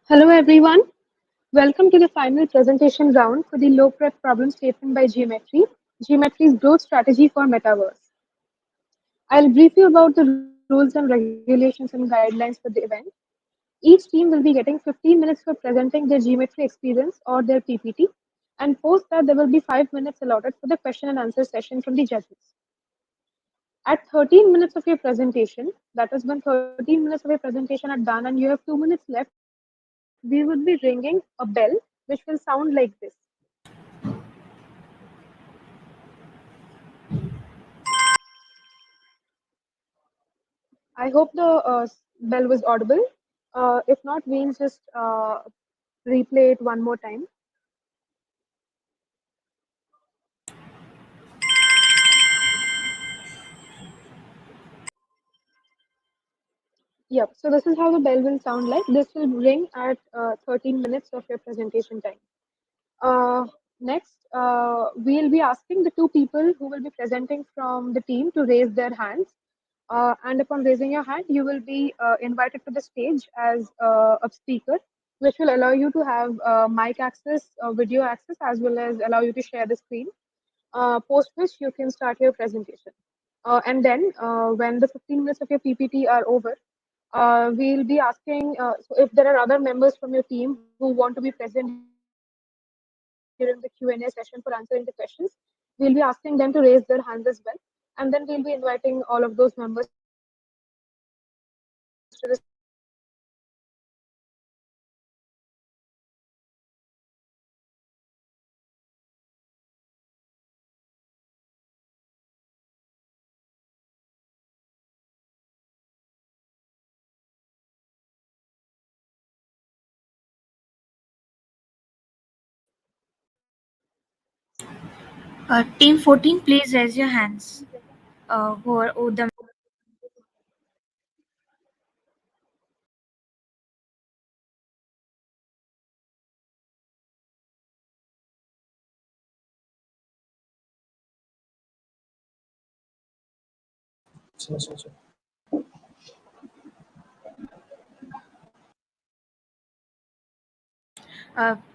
Hello everyone, welcome to the final presentation round for the low prep problem statement by Geometry, Geometry's growth strategy for Metaverse. I'll brief you about the rules and regulations and guidelines for the event. Each team will be getting 15 minutes for presenting their Geometry experience or their PPT, and post that there will be 5 minutes allotted for the question and answer session from the judges. At 13 minutes of your presentation, that is when 13 minutes of your presentation are done and you have 2 minutes left, we would be ringing a bell which will sound like this. I hope the bell was audible. If not, we'll just replay it one more time. Yep. So this is how the bell will sound like. This will ring at 13 minutes of your presentation time. Next, we'll be asking the two people who will be presenting from the team to raise their hands. And upon raising your hand, you will be invited to the stage as a speaker, which will allow you to have mic access, video access, as well as allow you to share the screen. Post which you can start your presentation. And then when the 15 minutes of your PPT are over, we'll be asking so if there are other members from your team who want to be present during the Q&A session for answering the questions, we'll be asking them to raise their hands as well. And then we'll be inviting all of those members to the stage to answer any questions that you may have. Team 14, please raise your hands. Who the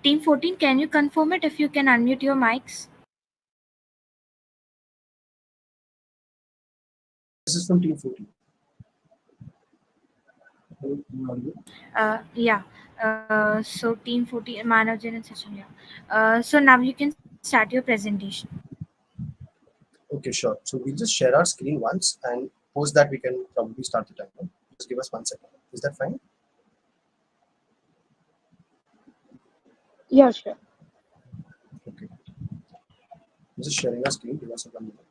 Team 14, can you confirm it if you can unmute your mics? This is from Team 14. Yeah. So Team 14, Manajan and Sachin. Yeah. So now you can start your presentation. Okay, sure. So we'll just share our screen once, and post that we can probably start the timer. Just give us 1 second. Is that fine? Yeah, sure. Okay. I'm just sharing our screen. Give us a 1 minute.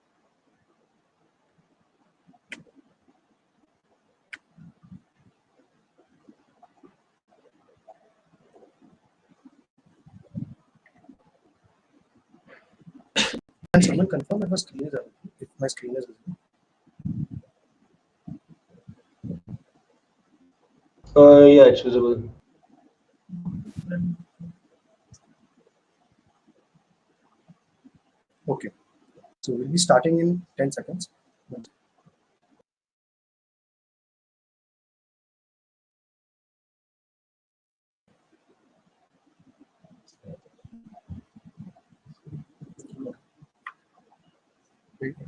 Can someone confirm if my screen is visible? Yeah, it's visible. Okay. So we'll be starting in 10 seconds.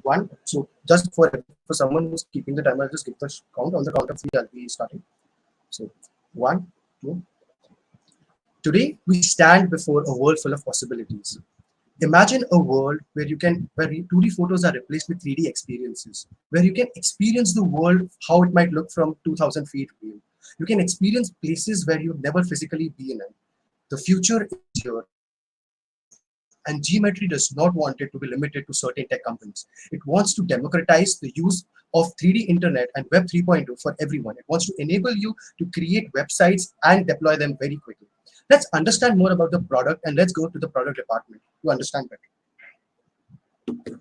One. So just for someone who's keeping the timer, I'll just give the count. On the count of 3, I'll be starting. So 1, 2. Today we stand before a world full of possibilities. Imagine a world where 2D photos are replaced with 3D experiences, where you can experience the world how it might look from 2,000 feet view. You can experience places where you've never physically been in. The future is here, and Geometry does not want it to be limited to certain tech companies. It wants to democratize the use of 3D internet and Web 3.0 for everyone. It wants to enable you to create websites and deploy them very quickly. Let's understand more about the product, and let's go to the product department to understand better.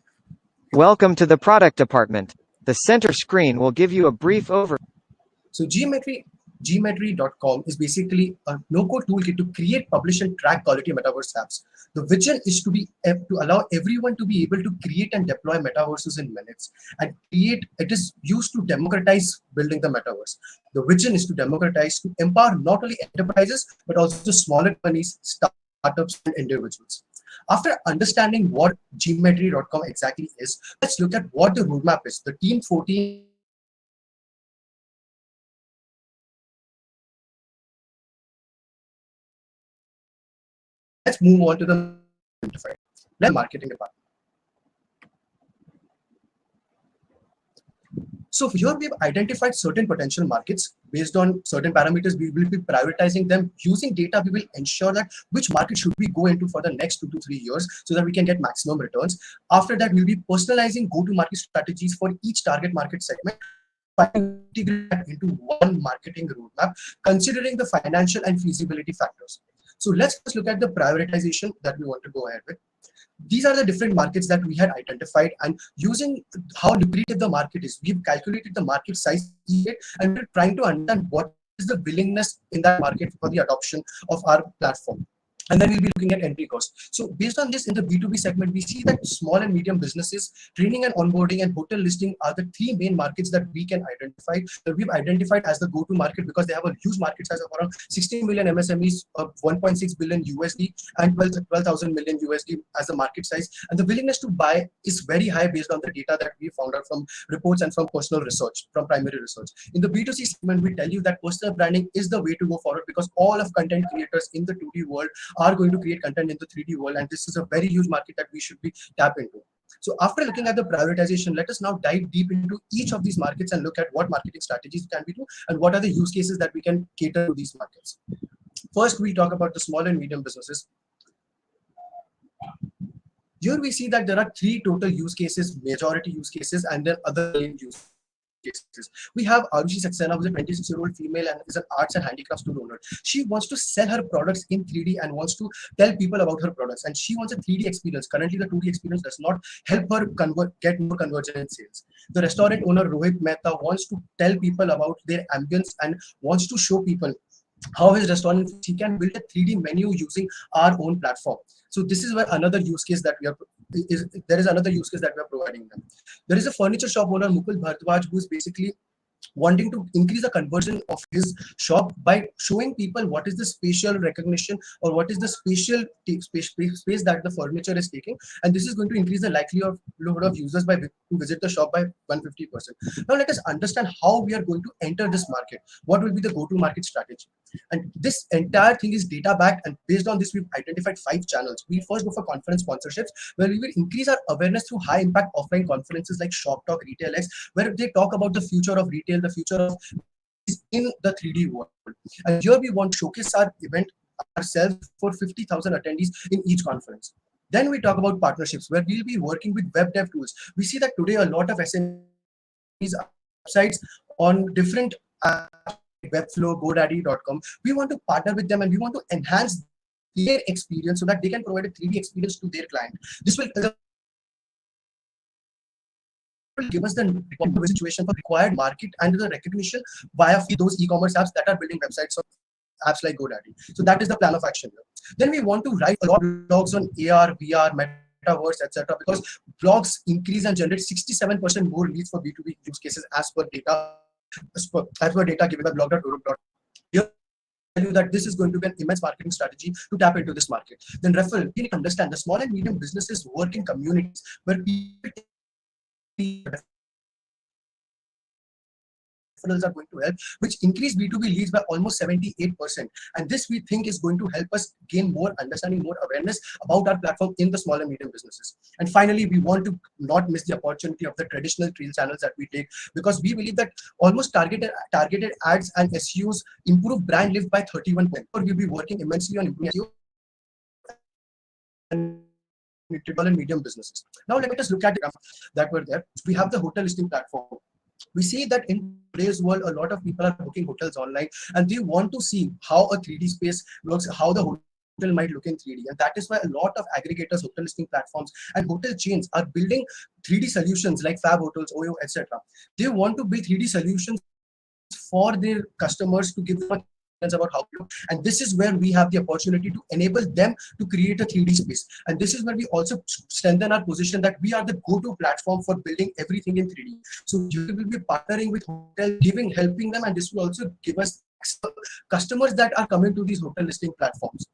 Welcome to the product department. The center screen will give you a brief overview. So Geometry GMetri.com is basically a no-code toolkit to create, publish, and track quality metaverse apps. The vision is to allow everyone to be able to create and deploy metaverses in minutes. And create it is used to democratize building the metaverse. The vision is to democratize, to empower not only enterprises but also smaller companies, startups, and individuals. After understanding what Geometry.com exactly is, let's look at what the roadmap is. The Team 14 is basically working on this roadmap. Let's move on to the marketing strategy part. Let's look at the marketing department. So here we have identified certain potential markets based on certain parameters. We will be prioritizing them using data. We will ensure that which market should we go into for the next 2 to 3 years so that we can get maximum returns. After that, we'll be personalizing go-to-market strategies for each target market segment and finally integrate that into one marketing roadmap, considering the financial and feasibility factors. So let's first look at the prioritization that we want to go ahead with. These are the different markets that we had identified, and using how lucrative the market is, we've calculated the market size of each market, and we're trying to understand what is the willingness in that market for the adoption of our platform. And then we'll be looking at entry costs. So based on this, in the B2B segment, we see that small and medium businesses, training and onboarding, and hotel listing are the three main markets that we can identify, that we've identified as the go-to market, because they have a huge market size of around 16 million MSMEs, 1.6 billion USD, and 12,000 million USD as the market size. And the willingness to buy is very high based on the data that we found out from reports and from personal research, from primary research. In the B2C segment, we tell you that personal branding is the way to go forward, because all of content creators in the 2D world are going to create content in the 3D world, and this is a very huge market that we should be tap into. So after looking at the prioritization, let us now dive deep into each of these markets and look at what marketing strategies can we do and what are the use cases that we can cater to these markets. First, we talk about the small and medium businesses. Here we see that there are three total use cases, majority use cases, and then other main use cases. We have Arushi Saxena, who's a 26-year-old female and is an arts and handicraft store owner. She wants to sell her products in 3D and wants to tell people about her products. And she wants a 3D experience. Currently, the 2D experience does not help her get more conversion in sales. The restaurant owner, Rohit Mehta, wants to tell people about their ambience and wants to show people how his restaurant, he can build a 3D menu using our own platform. So this is where another use case that we are another use case that we are providing them. There is a furniture shop owner, Mukul Bharadwaj, who is basically wanting to increase the conversion of his shop by showing people what is the spatial recognition or what is the spatial space that the furniture is taking, and this is going to increase the likelihood of users to visit the shop by 150%. Now let us understand how we are going to enter this market. What will be the go-to market strategy? And this entire thing is data backed, and based on this, we've identified 5 channels. We first go for conference sponsorships, where we will increase our awareness through high impact offline conferences like Shop Talk, Retail X, where they talk about the future of retail, the future of in the 3D world. And here we want to showcase our event ourselves for 50,000 attendees in each conference. Then we talk about partnerships, where we'll be working with web dev tools. We see that today a lot of SMEs are websites on different apps, Webflow, GoDaddy.com. We want to partner with them and we want to enhance their experience so that they can provide a 3D experience to their client. This will give us the situation for required market and the recognition via those e-commerce apps that are building websites on apps like GoDaddy. So that is the plan of action here. Then we want to write a lot of blogs on AR, VR, Metaverse, etc. because blogs increase and generate 67% more leads for B2B use cases as per data given by blog.guru. Here tell you that this is going to be an immense marketing strategy to tap into this market. Then referral, you need to understand the small and medium businesses work in communities where people referrals are going to help, which increase B2B leads by almost 78%. And this we think is going to help us gain more understanding, more awareness about our platform in the small and medium businesses. And finally, we want to not miss the opportunity of the traditional trail channels that we take, because we believe that almost targeted ads and SEOs improve brand lift by 31%. We'll be working immensely on improving SEO and medium businesses. Now let us look at the that were there. We have the hotel listing platform. We see that in today's world, a lot of people are booking hotels online and they want to see how a 3D space looks, how the hotel might look in 3D. And that is why a lot of aggregators, hotel listing platforms, and hotel chains are building 3D solutions like Fab Hotels, OYO, etc. They want to build 3D solutions for their customers to give them a clear guidance about how to do. And this is where we have the opportunity to enable them to create a 3D space. And this is where we also strengthen our position that we are the go-to platform for building everything in 3D. So you will be partnering with hotels, helping them, and this will also give us customers that are coming to these hotel listing platforms.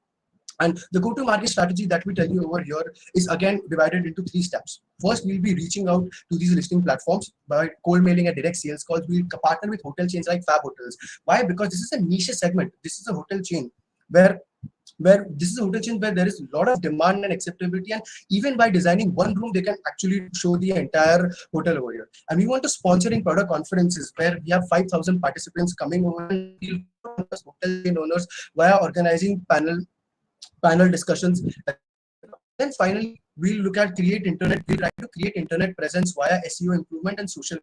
And the go-to-market strategy that we tell you over here is again divided into 3 steps. First, we'll be reaching out to these listing platforms by cold mailing and direct sales calls. We'll partner with hotel chains like Fab Hotels. Why? Because this is a niche segment. This is a hotel chain where this is a hotel chain where there is a lot of demand and acceptability, and even by designing one room they can actually show the entire hotel over here. And we want to sponsoring product conferences where we have 5,000 participants coming over, and we'll hotel chain owners via organizing panel discussions. Then finally, we'll look at we'll try to create internet presence via SEO improvement and social.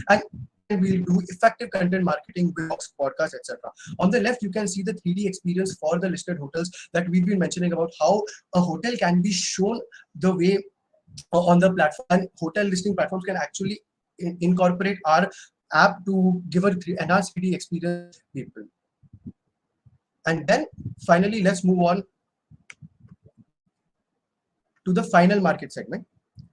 And we'll do effective content marketing, blogs, podcasts, etc. On the left, you can see the 3D experience for the listed hotels that we've been mentioning about how a hotel can be shown the way on the platform, and hotel listing platforms can actually incorporate our app to give a enhanced 3D experience to people. And then finally, let's move on to the final market segment.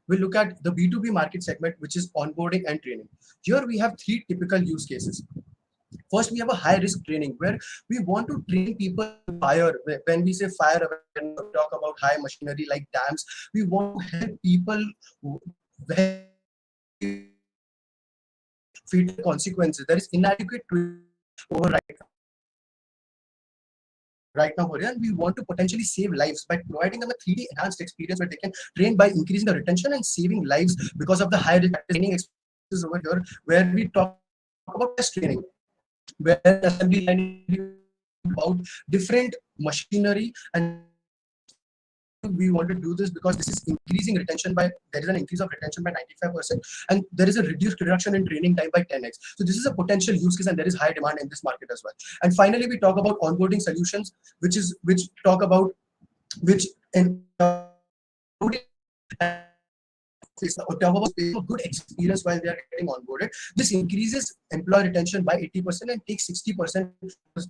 We'll look at the B2b market segment, which is onboarding and training. Here we have 3 typical use cases. First, we have a high risk training where we want to train people fire. When we say fire, when we talk about high machinery like dams, we want to help people feed consequences. There is inadequate training over right now for you, and we want to potentially save lives by providing them a 3D enhanced experience where they can train by increasing the retention and saving lives because of the high training experiences over here, where we talk about test training, where assembly line about different machinery, and we want to do this because this is increasing retention by, there is an increase of retention by 95%, and there is a reduction in training time by 10x. So this is a potential use case, and there is high demand in this market as well. And finally, we talk about onboarding solutions, which in a good experience while they are getting onboarded. This increases employee retention by 80% and takes 60%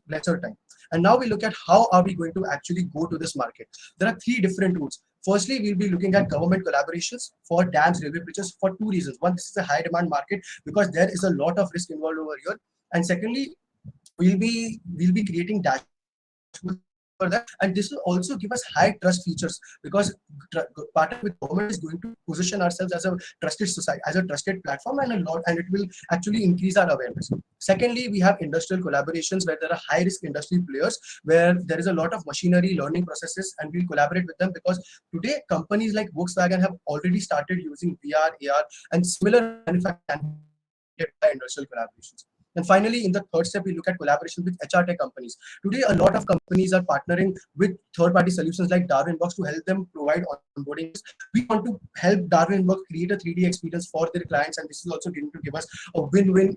lesser time. And now we look at how are we going to actually go to this market. There are 3 different routes. Firstly, we'll be looking at government collaborations for dams, railway bridges for 2 reasons. One, this is a high demand market because there is a lot of risk involved over here. And secondly, we'll be creating dashboards for that, and this will also give us high trust features because partner with government is going to position ourselves as a trusted society, as a trusted platform, and it will actually increase our awareness. Secondly, we have industrial collaborations where there are high risk industry players where there is a lot of machinery learning processes, and we'll collaborate with them because today companies like Volkswagen have already started using VR, AR, and similar manufacturing industrial collaborations. And finally, in the third step, we look at collaboration with HR tech companies. Today, a lot of companies are partnering with third-party solutions like Darwinbox to help them provide onboarding. We want to help Darwinbox create a 3D experience for their clients, and this is also going to give us a win-win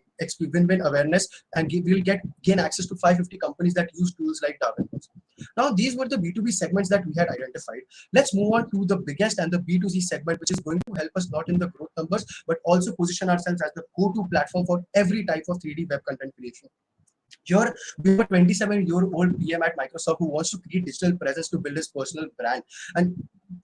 awareness, and we'll gain access to 550 companies that use tools like Darwinbox. Now, these were the B2B segments that we had identified. Let's move on to the biggest and the B2C segment, which is going to help us not in the growth numbers, but also position ourselves as the go-to platform for every type of 3D web content creation. Here, we have a 27-year-old PM at Microsoft who wants to create digital presence to build his personal brand. And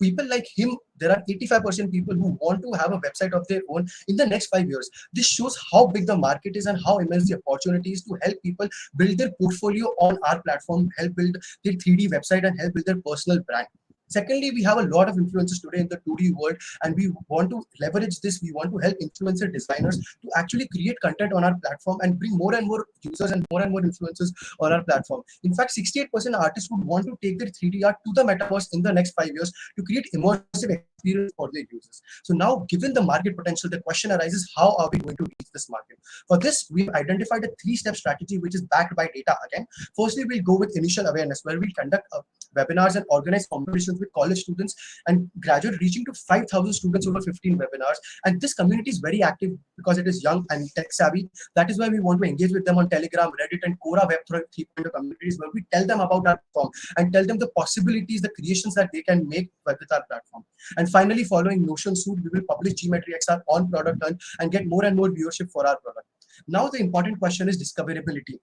people like him, there are 85% people who want to have a website of their own in the next 5 years. This shows how big the market is and how immense the opportunity is to help people build their portfolio on our platform, help build their 3D website, and help build their personal brand. Secondly, we have a lot of influencers today in the 2D world, and we want to leverage this. We want to help influencer designers to actually create content on our platform and bring more and more users and more influencers on our platform. In fact, 68% artists would want to take their 3D art to the Metaverse in the next 5 years to create immersive experience for their users. So now, given the market potential, the question arises, how are we going to reach this market? For this, we've identified a 3-step strategy which is backed by data again. Firstly, we'll go with initial awareness, where we'll conduct webinars and organize competitions with college students and graduate, reaching to 5,000 students over 15 webinars. And this community is very active because it is young and tech savvy. That is why we want to engage with them on Telegram, Reddit, and Quora Web 3.0 communities, where we tell them about our platform and tell them the possibilities, the creations that they can make with our platform. And finally, following Notion Suite, we will publish Geometri XR on product and get more and more viewership for our product. Now the important question is discoverability.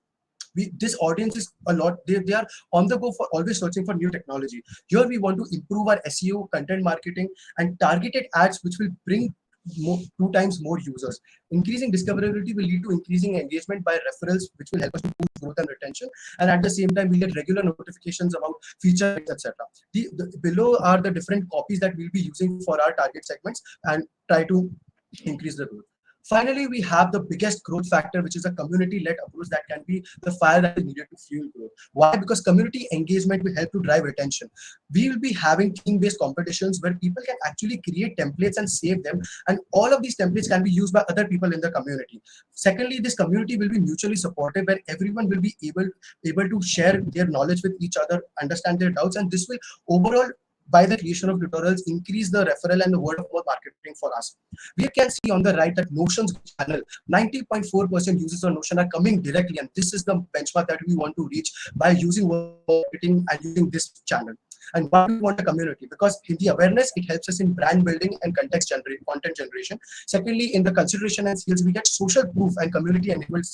This audience is a lot, they are on the go for always searching for new technology. Here we want to improve our SEO, content marketing, and targeted ads which will bring two times more users. Increasing discoverability will lead to increasing engagement by referrals, which will help us to boost growth and retention. And at the same time, we get regular notifications about feature, etc. Below are the different copies that we'll be using for our target segments and try to increase the growth. Finally, we have the biggest growth factor, which is a community-led approach that can be the fire that is needed to fuel growth. Why? Because community engagement will help to drive retention. We will be having theme-based competitions where people can actually create templates and save them, and all of these templates can be used by other people in the community. Secondly, this community will be mutually supportive, where everyone will be able to share their knowledge with each other, understand their doubts, and this will overall, by the creation of tutorials, increase the referral and the word of mouth marketing for us. We can see on the right that Notion's channel, 90.4% users on Notion are coming directly, and this is the benchmark that we want to reach by using word of mouth marketing and using this channel. And why we want a community? Because in the awareness, it helps us in brand building and content generation. Secondly, in the consideration and sales, we get social proof and community enabled.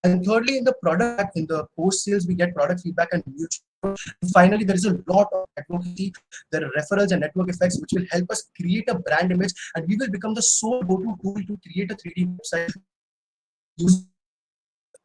And thirdly, in the product, in the post sales, we get product feedback and mutual. Finally, there is a lot of advocacy, there are referrals and network effects, which will help us create a brand image, and we will become the sole go-to tool to create a 3D website.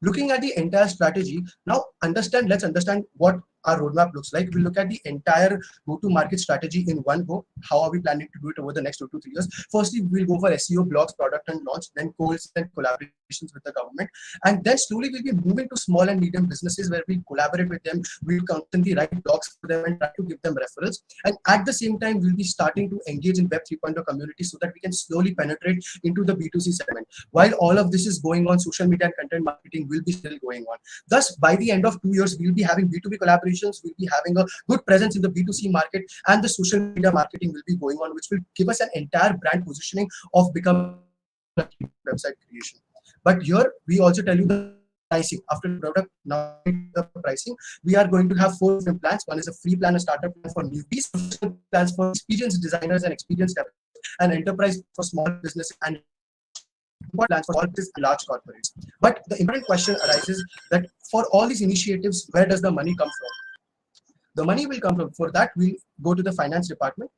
Looking at the entire strategy, now let's understand what our roadmap looks like. We'll look at the entire go-to-market strategy in one go. How are we planning to do it over the next 2 to 3 years? Firstly, we'll go for SEO, blogs, product and launch, then goals and collaborations with the government. And then slowly we'll be moving to small and medium businesses where we collaborate with them. We'll constantly write blogs for them and try to give them referrals. And at the same time, we'll be starting to engage in Web 3.0 community so that we can slowly penetrate into the B2C segment. While all of this is going on, social media and content marketing will be still going on. Thus, by the end of 2 years, we'll be having B2B collaborations, we'll be having a good presence in the B2C market, and the social media marketing will be going on, which will give us an entire brand positioning of becoming a website creation. But here, we also tell you the pricing. After the product, now the pricing, we are going to have 4 different plans. One is a free plan, a starter plan for newbies, plans for experienced designers and experienced developers, and enterprise for small businesses, and plans for all these large corporates. But the important question arises that for all these initiatives, where does the money come from? The money will come from, for that, we'll go to the finance department,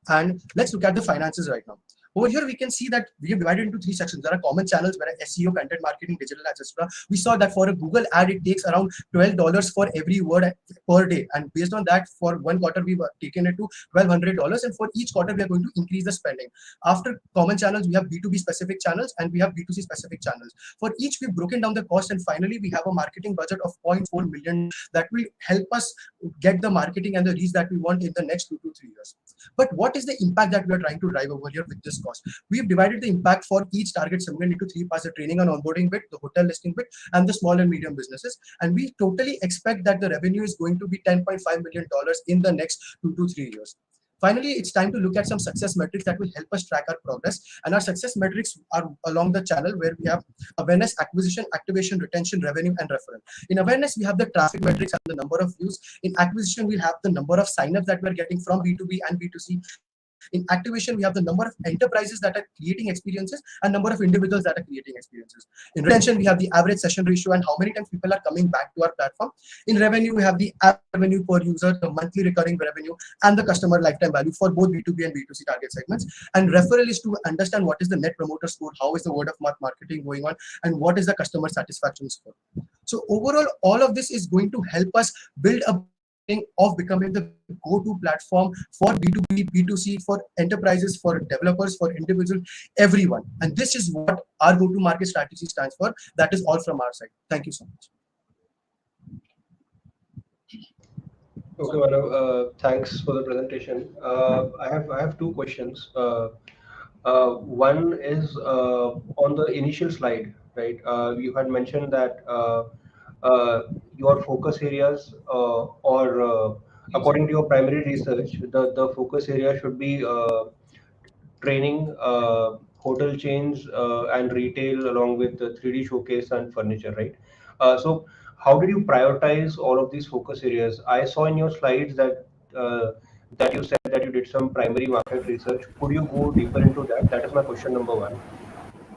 and let's look at the finances right now. Over here, we can see that we have divided into 3 sections. There are common channels where SEO, content marketing, digital ads, etc. We saw that for a Google ad, it takes around $12 for every word per day. And based on that, for 1 quarter, we've taken it to $1,200. And for each quarter, we are going to increase the spending. After common channels, we have B2B specific channels and we have B2C specific channels. For each, we've broken down the cost. And finally, we have a marketing budget of 0.4 million that will help us get the marketing and the reach that we want in the next 2 to 3 years. But what is the impact that we are trying to drive over here with this cost? We've divided the impact for each target segment into 3 parts: the training and onboarding bit, the hotel listing bit, and the small and medium businesses. And we totally expect that the revenue is going to be $10.5 million in the next 2 to 3 years. Finally, it's time to look at some success metrics that will help us track our progress. And our success metrics are along the channel where we have awareness, acquisition, activation, retention, revenue, and referral. In awareness, we have the traffic metrics and the number of views. In acquisition, we have the number of signups that we're getting from B2B and B2C. In activation, we have the number of enterprises that are creating experiences and number of individuals that are creating experiences. In retention, we have the average session ratio and how many times people are coming back to our platform. In revenue, we have the average revenue per user, the monthly recurring revenue, and the customer lifetime value for both B2B and B2C target segments. And referral is to understand what is the net promoter score, how is the word of mouth marketing going on, and what is the customer satisfaction score. So overall, all of this is going to help us build a of becoming the go-to platform for B2B, B2C, for enterprises, for developers, for individuals, everyone. And this is what our go-to market strategy stands for. That is all from our side. Thank you so much. Okay, Manav, thanks for the presentation. I have 2 questions. One is on the initial slide, right? You had mentioned that your focus areas, or according to your primary research, the focus area should be training, hotel chains, and retail, along with the 3D showcase and furniture, right? So how did you prioritize all of these focus areas? I saw in your slides that that you said that you did some primary market research. Could you go deeper into that? That is my question number 1.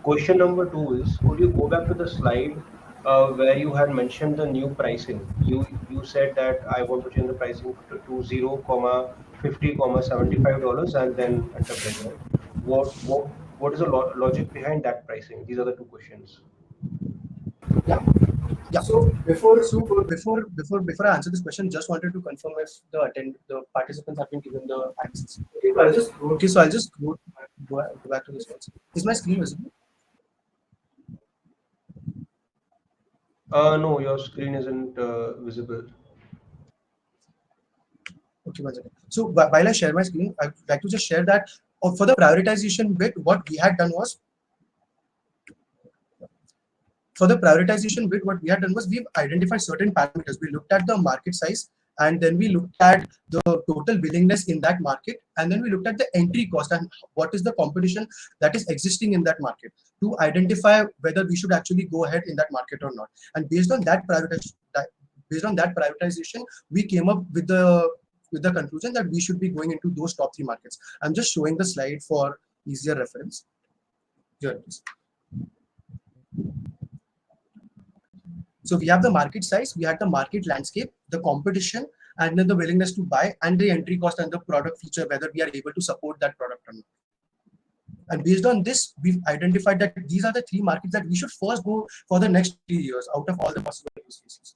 Question number two is, could you go back to the slide where you had mentioned the new pricing? You said that I want to change the pricing to 0, comma 50, comma $75, and then enterprise, right? What is the logic behind that pricing? These are the two questions. Yeah. Yeah. So before I answer this question, just wanted to confirm if the participants have been given the access. Okay, so I'll just go back to this one. Is my screen visible? No, your screen isn't visible. Okay, one second. So while I share my screen, I'd like to just share that for the prioritization bit, what we had done was what we had done was we've identified certain parameters. We looked at the market size, and then we looked at the total willingness in that market, and then we looked at the entry cost and what is the competition that is existing in that market to identify whether we should actually go ahead in that market or not. And based on that prioritization, we came up with the conclusion that we should be going into those top 3 markets. I'm just showing the slide for easier reference. Here it is. So we have the market size, we had the market landscape, the competition, and then the willingness to buy, and the entry cost and the product feature, whether we are able to support that product or not. And based on this, we've identified that these are the 3 markets that we should first go for the next 3 years out of all the possible use cases.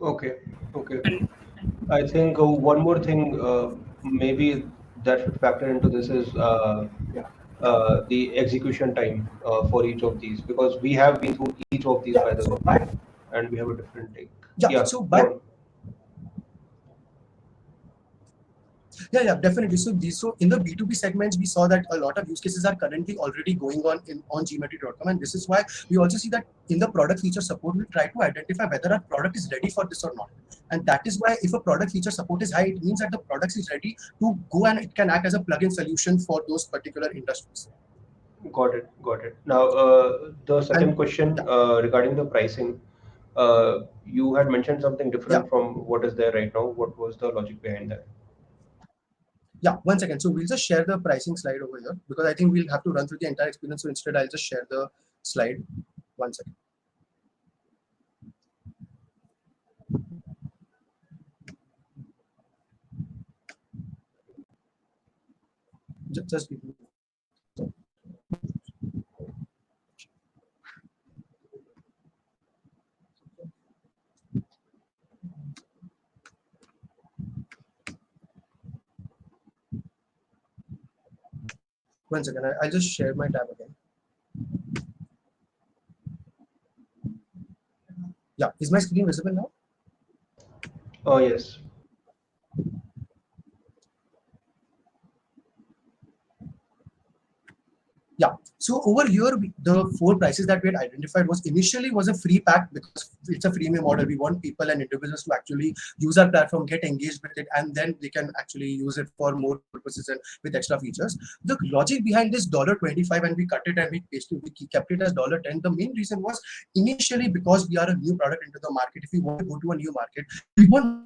Okay, okay. I think one more thing maybe that should factor into this is the execution time for each of these, because we have been through each of these, by the way, and we have a different take. Yeah, Yeah, so go on. Yeah, definitely. So in the B2b segments, we saw that a lot of use cases are currently already going on Geometri.com, and this is why we also see that in the product feature support, we try to identify whether our product is ready for this or not. And that is why if a product feature support is high, it means that the product is ready to go and it can act as a plugin solution for those particular industries. Got it, got it. Now, the second question regarding the pricing, you had mentioned something different from what is there right now. What was the logic behind that? Yeah, one second. So we'll just share the pricing slide over here because I think we'll have to run through the entire experience. So instead, I'll just share the slide. One second. Just give me. One second, I'll just share my tab again. Yeah, is my screen visible now? Oh, yes. Yeah, so over here, the 4 prices that we had identified was initially was a free pack because it's a freemium model. We want people and individuals to actually use our platform, get engaged with it, and then they can actually use it for more purposes and with extra features. The logic behind this $25, and we cut it and we kept it as $10. The main reason was initially because we are a new product into the market. If we want to go to a new market, we want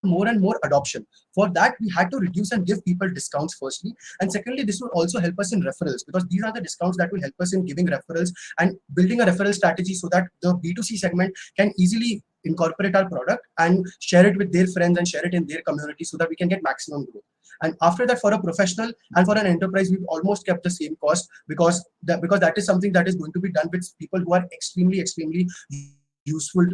more and more adoption. For that, we had to reduce and give people discounts firstly, and secondly, this will also help us in referrals because these are the discounts that will help us in giving referrals and building a referral strategy so that the B2C segment can easily incorporate our product and share it with their friends and share it in their community so that we can get maximum growth. And after that, for a professional and for an enterprise, we've almost kept the same cost because that is something that is going to be done with people who are extremely useful,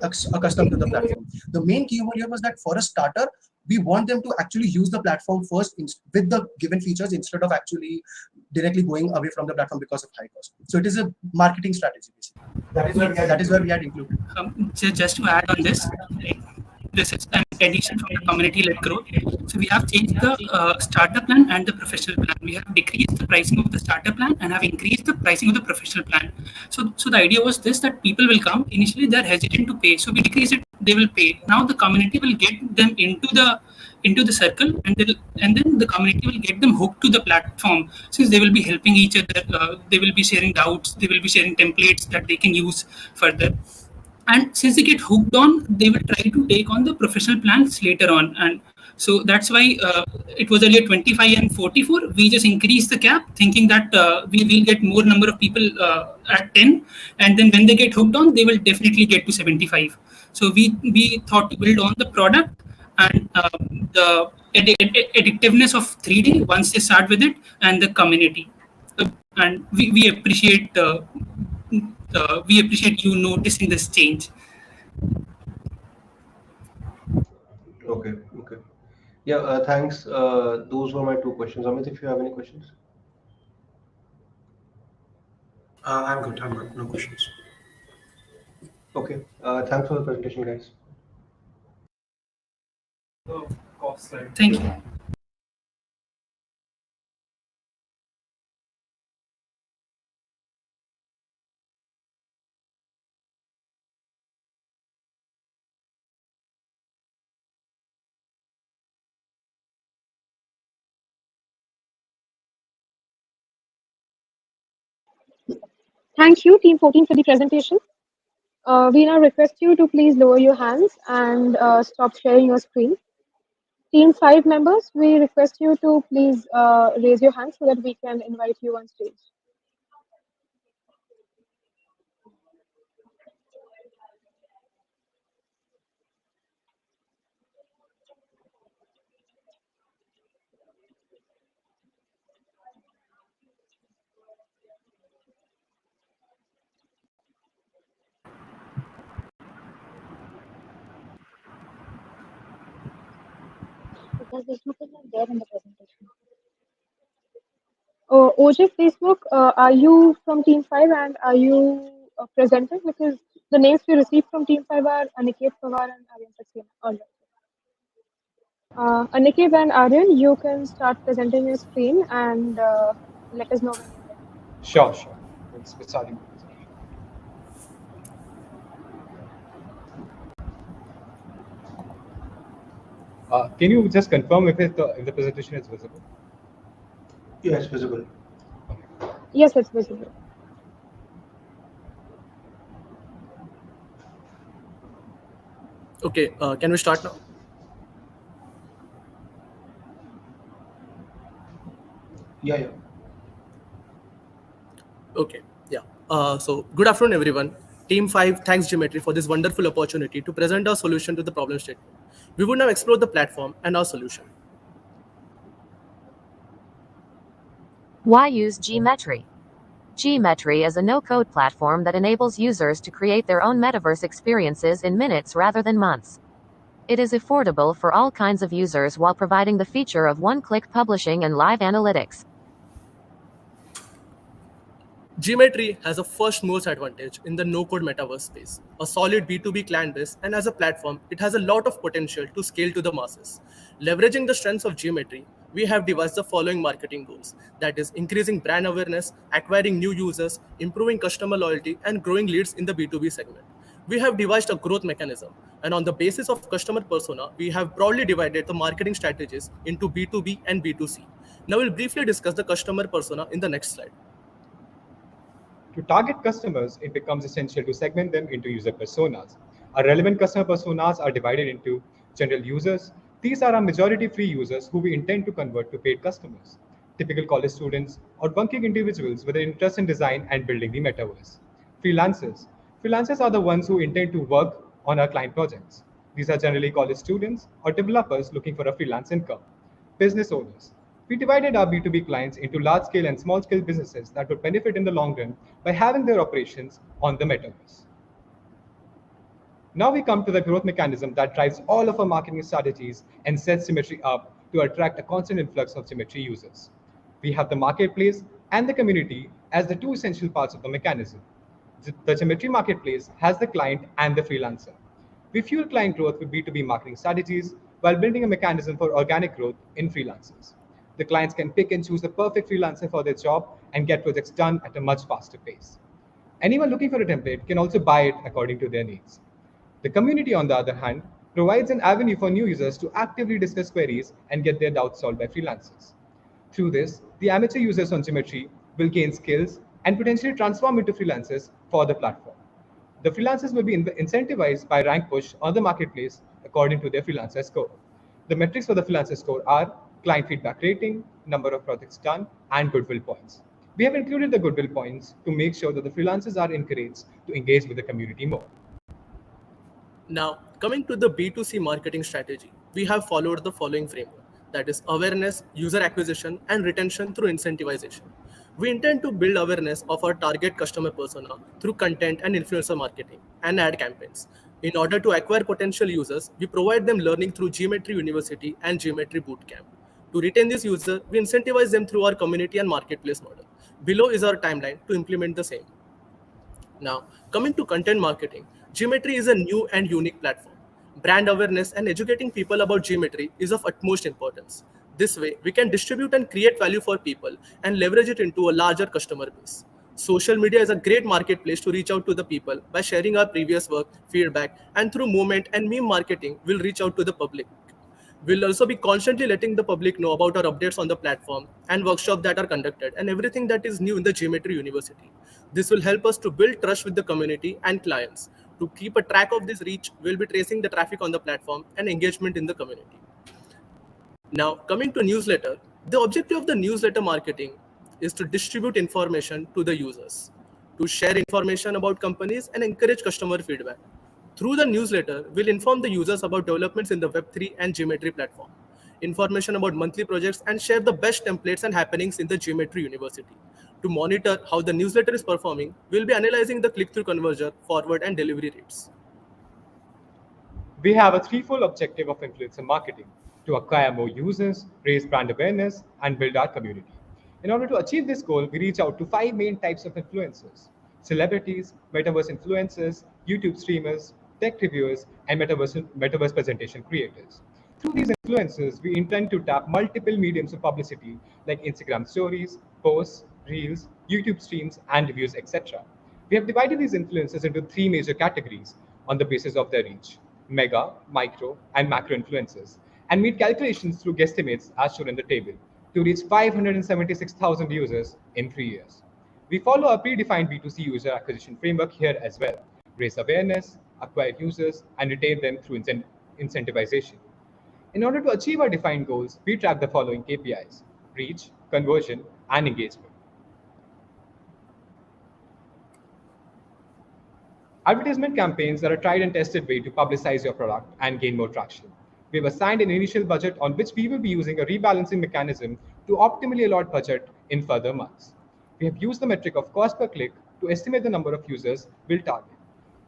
accustomed to the platform. The main key over here was that for a starter, we want them to actually use the platform first with the given features instead of actually directly going away from the platform because of high cost. So it is a marketing strategy, basically. That is where we had included. So just to add on this, this is an addition from the community-led growth. So we have changed the starter plan and the professional plan. We have decreased the pricing of the starter plan and have increased the pricing of the professional plan. So the idea was this, that people will come. Initially, they're hesitant to pay. So we decrease it, they will pay. Now the community will get them into the circle, and then the community will get them hooked to the platform, since they will be helping each other. They will be sharing doubts. They will be sharing templates that they can use further. And since they get hooked on, they will try to take on the professional plans later on. And So that's why it was earlier 25 and 44. We just increased the cap, thinking that we will get more number of people at 10, and then when they get hooked on, they will definitely get to 75. So we thought to build on the product and the addictiveness of 3D once they start with it, and the community. And we appreciate you noticing this change. Okay. Okay. Yeah. Thanks. Those were my two questions. Amit, if you have any questions. I'm good. I'm good. No questions. Okay. Thanks for the presentation, guys. Thank you. Thank you, Team 14, for the presentation. We now request you to please lower your hands and stop sharing your screen. Team 5 members, we request you to please raise your hands so that we can invite you on stage. Because Facebook is not there in the presentation. OJ Facebook, are you from Team 5 and are you presenting? Because the names we received from Team 5 are Aniket Pawar and Aryan Saxena. All right. Aniket and Aryan, you can start presenting your screen and let us know when you're ready. Sure, sure. We're starting the presentation. Can you just confirm if the presentation is visible? Yeah, it's visible. Okay. Yes, it's visible. Okay, can we start now? Yeah, yeah. Okay, yeah. So good afternoon, everyone. Team 5 thanks Geometry for this wonderful opportunity to present our solution to the problem statement. We will now explore the platform and our solution. Why use Geometri? Geometri is a no-code platform that enables users to create their own metaverse experiences in minutes rather than months. It is affordable for all kinds of users while providing the feature of one-click publishing and live analytics. Geometry has a first most advantage in the no-code metaverse space, a solid B2b client base, and as a platform, it has a lot of potential to scale to the masses. Leveraging the strengths of Geometry, we have devised the following marketing goals, that is increasing brand awareness, acquiring new users, improving customer loyalty, and growing leads in the B2b segment. We have devised a growth mechanism, and on the basis of customer persona, we have broadly divided the marketing strategies into B2B and B2C. Now we'll briefly discuss the customer persona in the next slide. To target customers, it becomes essential to segment them into user personas. Our relevant customer personas are divided into general users. These are our majority free users who we intend to convert to paid customers. Typical college students or working individuals with an interest in design and building the metaverse. Freelancers. Freelancers are the ones who intend to work on our client projects. These are generally college students or developers looking for a freelance income. Business owners. We divided our B2B clients into large scale and small scale businesses that would benefit in the long run by having their operations on the metaverse. Now we come to the growth mechanism that drives all of our marketing strategies and sets Geometry up to attract a constant influx of Geometry users. We have the marketplace and the community as the two essential parts of the mechanism. The Geometry marketplace has the client and the freelancer. We fuel client growth with B2b marketing strategies while building a mechanism for organic growth in freelancers. The clients can pick and choose the perfect freelancer for their job and get projects done at a much faster pace. Anyone looking for a template can also buy it according to their needs. The community, on the other hand, provides an avenue for new users to actively discuss queries and get their doubts solved by freelancers. Through this, the amateur users on Geometry will gain skills and potentially transform into freelancers for the platform. The freelancers will be incentivized by rank push on the marketplace according to their freelancer score. The metrics for the freelancer score are client feedback rating, number of projects done, and goodwill points. We have included the goodwill points to make sure that the freelancers are encouraged to engage with the community more. Now, coming to the B2c marketing strategy, we have followed the following framework, that is awareness, user acquisition, and retention through incentivization. We intend to build awareness of our target customer persona through content and influencer marketing and ad campaigns. In order to acquire potential users, we provide them learning through Geometry University and Geometry Bootcamp. To retain this user, we incentivize them through our community and marketplace model. Below is our timeline to implement the same. Now, coming to content marketing, Geometry is a new and unique platform. Brand awareness and educating people about Geometry is of utmost importance. This way, we can distribute and create value for people and leverage it into a larger customer base. Social media is a great marketplace to reach out to the people by sharing our previous work, feedback, and through movement and meme marketing, we'll reach out to the public. We'll also be constantly letting the public know about our updates on the platform and workshops that are conducted and everything that is new in the Geometry University. This will help us to build trust with the community and clients. To keep a track of this reach, we'll be tracing the traffic on the platform and engagement in the community. Now, coming to newsletter, the objective of the newsletter marketing is to distribute information to the users, to share information about companies and encourage customer feedback. Through the newsletter, we'll inform the users about developments in the Web3 and Geometry platform, information about monthly projects, and share the best templates and happenings in the Geometry University. To monitor how the newsletter is performing, we'll be analyzing the click-through conversion, forward, and delivery rates. We have a threefold objective of influencer marketing: to acquire more users, raise brand awareness, and build our community. In order to achieve this goal, we reach out to 5 main types of influencers: celebrities, metaverse influencers, YouTube streamers, tech reviewers, and metaverse presentation creators. Through these influencers, we intend to tap multiple mediums of publicity like Instagram stories, posts, reels, YouTube streams, and reviews, etc. We have divided these influencers into 3 major categories on the basis of their reach: mega, micro, and macro influencers, and made calculations through guesstimates as shown in the table to reach 576,000 users in 3 years. We follow a predefined B2C user acquisition framework here as well: raise awareness, acquire users, and retain them through incentivization. In order to achieve our defined goals, we track the following KPIs: reach, conversion, and engagement. Advertisement campaigns are a tried and tested way to publicize your product and gain more traction. We have assigned an initial budget on which we will be using a rebalancing mechanism to optimally allot budget in further months. We have used the metric of cost per click to estimate the number of users we'll target.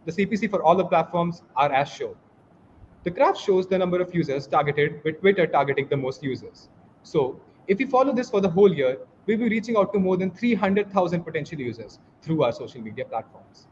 The CPC for all the platforms are as shown. The graph shows the number of users targeted, with Twitter targeting the most users. So, if we follow this for the whole year, we'll be reaching out to more than 300,000 potential users through our social media platforms.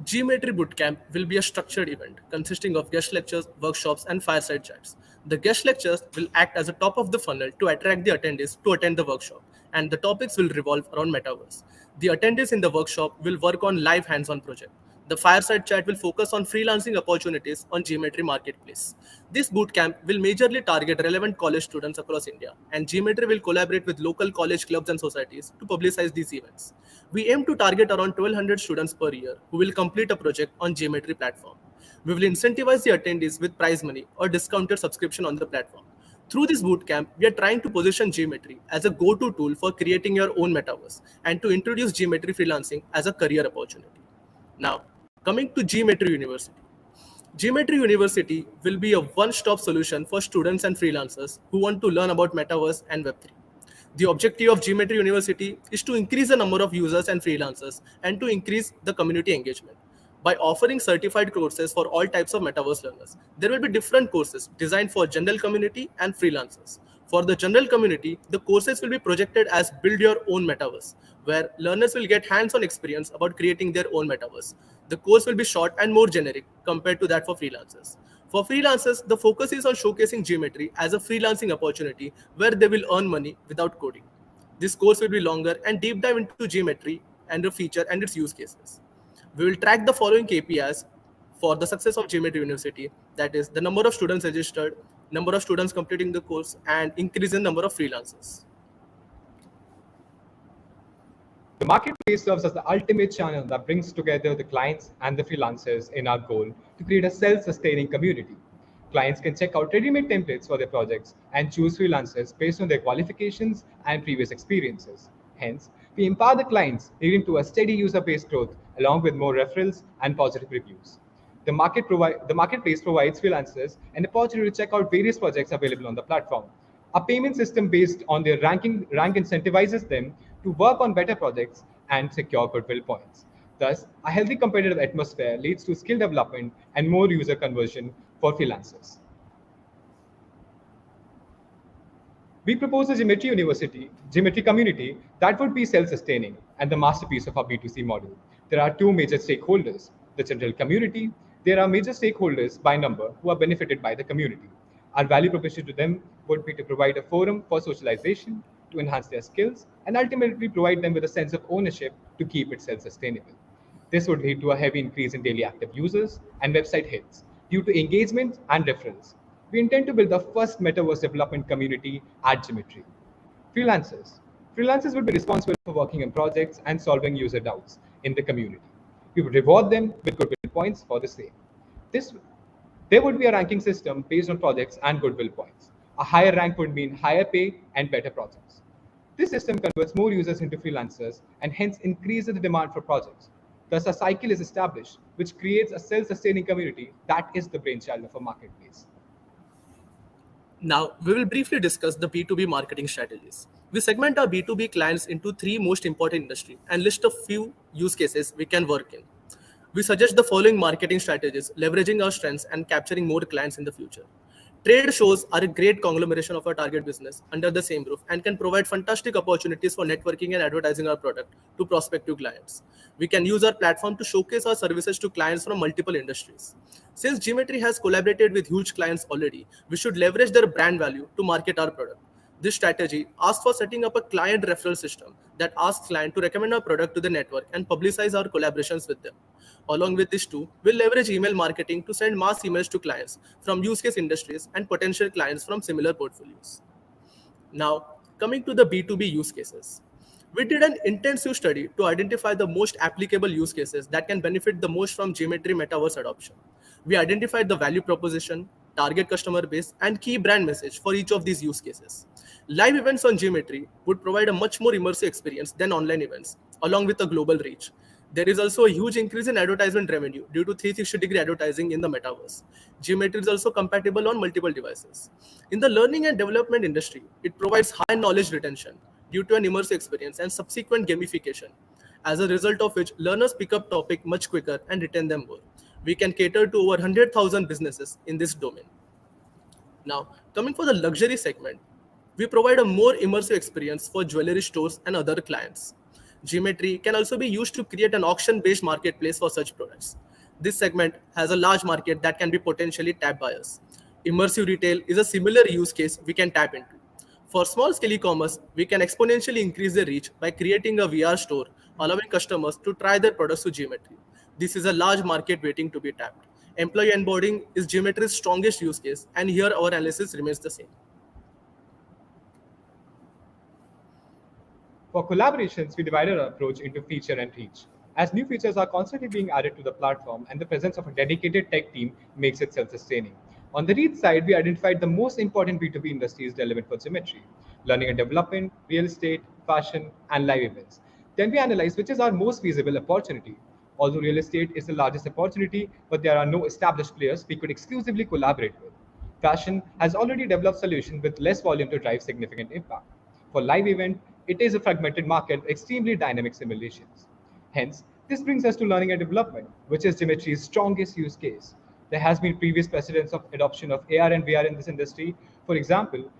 Geometry Bootcamp will be a structured event consisting of guest lectures, workshops, and fireside chats. The guest lectures will act as a top of the funnel to attract the attendees to attend the workshop, and the topics will revolve around Metaverse. The attendees in the workshop will work on live hands-on project. The fireside chat will focus on freelancing opportunities on Geometry Marketplace. This bootcamp will majorly target relevant college students across India, and Geometry will collaborate with local college clubs and societies to publicize these events. We aim to target around 1,200 students per year who will complete a project on Geometry platform. We will incentivize the attendees with prize money or discounted subscription on the platform. Through this bootcamp, we are trying to position Geometry as a go-to tool for creating your own metaverse and to introduce Geometry freelancing as a career opportunity. Now, coming to Geometry University. Geometry University will be a one-stop solution for students and freelancers who want to learn about Metaverse and Web3. The objective of Geometry University is to increase the number of users and freelancers and to increase the community engagement. By offering certified courses for all types of Metaverse learners, there will be different courses designed for general community and freelancers. For the general community, the courses will be projected as Build Your Own Metaverse, where learners will get hands-on experience about creating their own metaverse. The course will be short and more generic compared to that for freelancers. For freelancers, the focus is on showcasing Geometry as a freelancing opportunity where they will earn money without coding. This course will be longer and deep dive into Geometry and the feature and its use cases. We will track the following KPIs for the success of Geometry University, that is the number of students registered, number of students completing the course, and increase in number of freelancers. The marketplace serves as the ultimate channel that brings together the clients and the freelancers in our goal to create a self-sustaining community. Clients can check out ready-made templates for their projects and choose freelancers based on their qualifications and previous experiences. Hence, we empower the clients, leading to a steady user-based growth along with more referrals and positive reviews. The marketplace provides freelancers an opportunity to check out various projects available on the platform. A payment system based on their rank incentivizes them to work on better projects and secure goodwill points. Thus, a healthy competitive atmosphere leads to skill development and more user conversion for freelancers. We propose a Geometry community that would be self-sustaining and the masterpiece of our B2C model. There are two major stakeholders, the general community. There are major stakeholders by number who are benefited by the community. Our value proposition to them would be to provide a forum for socialization, to enhance their skills, and ultimately provide them with a sense of ownership to keep it self-sustainable. This would lead to a heavy increase in daily active users and website hits due to engagement and referrals. We intend to build the first metaverse development community at Geometry. Freelancers. Freelancers would be responsible for working on projects and solving user doubts in the community. We would reward them with goodwill points for the same. This, there would be a ranking system based on projects and goodwill points. A higher rank would mean higher pay and better projects. This system converts more users into freelancers and hence increases the demand for projects. Thus, a cycle is established which creates a self-sustaining community that is the brainchild of a marketplace. Now, we will briefly discuss the B2b marketing strategies. We segment our B2B clients into three most important industries and list a few use cases we can work in. We suggest the following marketing strategies, leveraging our strengths and capturing more clients in the future. Trade shows are a great conglomeration of our target business under the same roof and can provide fantastic opportunities for networking and advertising our product to prospective clients. We can use our platform to showcase our services to clients from multiple industries. Since Geometry has collaborated with huge clients already, we should leverage their brand value to market our product. This strategy asks for setting up a client referral system that asks clients to recommend our product to the network and publicize our collaborations with them. Along with this too, we'll leverage email marketing to send mass emails to clients from use case industries and potential clients from similar portfolios. Now, coming to the B2B use cases. We did an intensive study to identify the most applicable use cases that can benefit the most from Geometry Metaverse adoption. We identified the value proposition, target customer base, and key brand message for each of these use cases. Live events on Geometry would provide a much more immersive experience than online events, along with a global reach. There is also a huge increase in advertisement revenue due to 360-degree advertising in the metaverse. Geometry is also compatible on multiple devices. In the learning and development industry, it provides high knowledge retention due to an immersive experience and subsequent gamification, as a result of which learners pick up topic much quicker and retain them more. We can cater to over 100,000 businesses in this domain. Now, coming for the luxury segment, we provide a more immersive experience for jewelry stores and other clients. Geometry can also be used to create an auction-based marketplace for such products. This segment has a large market that can be potentially tapped by us. Immersive retail is a similar use case we can tap into. For small-scale e-commerce, we can exponentially increase their reach by creating a VR store, allowing customers to try their products to Geometry. This is a large market waiting to be tapped. Employee onboarding is Geometry's strongest use case, and here our analysis remains the same. For collaborations, we divided our approach into feature and reach. As new features are constantly being added to the platform and the presence of a dedicated tech team makes it self-sustaining. On the reach side, we identified the most important B2B industries relevant for Geometry: learning and development, real estate, fashion, and live events. Then we analyzed which is our most feasible opportunity. Although real estate is the largest opportunity, but there are no established players we could exclusively collaborate with. Fashion has already developed solutions with less volume to drive significant impact. For live event, it is a fragmented market with extremely dynamic simulations. Hence, this brings us to learning and development, which is Geometry's strongest use case. There has been previous precedents of adoption of AR and VR in this industry. For example,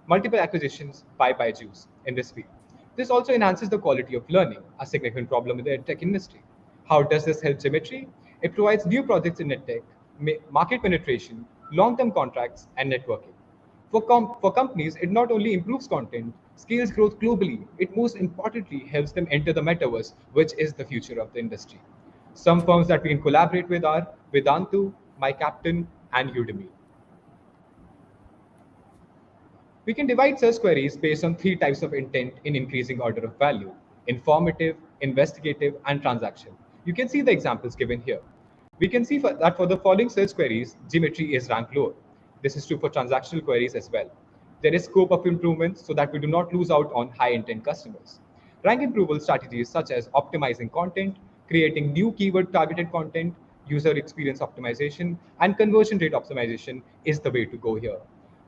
multiple acquisitions by Byju's in this field. This also enhances the quality of learning, a significant problem in the edtech industry. How does this help Geometry? It provides new projects in edtech, market penetration, long-term contracts, and networking. For companies, it not only improves content, scales growth globally, it most importantly helps them enter the metaverse, which is the future of the industry. Some firms that we can collaborate with are Vedantu, My Captain, and Udemy. We can divide search queries based on three types of intent in increasing order of value: informative, investigative, and transaction. You can see the examples given here. We can see that for the following search queries, Geometry is ranked lower. This is true for transactional queries as well. There is scope of improvements so that we do not lose out on high intent customers. Rank improvement strategies such as optimizing content, creating new keyword targeted content, user experience optimization, and conversion rate optimization is the way to go here.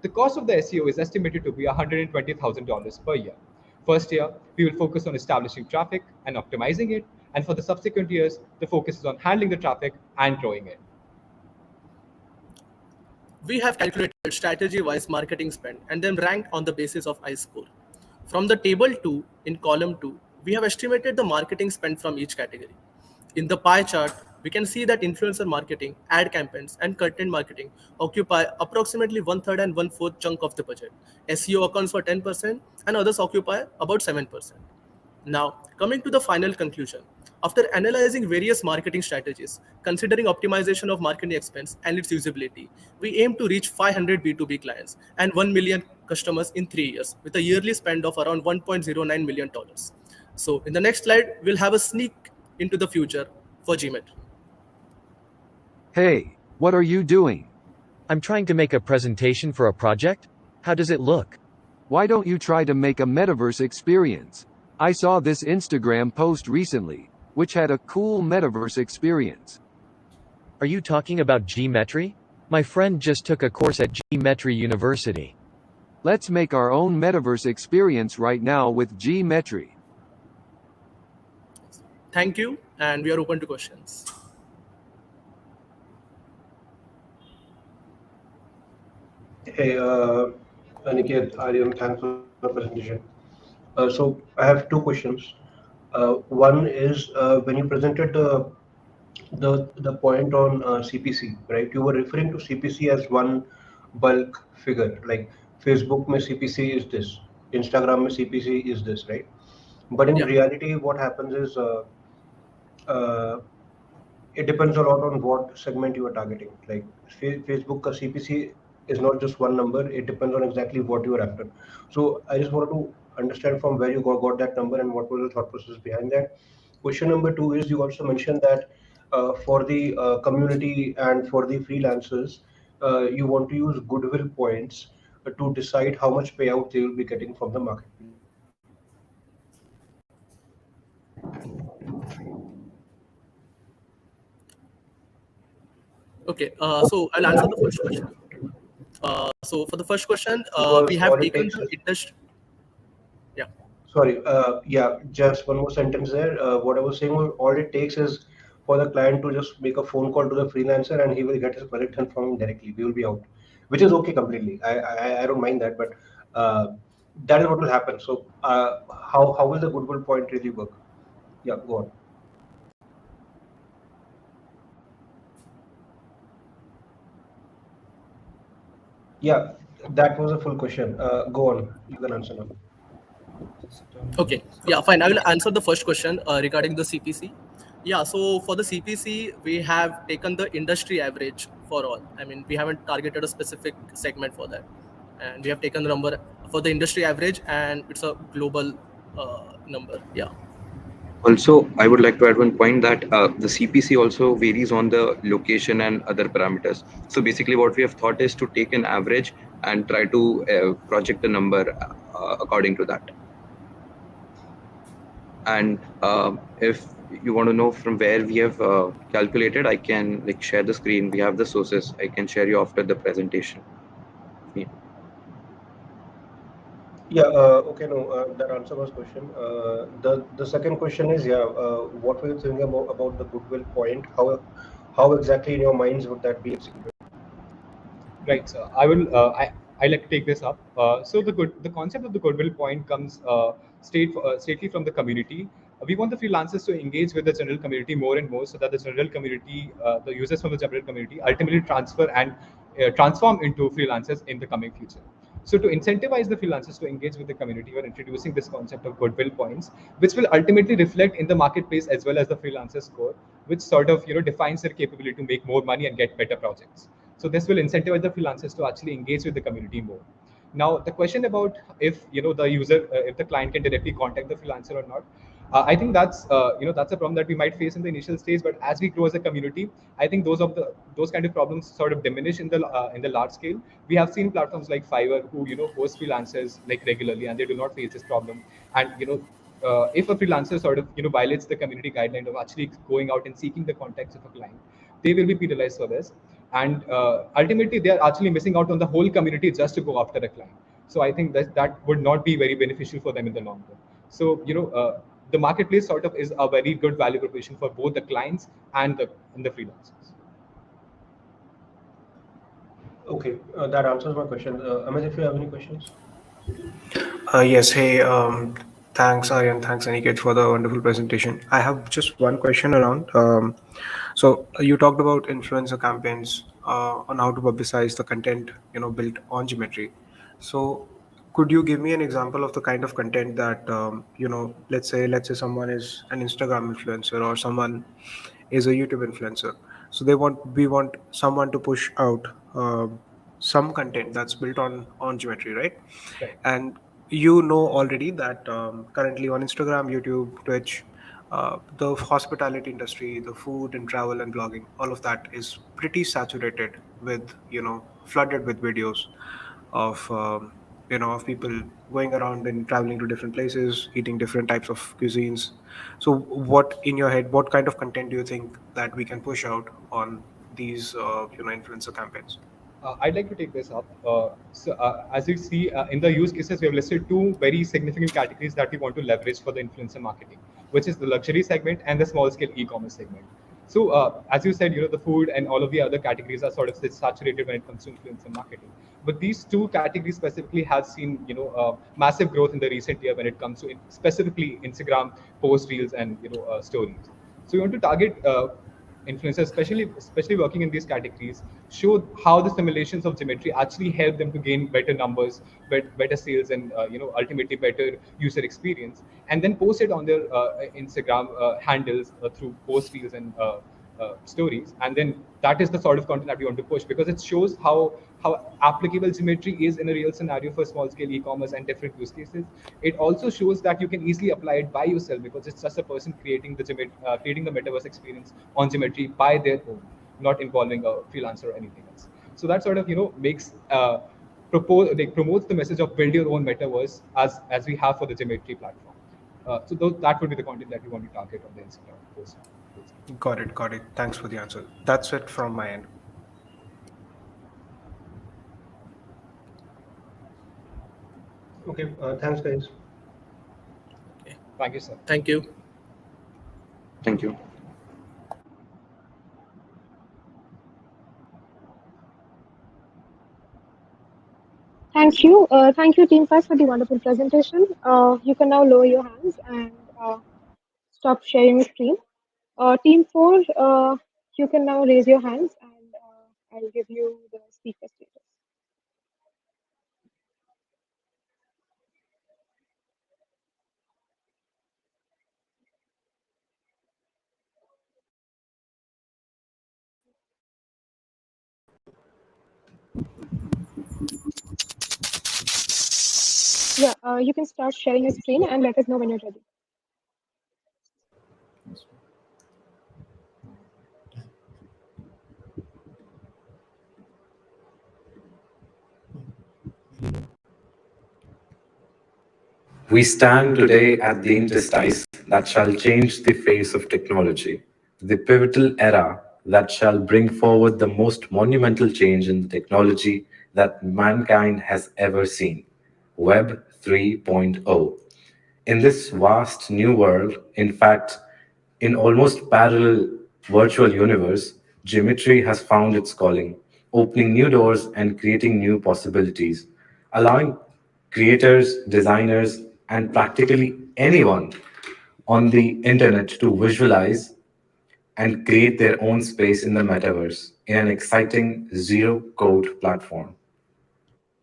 The cost of the SEO is estimated to be $120,000 per year. First year, we will focus on establishing traffic and optimizing it, and for the subsequent years, the focus is on handling the traffic and growing it. We have calculated strategy-wise marketing spend and then ranked on the basis of I score. From the table 2 in column 2, we have estimated the marketing spend from each category. In the pie chart, we can see that influencer marketing, ad campaigns, and content marketing occupy approximately 1/3 and 1/4 chunk of the budget. SEO accounts for 10% and others occupy about 7%. Now, coming to the final conclusion. After analyzing various marketing strategies, considering optimization of marketing expense and its usability, we aim to reach 500 B2B clients and 1 million customers in 3 years with a yearly spend of around $1.09 million. So in the next slide, we'll have a sneak into the future for GMetri. Hey, what are you doing? I'm trying to make a presentation for a project. How does it look? Why don't you try to make a metaverse experience? I saw this Instagram post recently, which had a cool metaverse experience. Are you talking about Geometry? My friend just took a course at Geometri University. Let's make our own metaverse experience right now with Geometri. Thank you, and we are open to questions. Hey, Aniket, Aryan, thanks for the presentation. So I have two questions. One is when you presented the point on CPC, right? You were referring to CPC as one bulk figure, like Facebook mein CPC is this, Instagram mein CPC is this, right? But in reality, what happens is uh, it depends a lot on what segment you are targeting. Like Facebook ka CPC is not just one number; it depends on exactly what you are after. So I just wanted to understand from where you got that number and what was the thought process behind that. Question number two is you also mentioned that for the community and for the freelancers, you want to use goodwill points to decide how much payout they will be getting from the marketplace. Okay, so I'll answer the first question. So for the first question, Because we have all it taken takes the is industry. Yeah. Sorry, yeah, just one more sentence there. What I was saying was all it takes is for the client to just make a phone call to the freelancer and he will get his project done from him directly. We will be out, which is okay completely. I don't mind that, but that is what will happen. So how will the goodwill point really work? Yeah, go on. Yeah, that was a full question. Go on. You can answer now. Okay. Yeah, fine. I will answer the first question regarding the CPC. Yeah, so for the CPC, we have taken the industry average for all. I mean, we haven't targeted a specific segment for that. And we have taken the number for the industry average, and it's a global number. Yeah. Also, I would like to add one point that the CPC also varies on the location and other parameters. So basically, what we have thought is to take an average and try to project the number according to that. And if you want to know from where we have calculated, I can share the screen. We have the sources. I can share you after the presentation. Yeah, okay, no, that answers my question. The second question is, yeah, what were you thinking about the goodwill point? How exactly in your minds would that be executed? Right. So I like to take this up. So the concept of the goodwill point comes straightly from the community. We want the freelancers to engage with the general community more and more, so that the general community, the users from the general community, ultimately transfer and transform into freelancers in the coming future. So to incentivize the freelancers to engage with the community, we're introducing this concept of goodwill points, which will ultimately reflect in the marketplace as well as the freelancer score, which sort of defines their capability to make more money and get better projects. So this will incentivize the freelancers to actually engage with the community more. Now, the question about if the user, if the client can directly contact the freelancer or not, I think that's a problem that we might face in the initial stage. But as we grow as a community, I think those kind of problems sort of diminish in the large scale. We have seen platforms like Fiverr who host freelancers like regularly, and they do not face this problem. And if a freelancer sort of violates the community guideline of actually going out and seeking the contacts of a client, they will be penalized for this. And ultimately, they are actually missing out on the whole community just to go after a client. So I think that would not be very beneficial for them in the long run. So the marketplace sort of is a very good value proposition for both the clients and the freelancers. Okay, that answers my question. Amit, if you have any questions. Yes, hey, thanks, Aryan. Thanks, Aniket, for the wonderful presentation. I have just one question around. You talked about influencer campaigns on how to publicize the content, built on Geometry. So, could you give me an example of the kind of content that, let's say someone is an Instagram influencer or someone is a YouTube influencer. So we want someone to push out some content that's built on Geometry, right? Right. And already that currently on Instagram, YouTube, Twitch, the hospitality industry, the food and travel and blogging, all of that is pretty saturated with, flooded with videos of of people going around and traveling to different places, eating different types of cuisines. So what in your head, what kind of content do you think that we can push out on these influencer campaigns? I'd like to take this up. As you see in the use cases, we have listed two very significant categories that we want to leverage for the influencer marketing, which is the luxury segment and the small scale e-commerce segment. So, as you said, the food and all of the other categories are sort of saturated when it comes to influencer marketing. But these two categories specifically have seen, massive growth in the recent year when it comes to specifically Instagram post reels and stories. So we want to target influencers, especially working in these categories, show how the simulations of Geometry actually help them to gain better numbers, better sales, and ultimately better user experience, and then post it on their Instagram handles through post reels and stories. And then that is the sort of content that we want to push, because it shows how applicable Geometry is in a real scenario for small scale e-commerce and different use cases. It also shows that you can easily apply it by yourself, because it's just a person creating creating the metaverse experience on Geometry by their own, not involving a freelancer or anything else. So that sort of makes promotes the message of build your own metaverse as we have for the Geometry platform. That would be the content that we want to target on the Instagram post. Got it, got it. Thanks for the answer. That's it from my end. Okay, thanks, guys. Thank you, sir. Thank you. Thank you. Thank you, Team 5, for the wonderful presentation. You can now lower your hands and stop sharing your screen. Team 4, you can now raise your hands and I'll give you the speaker status. Yeah, you can start sharing your screen and let us know when you're ready. We stand today at the interstice that shall change the face of technology, the pivotal era that shall bring forward the most monumental change in the technology that mankind has ever seen, Web 3.0. In this vast new world, in fact, in almost parallel virtual universe, geometry has found its calling, opening new doors and creating new possibilities, allowing creators, designers, and practically anyone on the internet to visualize and create their own space in the metaverse in an exciting zero code platform.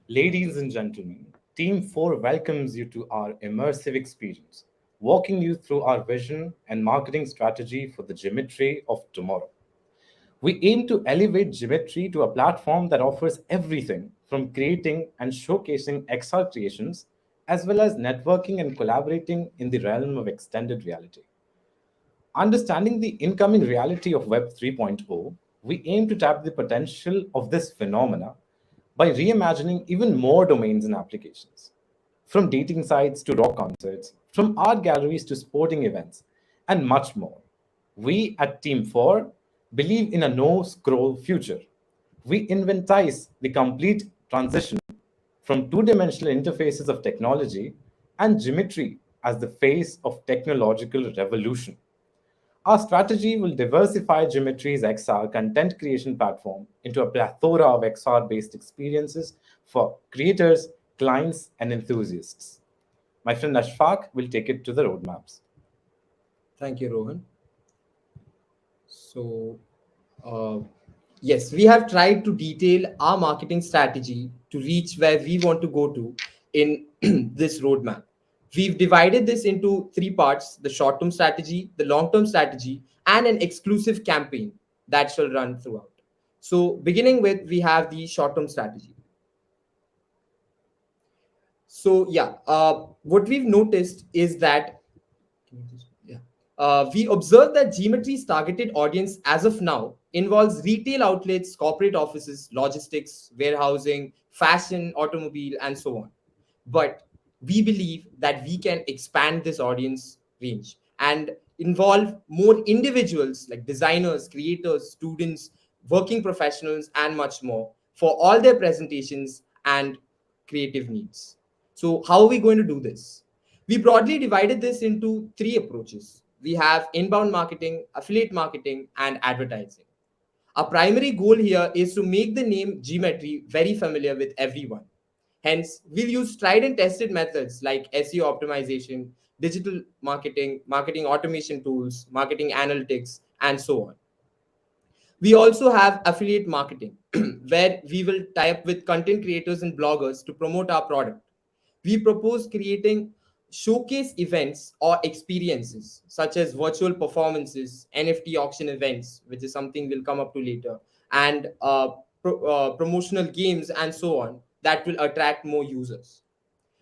Ladies and gentlemen, Team 4 welcomes you to our immersive experience, walking you through our vision and marketing strategy for the geometry of tomorrow. We aim to elevate Geometry to a platform that offers everything from creating and showcasing XR creations as well as networking and collaborating in the realm of extended reality. Understanding the incoming reality of Web 3.0, we aim to tap the potential of this phenomena by reimagining even more domains and applications. From dating sites to rock concerts, from art galleries to sporting events, and much more. We at Team 4 believe in a no scroll future. We inventize the complete transition from two dimensional interfaces of technology and geometry as the face of technological revolution. Our strategy will diversify Geometries XR content creation platform into a plethora of XR based experiences for creators, clients, and enthusiasts. My friend Ashfaq will take it to the roadmaps. Thank you, Rohan. So, uh, yes, we have tried to detail our marketing strategy to reach where we want to go to in this roadmap. We've divided this into three parts: the short term strategy, the long term strategy, and an exclusive campaign that shall run throughout. So, beginning with, we have the short term strategy. So, yeah, what we've noticed is that yeah. We observe that Geometry's targeted audience as of now involves retail outlets, corporate offices, logistics, warehousing, fashion, automobile, and so on. But we believe that we can expand this audience range and involve more individuals like designers, creators, students, working professionals, and much more for all their presentations and creative needs. So, how are we going to do this? We broadly divided this into three approaches. We have inbound marketing, affiliate marketing, and advertising. Our primary goal here is to make the name Geometry very familiar with everyone. Hence, we'll use tried and tested methods like SEO optimization, digital marketing, marketing automation tools, marketing analytics, and so on. We also have affiliate marketing, where we will tie up with content creators and bloggers to promote our product. We propose creating showcase events or experiences such as virtual performances, NFT auction events, which is something we'll come up to later, and promotional games and so on that will attract more users.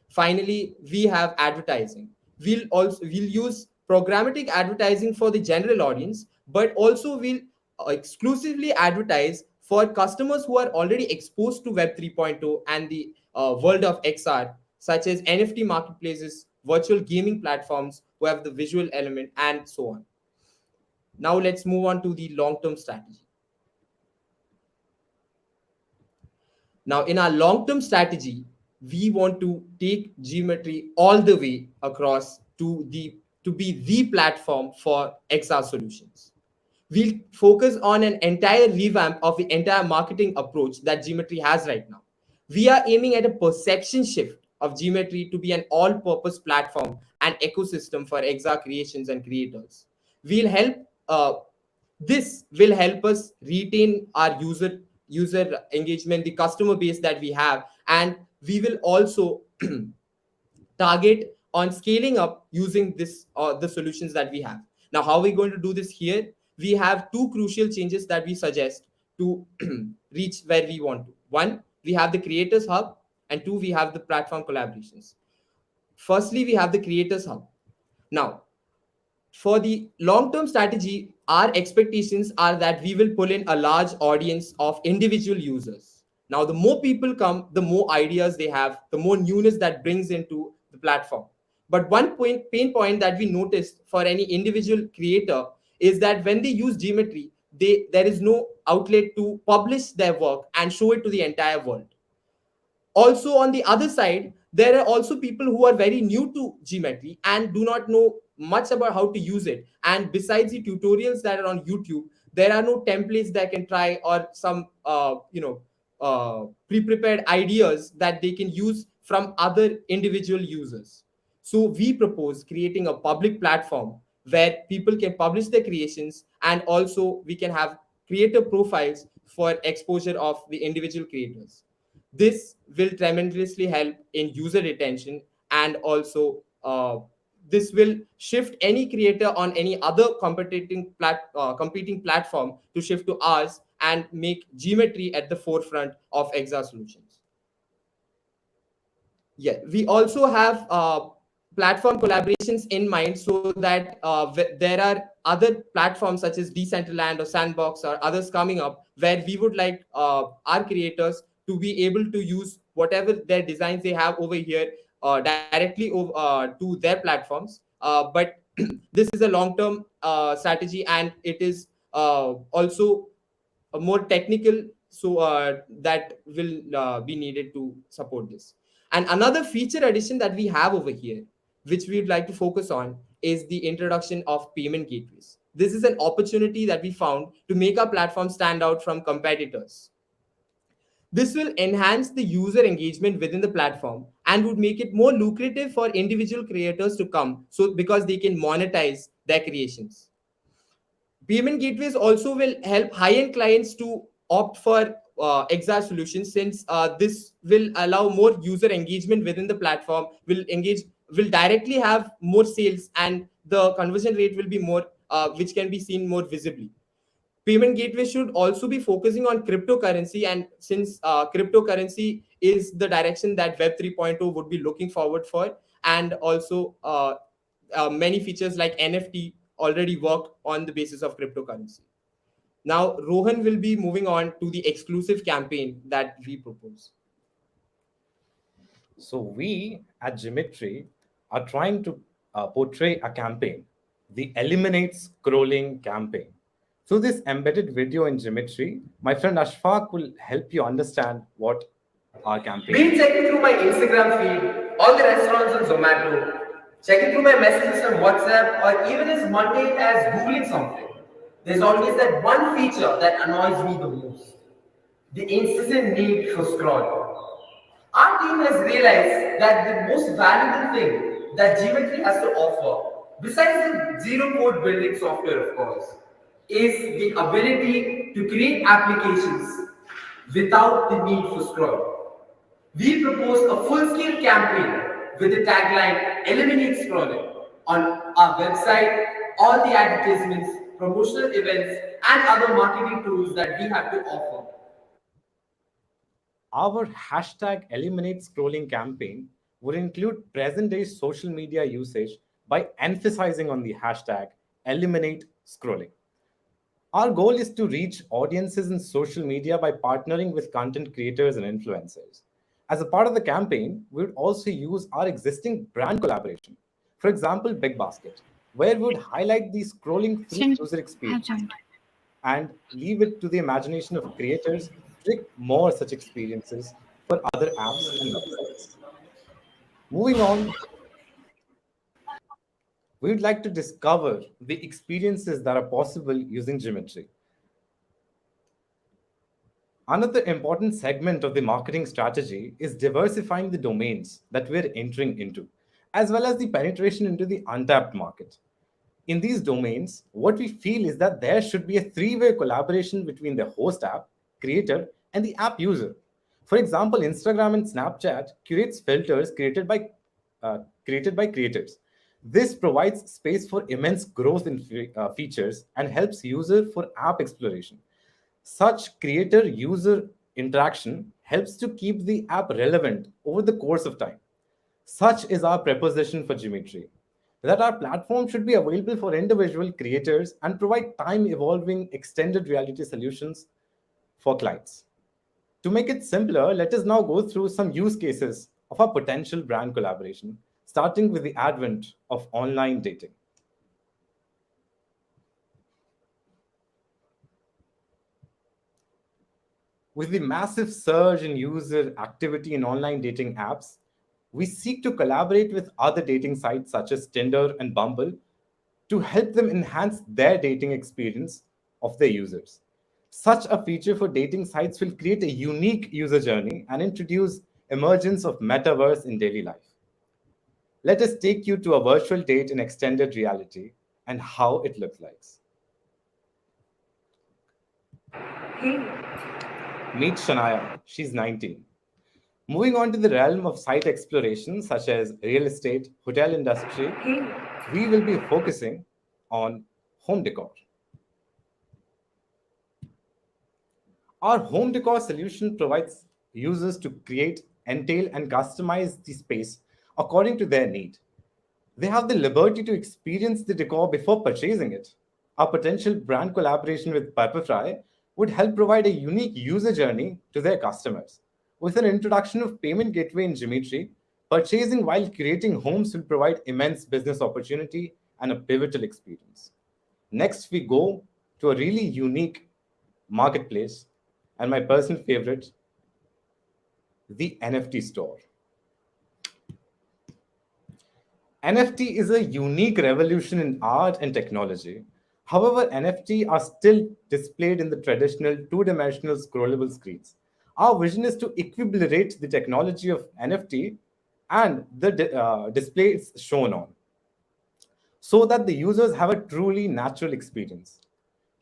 Finally, we have advertising. We'll use programmatic advertising for the general audience, but also we'll exclusively advertise for customers who are already exposed to Web 3.0 and the world of XR, such as NFT marketplaces, virtual gaming platforms who have the visual element, and so on. Now let's move on to the long-term strategy. Now, in our long-term strategy, we want to take Geometry all the way across to be the platform for XR solutions. We'll focus on an entire revamp of the entire marketing approach that Geometry has right now. We are aiming at a perception shift of Geometry to be an all-purpose platform and ecosystem for XR creations and creators. We'll help uh, this will help us retain our user engagement, the customer base that we have, and we will also target on scaling up using this the solutions that we have. Now, how are we going to do this here? We have two crucial changes that we suggest to reach where we want to. One, we have the creators hub, and two, we have the platform collaborations. Firstly, we have the creators hub. Now, for the long term strategy, our expectations are that we will pull in a large audience of individual users. Now, the more people come, the more ideas they have, the more newness that brings into the platform. But pain point that we noticed for any individual creator is that when they use Geometry, there is no outlet to publish their work and show it to the entire world. Also, on the other side, there are also people who are very new to Geometry and do not know much about how to use it. And besides the tutorials that are on YouTube, there are no templates that can try or some pre-prepared ideas that they can use from other individual users. So we propose creating a public platform where people can publish their creations, and also we can have creator profiles for exposure of the individual creators. This will tremendously help in user retention, and also this will shift any creator on any other competing platform to shift to ours and make Geometry at the forefront of XR solutions. Yeah, we also have platform collaborations in mind, so that there are other platforms such as Decentraland or Sandbox or others coming up, where we would like our creators to be able to use whatever their designs they have over here directly to their platforms. But this is a long term strategy, and it is also a more technical, so that will be needed to support this. And another feature addition that we have over here, which we would like to focus on, is the introduction of payment gateways. This is an opportunity that we found to make our platform stand out from competitors. This will enhance the user engagement within the platform and would make it more lucrative for individual creators to come, so because they can monetize their creations. Payment gateways also will help high-end clients to opt for XR solutions, since this will allow more user engagement within the platform, will directly have more sales, and the conversion rate will be more, which can be seen more visibly. Payment gateway should also be focusing on cryptocurrency, and since cryptocurrency is the direction that Web 3.0 would be looking forward for, and also many features like NFT already work on the basis of cryptocurrency. Now, Rohan will be moving on to the exclusive campaign that we propose. So we at Geometry are trying to portray a campaign, the Eliminate Scrolling campaign. Through this embedded video in Geometry, my friend Ashfaq will help you understand what our campaign Been is. checking through my Instagram feed, all the restaurants on Zomato, checking through my messages on WhatsApp, or even as mundane as Googling something. There's always that one feature that annoys me the most: the incessant need for scroll. Our team has realized that the most valuable thing that Geometry has to offer, besides the zero code building software, of course, is the ability to create applications without the need for scroll. We propose a full-scale campaign with the tagline "Eliminate Scrolling" on our website, all the advertisements, promotional events, and other marketing tools that we have to offer. Our hashtag Eliminate Scrolling campaign would include present day social media usage by emphasizing on the hashtag Eliminate Scrolling. Our goal is to reach audiences in social media by partnering with content creators and influencers. As a part of the campaign, we would also use our existing brand collaboration. For example, Big Basket, where we would highlight the scrolling through Since user I have experience joined. and leave it to the imagination of creators to create more such experiences for other apps and websites. Moving on, we would like to discover the experiences that are possible using Geometry. Another important segment of the marketing strategy is diversifying the domains that we're entering into, as well as the penetration into the untapped market. In these domains, what we feel is that there should be a three-way collaboration between the host app, creator, and the app user. For example, Instagram and Snapchat curates filters created by creators. This provides space for immense growth in features and helps user for app exploration. Such creator user interaction helps to keep the app relevant over the course of time. Such is our proposition for Geometry, that our platform should be available for individual creators and provide time evolving extended reality solutions for clients. To make it simpler, let us now go through some use cases of our potential brand collaboration, starting with the advent of online dating. With the massive surge in user activity in online dating apps, we seek to collaborate with other dating sites such as Tinder and Bumble to help them enhance their dating experience of their users. Such a feature for dating sites will create a unique user journey and introduce emergence of metaverse in daily life. Let us take you to a virtual date in extended reality and how it looks like. Meet Shania, she's 19. Moving on to the realm of site exploration, such as real estate, hotel industry, we will be focusing on home decor. Our home decor solution provides users to create entail, and customize the space according to their need. They have the liberty to experience the decor before purchasing it. Our potential brand collaboration with Pepperfry would help provide a unique user journey to their customers. With an introduction of payment gateway in Geometry, purchasing while creating homes will provide immense business opportunity and a pivotal experience. Next, we go to a really unique marketplace and my personal favorite, the NFT Store. NFT is a unique revolution in art and technology. However, NFT are still displayed in the traditional two-dimensional scrollable screens. Our vision is to equilibrate the technology of NFT and the display it's shown on, so that the users have a truly natural experience.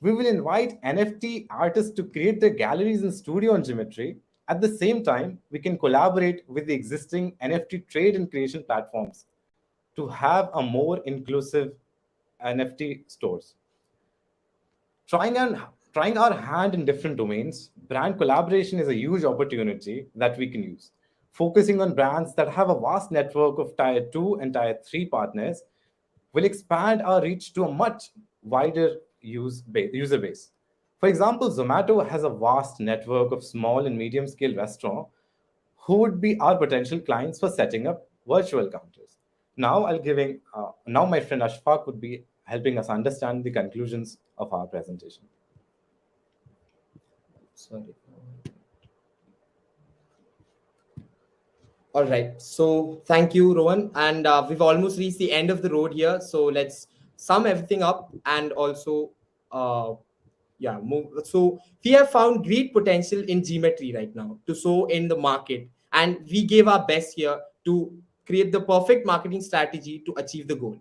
We will invite NFT artists to create their galleries in studio on Geometry. At the same time, we can collaborate with the existing NFT trade and creation platforms to have a more inclusive NFT stores. Trying, on, Trying our hand in different domains, brand collaboration is a huge opportunity that we can use. Focusing on brands that have a vast network of tier 2 and tier 3 partners will expand our reach to a much wider user base. For example, Zomato has a vast network of small and medium scale restaurants who would be our potential clients for setting up virtual counters. Now my friend Ashfaq would be helping us understand the conclusions of our presentation. Sorry. All right. So thank you, Rohan. And we've almost reached the end of the road here. So let's sum everything up and also, move. So we have found great potential in Geometry right now to sow in the market. And we gave our best here to create the perfect marketing strategy to achieve the goal.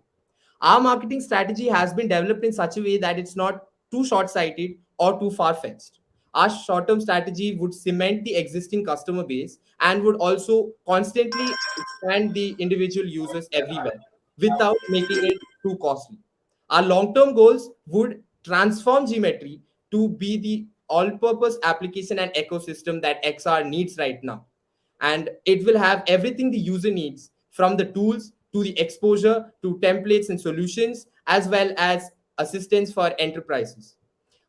Our marketing strategy has been developed in such a way that it's not too short sighted or too far fetched. Our short term strategy would cement the existing customer base and would also constantly expand the individual users everywhere without making it too costly. Our long term goals would transform Geometry to be the all purpose application and ecosystem that XR needs right now, and it will have everything the user needs, from the tools to the exposure to templates and solutions, as well as assistance for enterprises.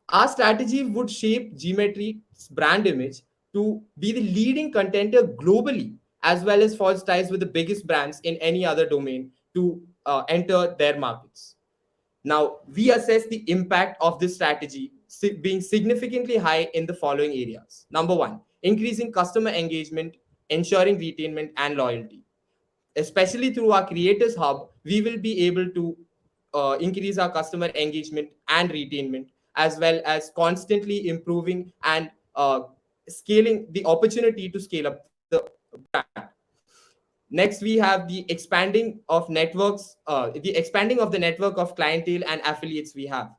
Our strategy would shape Geometry's brand image to be the leading contender globally, as well as forge ties with the biggest brands in any other domain to enter their markets. Now, we assess the impact of this strategy being significantly high in the following areas. Number one, increasing customer engagement, ensuring retainment and loyalty. Especially through our Creators Hub, we will be able to increase our customer engagement and retainment, as well as constantly improving and scaling the opportunity to scale up the brand. Next, we have the expanding of the network of clientele and affiliates we have.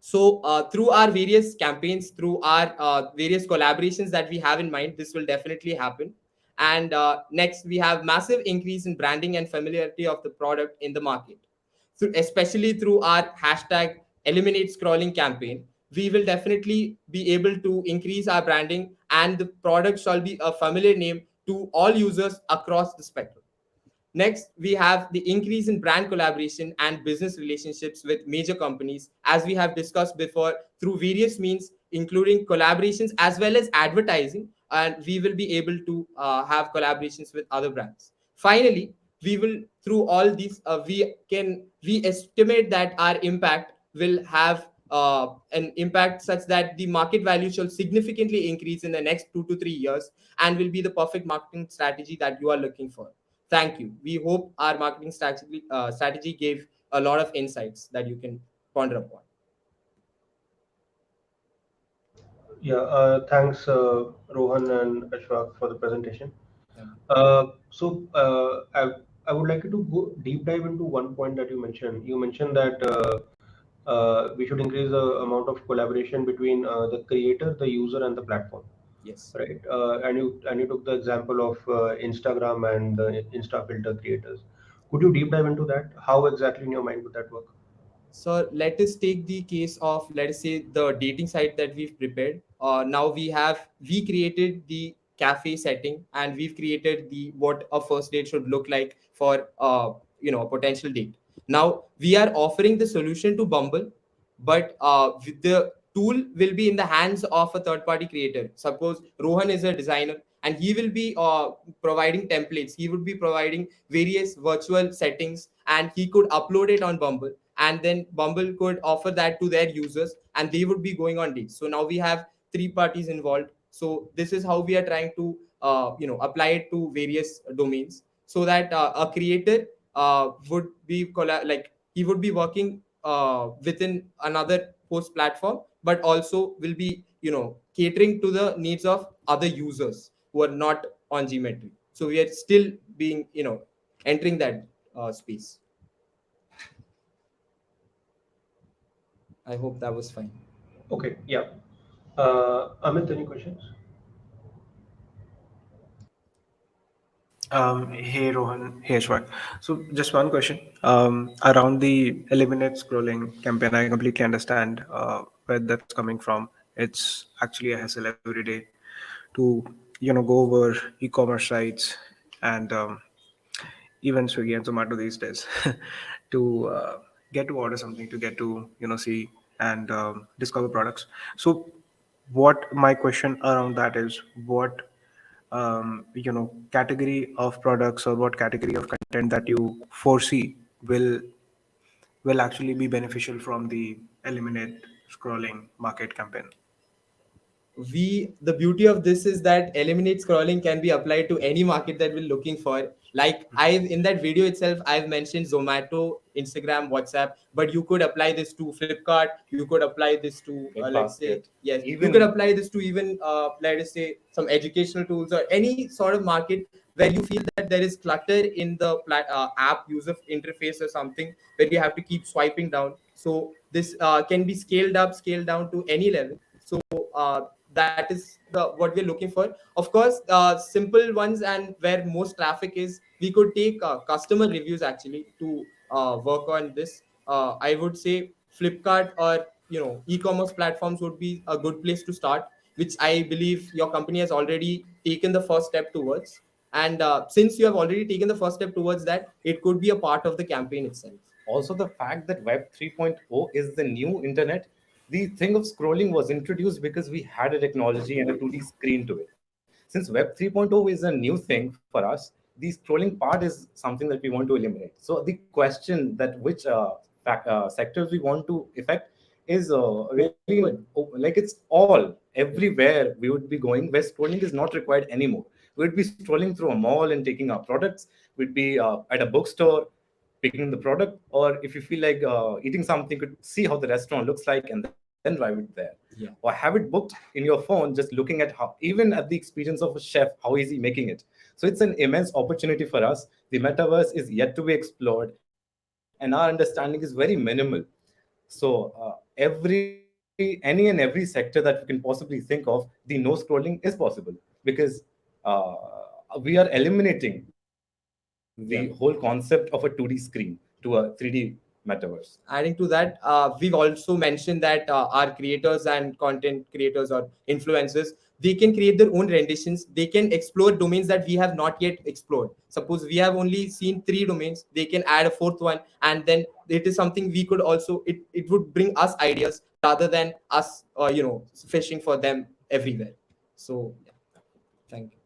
So through our various campaigns, through our various collaborations that we have in mind, this will definitely happen. And next, we have massive increase in branding and familiarity of the product in the market. So especially through our hashtag eliminate scrolling campaign, we will definitely be able to increase our branding, and the product shall be a familiar name to all users across the spectrum. Next, we have the increase in brand collaboration and business relationships with major companies, as we have discussed before, through various means, including collaborations as well as advertising. And we will be able to have collaborations with other brands. Finally, we will, through all these, we estimate that our impact will have an impact such that the market value shall significantly increase in the next 2 to 3 years, and will be the perfect marketing strategy that you are looking for. Thank you. We hope our marketing strategy gave a lot of insights that you can ponder upon. Yeah, thanks, Rohan and Ashfaq, for the presentation. Thank you. I would like you to go deep dive into one point that you mentioned. You mentioned that we should increase the amount of collaboration between the creator, the user, and the platform. Yes. Right. And you took the example of Instagram and the Insta filter creators. Could you deep dive into that? How exactly in your mind would that work? So let us take the case of, let us say, the dating site that we've prepared. Now we created the cafe setting, and we've created the what a first date should look like for a potential date. Now we are offering the solution to Bumble, but the tool will be in the hands of a third party creator. Suppose Rohan is a designer and he will be providing templates, he would be providing various virtual settings, and he could upload it on Bumble, and then Bumble could offer that to their users and they would be going on dates. So now we have three parties involved. So this is how we are trying to apply it to various domains, so that a creator would be like he would be working within another post platform, but also will be catering to the needs of other users who are not on Geometry. So we are still being entering that space. I hope that was fine. Okay, yeah. Amit, any questions? Hey Rohan, hey Ashwak. So just one question around the eliminate scrolling campaign. I completely understand where that's coming from. It's actually a hassle every day to go over e-commerce sites and even Swiggy and Zomato these days to get to order something, to get to see and discover products. So what my question around that is, what category of products or what category of content that you foresee will actually be beneficial from the eliminate scrolling market campaign? The beauty of this is that eliminate scrolling can be applied to any market that we're looking for. Like I've in that video itself, I've mentioned Zomato, Instagram, WhatsApp, but you could apply this to Flipkart, you could apply this to let's say, Bitbasket, yes, you could even apply this to even let us say some educational tools or any sort of market where you feel that there is clutter in the app user interface or something where you have to keep swiping down. So this can be scaled up, scaled down to any level. So that is the what we're looking for. Of course, simple ones and where most traffic is, we could take customer reviews actually to work on this. I would say Flipkart or e-commerce platforms would be a good place to start, which I believe your company has already taken the first step towards. And since you have already taken the first step towards that, it could be a part of the campaign itself. also the fact that Web 3.0 is the new internet. The thing of scrolling was introduced because we had a technology and a 2D screen to it. Since Web 3.0 is a new thing for us, the scrolling part is something that we want to eliminate. So the question that which sectors we want to affect is really like it's all everywhere we would be going where scrolling is not required anymore. We would be strolling through a mall and taking our products. We'd be at a bookstore picking the product, or if you feel like eating something, you could see how the restaurant looks like and then drive it there. Yeah. Or have it booked in your phone, just looking at how, even at the experience of a chef, how is he making it. So it's an immense opportunity for us. The metaverse is yet to be explored, and our understanding is very minimal. So any and every sector that we can possibly think of, the no scrolling is possible, because we are eliminating the whole concept of a 2D screen to a 3D metaverse. Adding to that, we've also mentioned that our creators and content creators or influencers, they can create their own renditions, they can explore domains that we have not yet explored. Suppose we have only seen 3 domains, they can add a fourth one, and then it is something we could also, it would bring us ideas rather than us fishing for them everywhere. So yeah, thank you.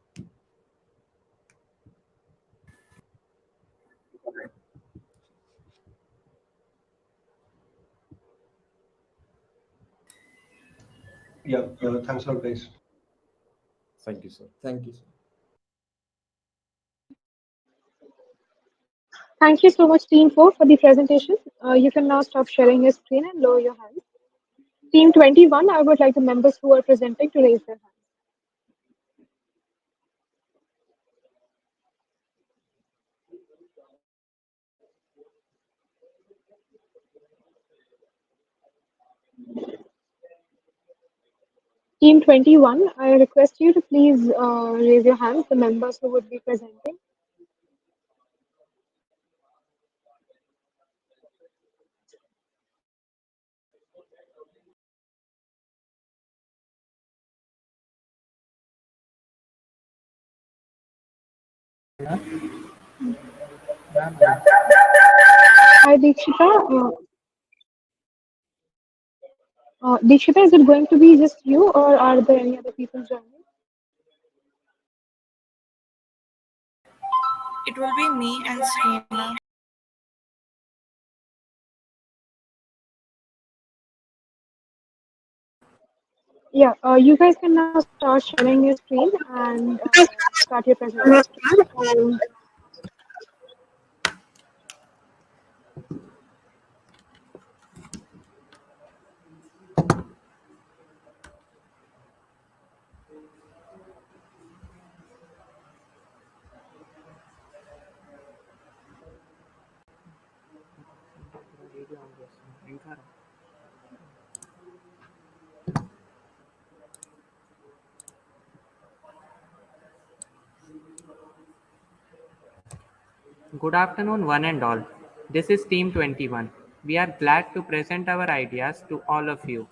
Yeah, thanks a lot, guys. Thank you, sir. Thank you. Thank you so much, Team 4, for the presentation. You can now stop sharing your screen and lower your hand. Team 21, I would like the members who are presenting to raise their hand. Team 21, I request you to please raise your hands, the members who would be presenting. Hi, Deekshita. Deekshita, is it going to be just you, or are there any other people joining? It will be me and Sneha. Yeah, you guys can now start sharing your screen and start your presentation. And Good afternoon, one and all. This is Team 21. We are glad to present our ideas to all of you.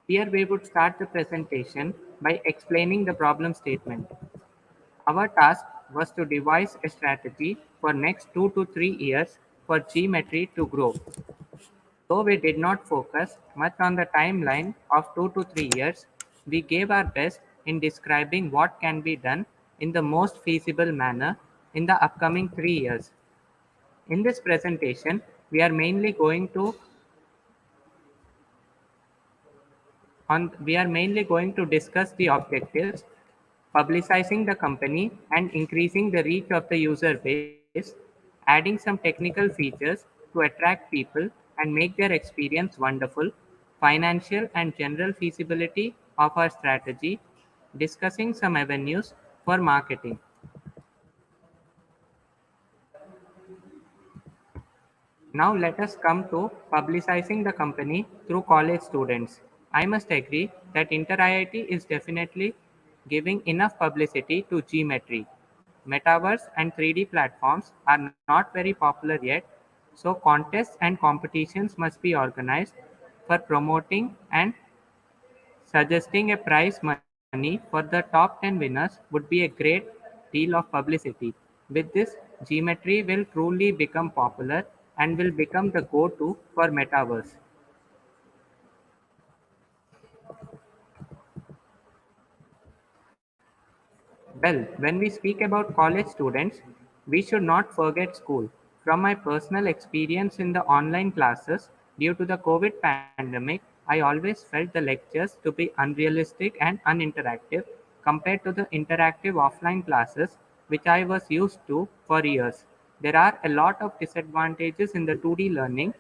Here we would start the presentation by explaining the problem statement. Our task was to devise a strategy for next 2 to 3 years for Geometry to grow. Though we did not focus much on the timeline of 2 to 3 years, we gave our best in describing what can be done in the most feasible manner in the upcoming 3 years. In this presentation, we are mainly going to discuss the objectives, publicizing the company and increasing the reach of the user base, adding some technical features to attract people and make their experience wonderful, financial and general feasibility of our strategy, discussing some avenues for marketing. Now let us come to publicizing the company through college students. I must agree that Inter-IIT is definitely giving enough publicity to Geometry. Metaverse and 3D platforms are not very popular yet, so contests and competitions must be organized for promoting and suggesting a prize money for the top 10 winners would be a great deal of publicity. With this, Geometry will truly become popular and will become the go-to for Metaverse. Well, when we speak about college students, we should not forget school. From my personal experience in the online classes due to the COVID pandemic, I always felt the lectures to be unrealistic and uninteractive compared to the interactive offline classes which I was used to for years. There are a lot of disadvantages in the 2D learning.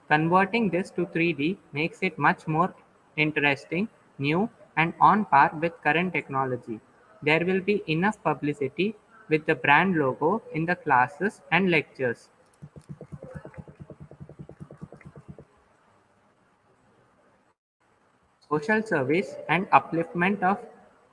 Converting this to 3D makes it much more interesting, new, and on par with current technology. There will be enough publicity with the brand logo in the classes and lectures. Social service and upliftment of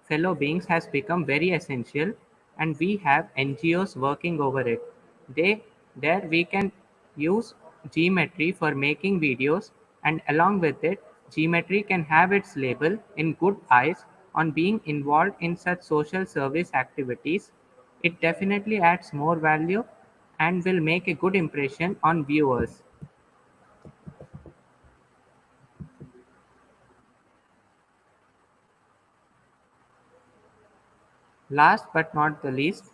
fellow beings has become very essential, and we have NGOs working over it. There we can use Geometry for making videos, and along with it, Geometry can have its label in good eyes on being involved in such social service activities. It definitely adds more value and will make a good impression on viewers. Last but not the least,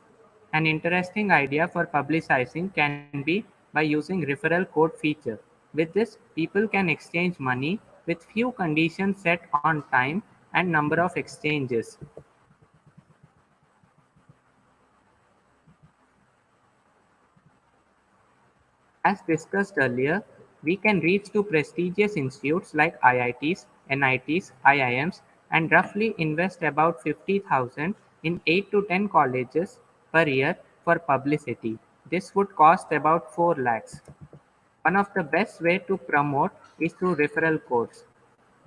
an interesting idea for publicizing can be by using referral code feature. With this, people can exchange money with few conditions set on time and number of exchanges. As discussed earlier, we can reach to prestigious institutes like IITs, NITs, IIMs, and roughly invest about 50,000 in 8 to 10 colleges per year for publicity. This would cost about 4 lakhs. One of the best way to promote is through referral codes.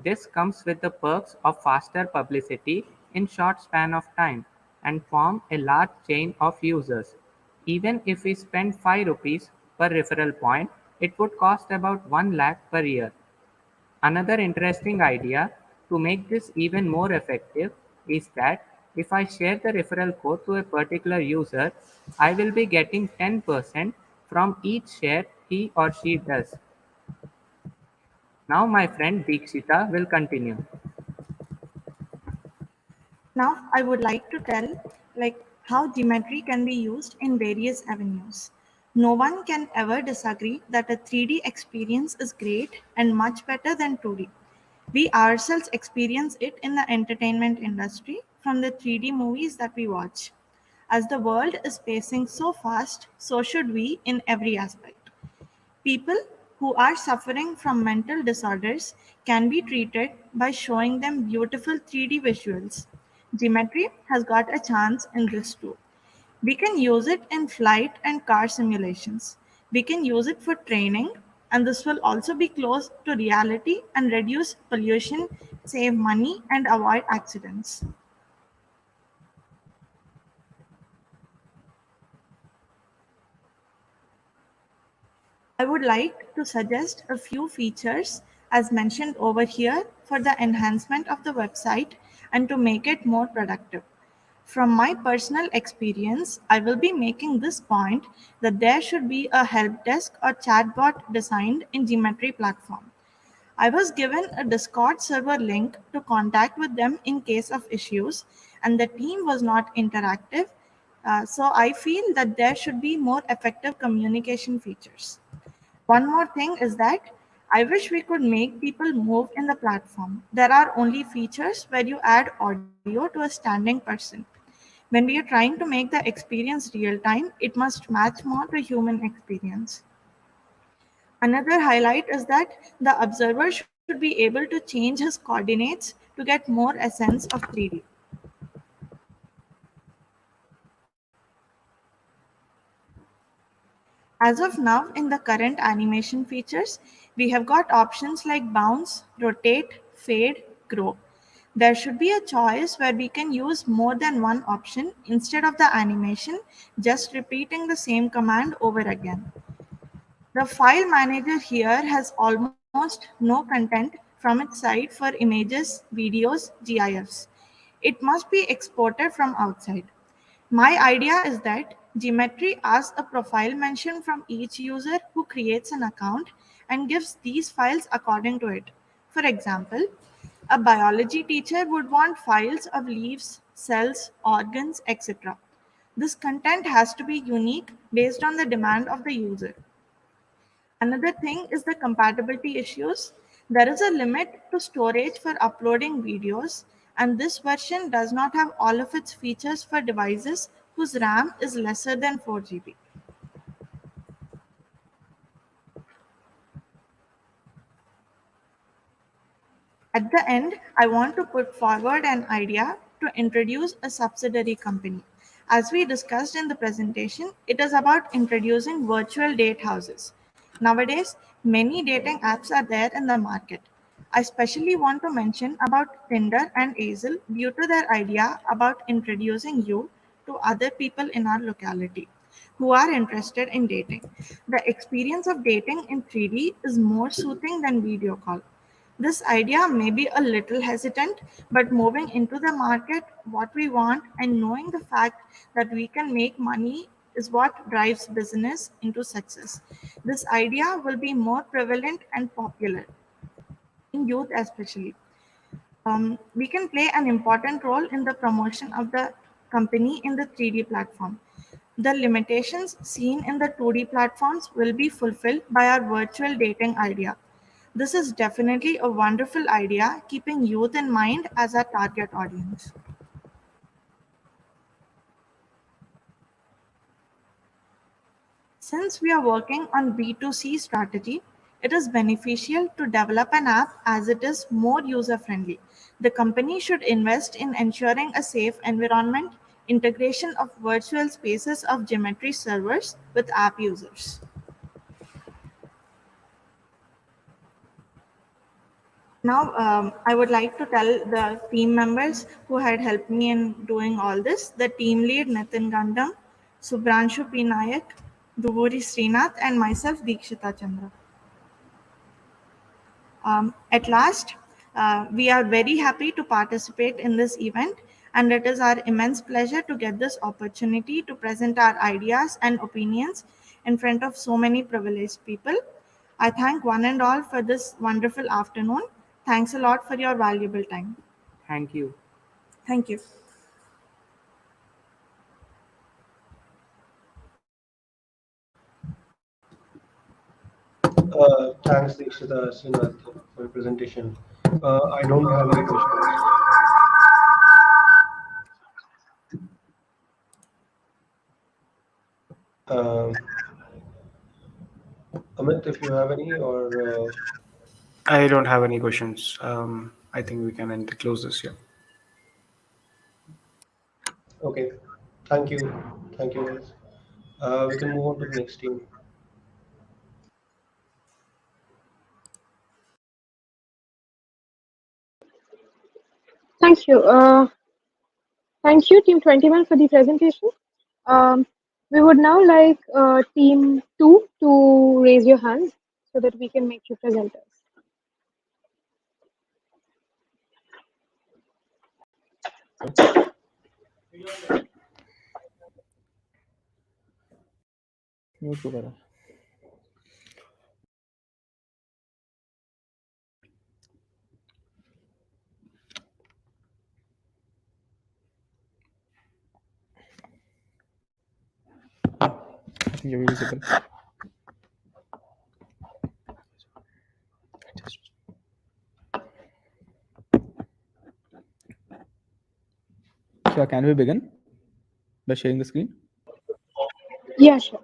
This comes with the perks of faster publicity in short span of time and form a large chain of users. Even if we spend 5 rupees per referral point, it would cost about 1 lakh per year. Another interesting idea to make this even more effective is that If I share the referral code to a particular user, I will be getting 10% from each share he or she does. Now my friend Deekshita will continue. Now, I would like to tell how geometry can be used in various avenues. No one can ever disagree that a 3D experience is great and much better than 2D. We ourselves experience it in the entertainment industry from the 3D movies that we watch. As the world is pacing so fast, so should we in every aspect. People who are suffering from mental disorders can be treated by showing them beautiful 3D visuals. Geometry has got a chance in this too. We can use it in flight and car simulations. We can use it for training, and this will also be close to reality and reduce pollution, save money, and avoid accidents. I would like to suggest a few features as mentioned over here for the enhancement of the website and to make it more productive. From my personal experience, I will be making this point that there should be a help desk or chatbot designed in Geometry platform. I was given a Discord server link to contact with them in case of issues, and the team was not interactive. So I feel that there should be more effective communication features. One more thing is that I wish we could make people move in the platform. There are only features where you add audio to a standing person. When we are trying to make the experience real time, it must match more to human experience. Another highlight is that the observer should be able to change his coordinates to get more a sense of 3D. As of now, in the current animation features, we have got options like bounce, rotate, fade, grow. There should be a choice where we can use more than one option instead of the animation, just repeating the same command over again. The file manager here has almost no content from its side for images, videos, GIFs. It must be exported from outside. My idea is that Geometry asks a profile mention from each user who creates an account and gives these files according to it. For example, a biology teacher would want files of leaves, cells, organs, etc. This content has to be unique based on the demand of the user. Another thing is the compatibility issues. There is a limit to storage for uploading videos, and this version does not have all of its features for devices whose RAM is lesser than 4 GB. At the end, I want to put forward an idea to introduce a subsidiary company. As we discussed in the presentation, it is about introducing virtual date houses. Nowadays, many dating apps are there in the market. I especially want to mention about Tinder and Azel due to their idea about introducing you to other people in our locality who are interested in dating. The experience of dating in 3D is more soothing than video call. This idea may be a little hesitant, but moving into the market, what we want, and knowing the fact that we can make money is what drives business into success. This idea will be more prevalent and popular in youth, especially. We can play an important role in the promotion of the company in the 3D platform. The limitations seen in the 2D platforms will be fulfilled by our virtual dating idea. This is definitely a wonderful idea, keeping youth in mind as our target audience. Since we are working on B2c strategy, it is beneficial to develop an app as it is more user-friendly. The company should invest in ensuring a safe environment, integration of virtual spaces of Geometry servers with app users. Now, I would like to tell the team members who had helped me in doing all this, the team lead Nitin Gandam, Subhranshu P. Nayak, Duvuri Srinath, and myself Deekshita Chandra. At last, we are very happy to participate in this event and it is our immense pleasure to get this opportunity to present our ideas and opinions in front of so many privileged people. I thank one and all for this wonderful afternoon. Thanks a lot for your valuable time. Thank you. Thank you. Thanks, Dikshita Srinath, for your presentation. I don't have any questions. Um, Amit, if you have any, or I don't have any questions. I think we can end close this here. okay, thank you guys. We can move on to the next team. Thank you. Thank you, Team 21, for the presentation. Um, we would now like Team 2 to raise your hands so that we can make you presenters. Mute को करा ये भी visible क्या can we begin by sharing the screen? Yeah, sure.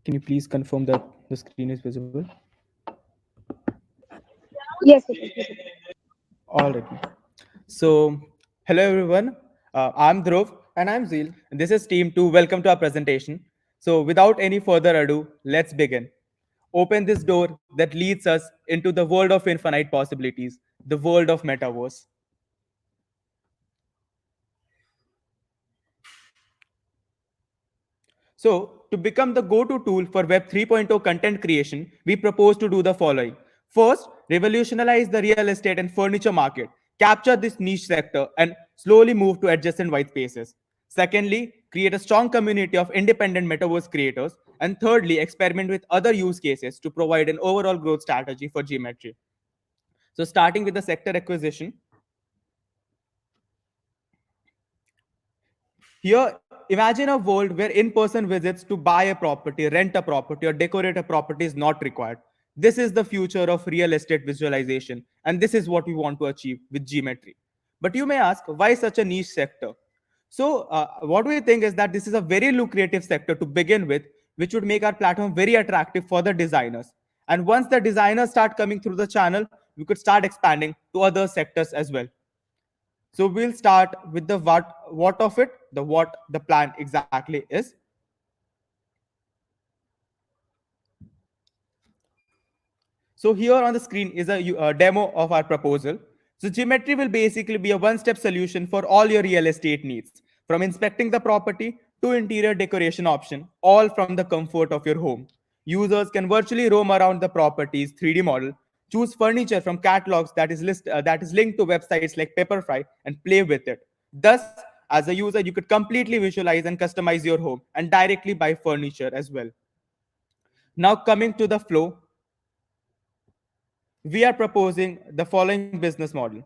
Can you please confirm that the screen is visible? Yes, it is visible. All right. So, hello everyone. I'm Dhruv and I'm Zeel. And this is Team 2. Welcome to our presentation. So, without any further ado, let's begin. Open this door that leads us into the world of infinite possibilities, the world of Metaverse. So, to become the go-to tool for Web 3.0 content creation, we propose to do the following. First, revolutionize the real estate and furniture market, capture this niche sector, and slowly move to adjacent white spaces. Secondly, create a strong community of independent metaverse creators. And thirdly, experiment with other use cases to provide an overall growth strategy for Geometry. So, starting with the sector acquisition, here, imagine a world where in-person visits to buy a property, rent a property, or decorate a property is not required. This is the future of real estate visualization, and this is what we want to achieve with Geometry. But you may ask, why such a niche sector? So, what we think is that this is a very lucrative sector to begin with, which would make our platform very attractive for the designers. And once the designers start coming through the channel, we could start expanding to other sectors as well. So we'll start with the what of it, the what the plan exactly is. So here on the screen is a demo of our proposal. So Geometry will basically be a one-step solution for all your real estate needs, from inspecting the property to interior decoration option, all from the comfort of your home. Users can virtually roam around the property's 3D model, choose furniture from catalogs that is linked to websites like Pepperfry, and play with it. Thus, as a user, you could completely visualize and customize your home and directly buy furniture as well. Now coming to the flow, we are proposing the following business model,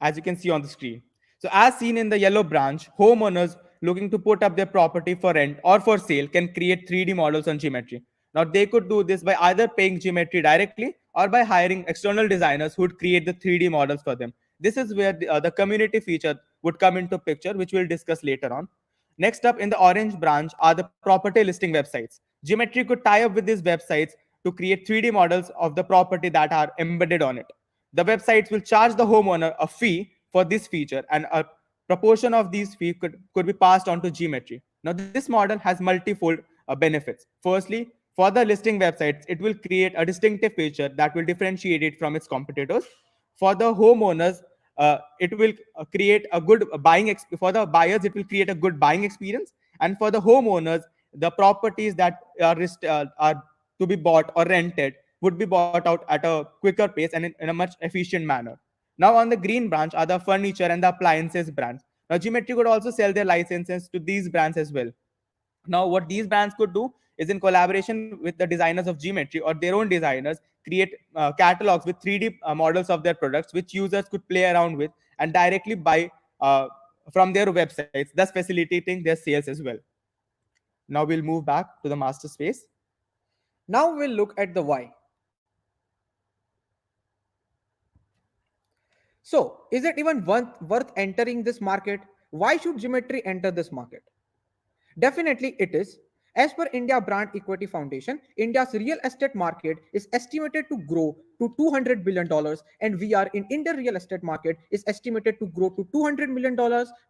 as you can see on the screen. So as seen in the yellow branch, homeowners looking to put up their property for rent or for sale can create 3D models on Geometry. Now they could do this by either paying Geometry directly or by hiring external designers who would create the 3D models for them. This is where the community feature would come into picture, which we'll discuss later on. Next up in the orange branch are the property listing websites. Geometry could tie up with these websites to create 3D models of the property that are embedded on it. The websites will charge the homeowner a fee for this feature, and a proportion of these fees could be passed on to Geometry. Now, this model has multifold benefits. Firstly, for the listing websites, it will create a distinctive feature that will differentiate it from its competitors. For the homeowners, it will create a good for the buyers. It will create a good buying experience, and for the homeowners, the properties that are to be bought or rented would be bought out at a quicker pace and in a much efficient manner. Now, on the green branch are the furniture and the appliances brands. Now, Geometry could also sell their licenses to these brands as well. Now, what these brands could do is, in collaboration with the designers of Geometry or their own designers, create catalogs with 3D models of their products, which users could play around with and directly buy from their websites, thus facilitating their sales as well. Now we'll move back to the master space. Now we'll look at the why. So, is it even worth entering this market? Why should Geometry enter this market? Definitely it is. As per India Brand Equity Foundation, India's real estate market is estimated to grow to $200 billion, and we are in Indian real estate market is estimated to grow to $200 million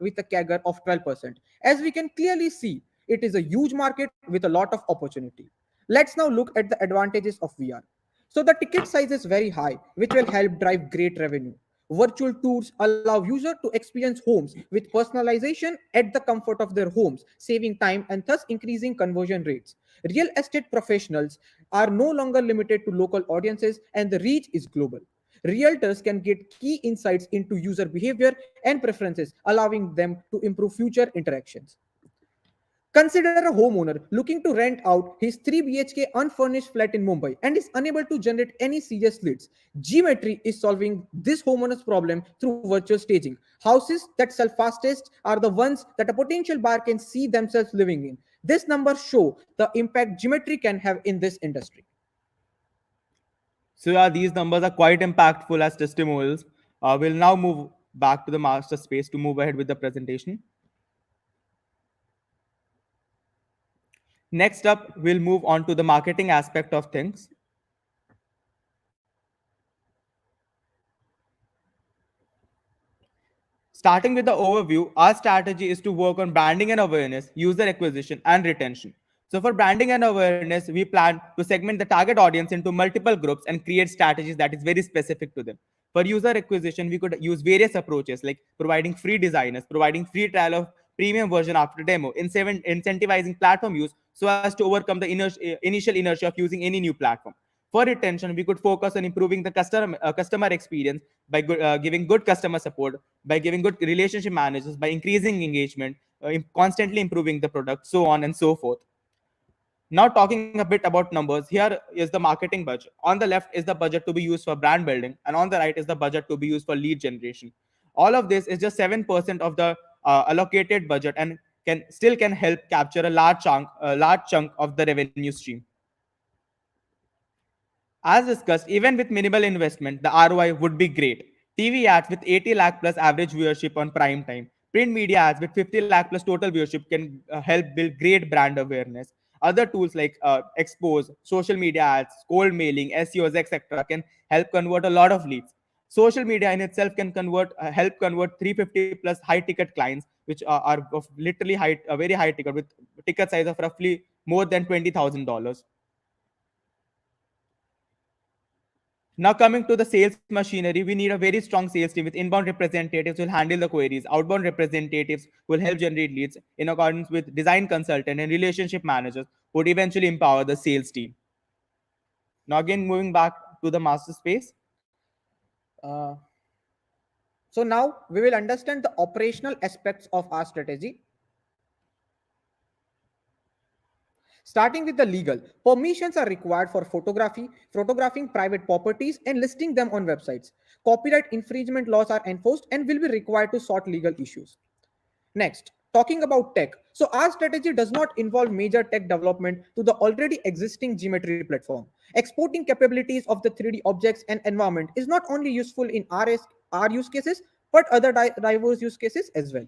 with a CAGR of 12%. As we can clearly see, it is a huge market with a lot of opportunity. Let's now look at the advantages of VR. So the ticket size is very high, which will help drive great revenue. Virtual tours allow users to experience homes with personalization at the comfort of their homes, saving time and thus increasing conversion rates. Real estate professionals are no longer limited to local audiences and the reach is global. Realtors can get key insights into user behavior and preferences, allowing them to improve future interactions. Consider a homeowner looking to rent out his 3 BHK unfurnished flat in Mumbai and is unable to generate any serious leads. Geometry is solving this homeowner's problem through virtual staging. Houses that sell fastest are the ones that a potential buyer can see themselves living in. These numbers show the impact Geometry can have in this industry. So yeah, these numbers are quite impactful as testimonials. We'll now move back to the master space to move ahead with the presentation. Next up, we'll move on to the marketing aspect of things. Starting with the overview, our strategy is to work on branding and awareness, user acquisition, and retention. So for branding and awareness, we plan to segment the target audience into multiple groups and create strategies that is very specific to them. For user acquisition, we could use various approaches like providing free designers, providing free trial of premium version after demo, incentivizing platform use so as to overcome the initial inertia of using any new platform. For retention, we could focus on improving the customer experience by giving good customer support, by giving good relationship managers, by increasing engagement, constantly improving the product, so on and so forth. Now, talking a bit about numbers, here is the marketing budget. On the left is the budget to be used for brand building, and on the right is the budget to be used for lead generation. All of this is just 7% of the allocated budget, and can help capture a large chunk of the revenue stream. As discussed, even with minimal investment, the ROI would be great. TV ads with 80 lakh plus average viewership on prime time. Print media ads with 50 lakh plus total viewership can help build great brand awareness. Other tools like Expose, social media ads, cold mailing, SEOs, etc., can help convert a lot of leads. Social media in itself can help convert 350 plus high ticket clients, which are of literally a very high ticket with ticket size of roughly more than $20,000. Now coming to the sales machinery, we need a very strong sales team with inbound representatives who will handle the queries, outbound representatives who will help generate leads in accordance with design consultant and relationship managers who would eventually empower the sales team. Now again, moving back to the master space. Uh, so now we will understand the operational aspects of our strategy. Starting with the legal, permissions are required for photographing private properties and listing them on websites. Copyright infringement laws are enforced and will be required to sort legal issues. Next, talking about tech. So our strategy does not involve major tech development to the already existing Geometry platform. Exporting capabilities of the 3D objects and environment is not only useful in our use cases, but other diverse use cases as well.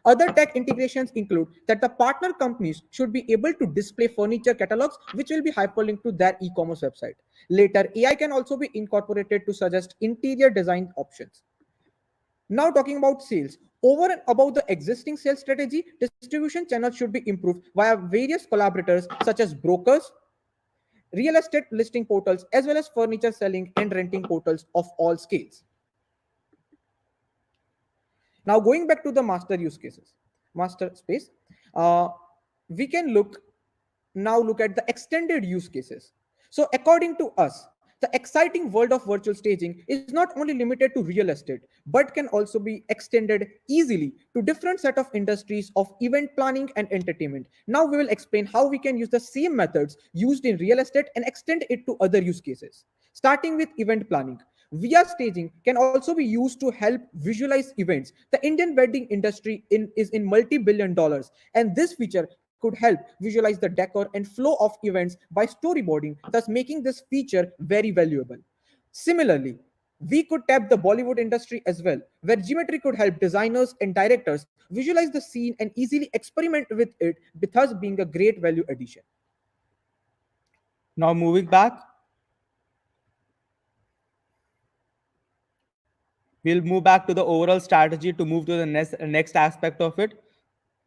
Other tech integrations include that the partner companies should be able to display furniture catalogs, which will be hyperlinked to their e-commerce website. Later, AI can also be incorporated to suggest interior design options. Now talking about sales. Over and above the existing sales strategy, distribution channels should be improved via various collaborators such as brokers, real estate listing portals, as well as furniture selling and renting portals of all scales. Now going back to the master use cases, master space, uh, we can look at the extended use cases. So according to us, the exciting world of virtual staging is not only limited to real estate, but can also be extended easily to different set of industries of event planning and entertainment. Now we will explain how we can use the same methods used in real estate and extend it to other use cases. Starting with event planning. VR staging can also be used to help visualize events. The Indian wedding industry is in multi-billion dollars, and this feature could help visualize the decor and flow of events by storyboarding, thus making this feature very valuable. Similarly, we could tap the Bollywood industry as well, where Geometry could help designers and directors visualize the scene and easily experiment with it, thus being a great value addition. Now moving back, we'll move back to the overall strategy to move to the next aspect of it,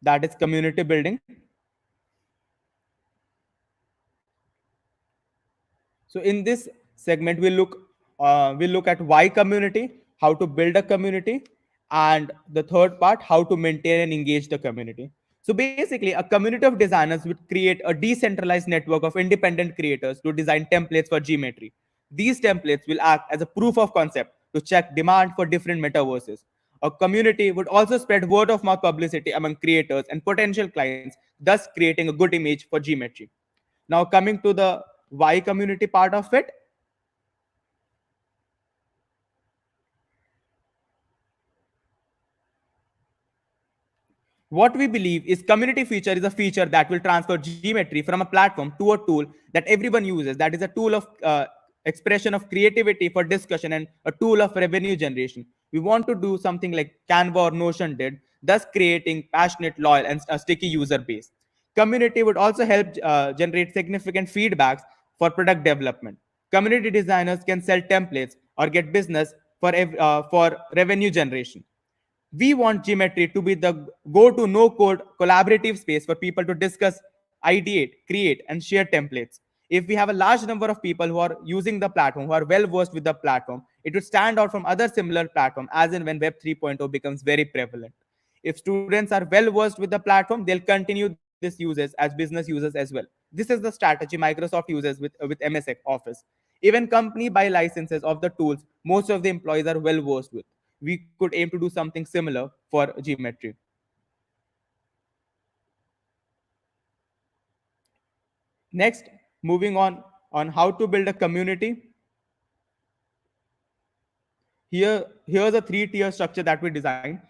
that is community building. So in this segment, we'll look at why community, how to build a community, and the third part, how to maintain and engage the community. So basically, a community of designers would create a decentralized network of independent creators to design templates for Geometry. These templates will act as a proof of concept to check demand for different metaverses. A community would also spread word of mouth publicity among creators and potential clients, thus creating a good image for Geometry. Now coming to the why community part of it. What we believe is community feature is a feature that will transfer Geometry from a platform to a tool that everyone uses. That is a tool of expression of creativity for discussion and a tool of revenue generation. We want to do something like Canva or Notion did, thus creating passionate, loyal, and a sticky user base. Community would also help generate significant feedbacks for product development. Community designers can sell templates or get business for revenue generation. We want Geometry to be the go-to no-code collaborative space for people to discuss, ideate, create, and share templates. If we have a large number of people who are using the platform, who are well versed with the platform, it would stand out from other similar platforms as in when Web 3.0 becomes very prevalent. If students are well versed with the platform, they'll continue this uses as business users as well. This is the strategy Microsoft uses with MS Office. Even company buy licenses of the tools most of the employees are well versed with. We could aim to do something similar for Geometry. Next, moving on how to build a community. Here's a three-tier structure that we designed.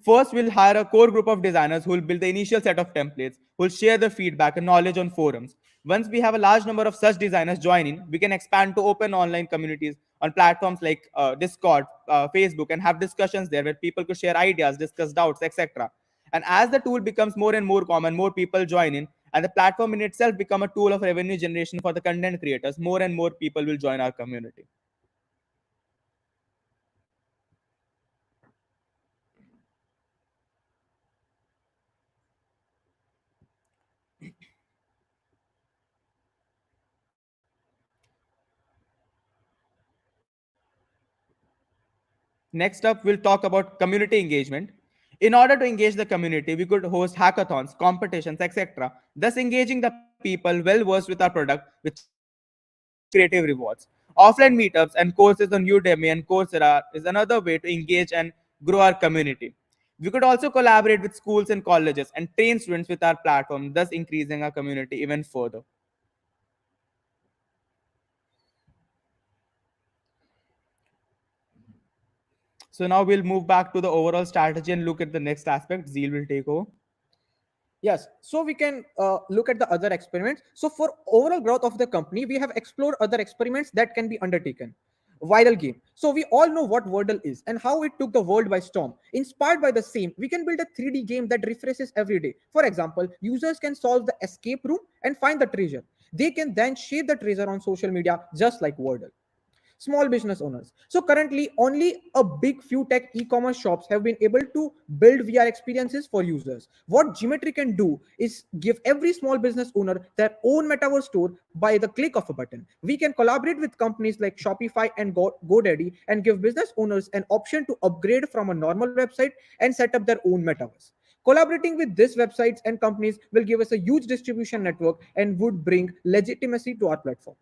First, we'll hire a core group of designers who will build the initial set of templates, who will share their feedback and knowledge on forums. Once we have a large number of such designers joining, we can expand to open online communities on platforms like Discord, Facebook, and have discussions there where people could share ideas, discuss doubts, etc. And as the tool becomes more and more common, more people join in, and the platform in itself become a tool of revenue generation for the content creators, more and more people will join our community. Next up, we'll talk about community engagement. In order to engage the community, we could host hackathons, competitions, etc., thus engaging the people well versed with our product with creative rewards. Offline meetups and courses on Udemy and Coursera is another way to engage and grow our community. We could also collaborate with schools and colleges and train students with our platform, thus increasing our community even further. So now we'll move back to the overall strategy and look at the next aspect. Zeal will take over. Yes, so we can look at the other experiments. So for overall growth of the company, we have explored other experiments that can be undertaken. Viral game. So we all know what Wordle is and how it took the world by storm. Inspired by the same, we can build a 3D game that refreshes every day. For example, users can solve the escape room and find the treasure. They can then share the treasure on social media just like Wordle. small business owners. So currently, only a big few tech e-commerce shops have been able to build VR experiences for users. What Geometry can do is give every small business owner their own metaverse store by the click of a button. We can collaborate with companies like Shopify and GoDaddy and give business owners an option to upgrade from a normal website and set up their own metaverse. Collaborating with these websites and companies will give us a huge distribution network and would bring legitimacy to our platform.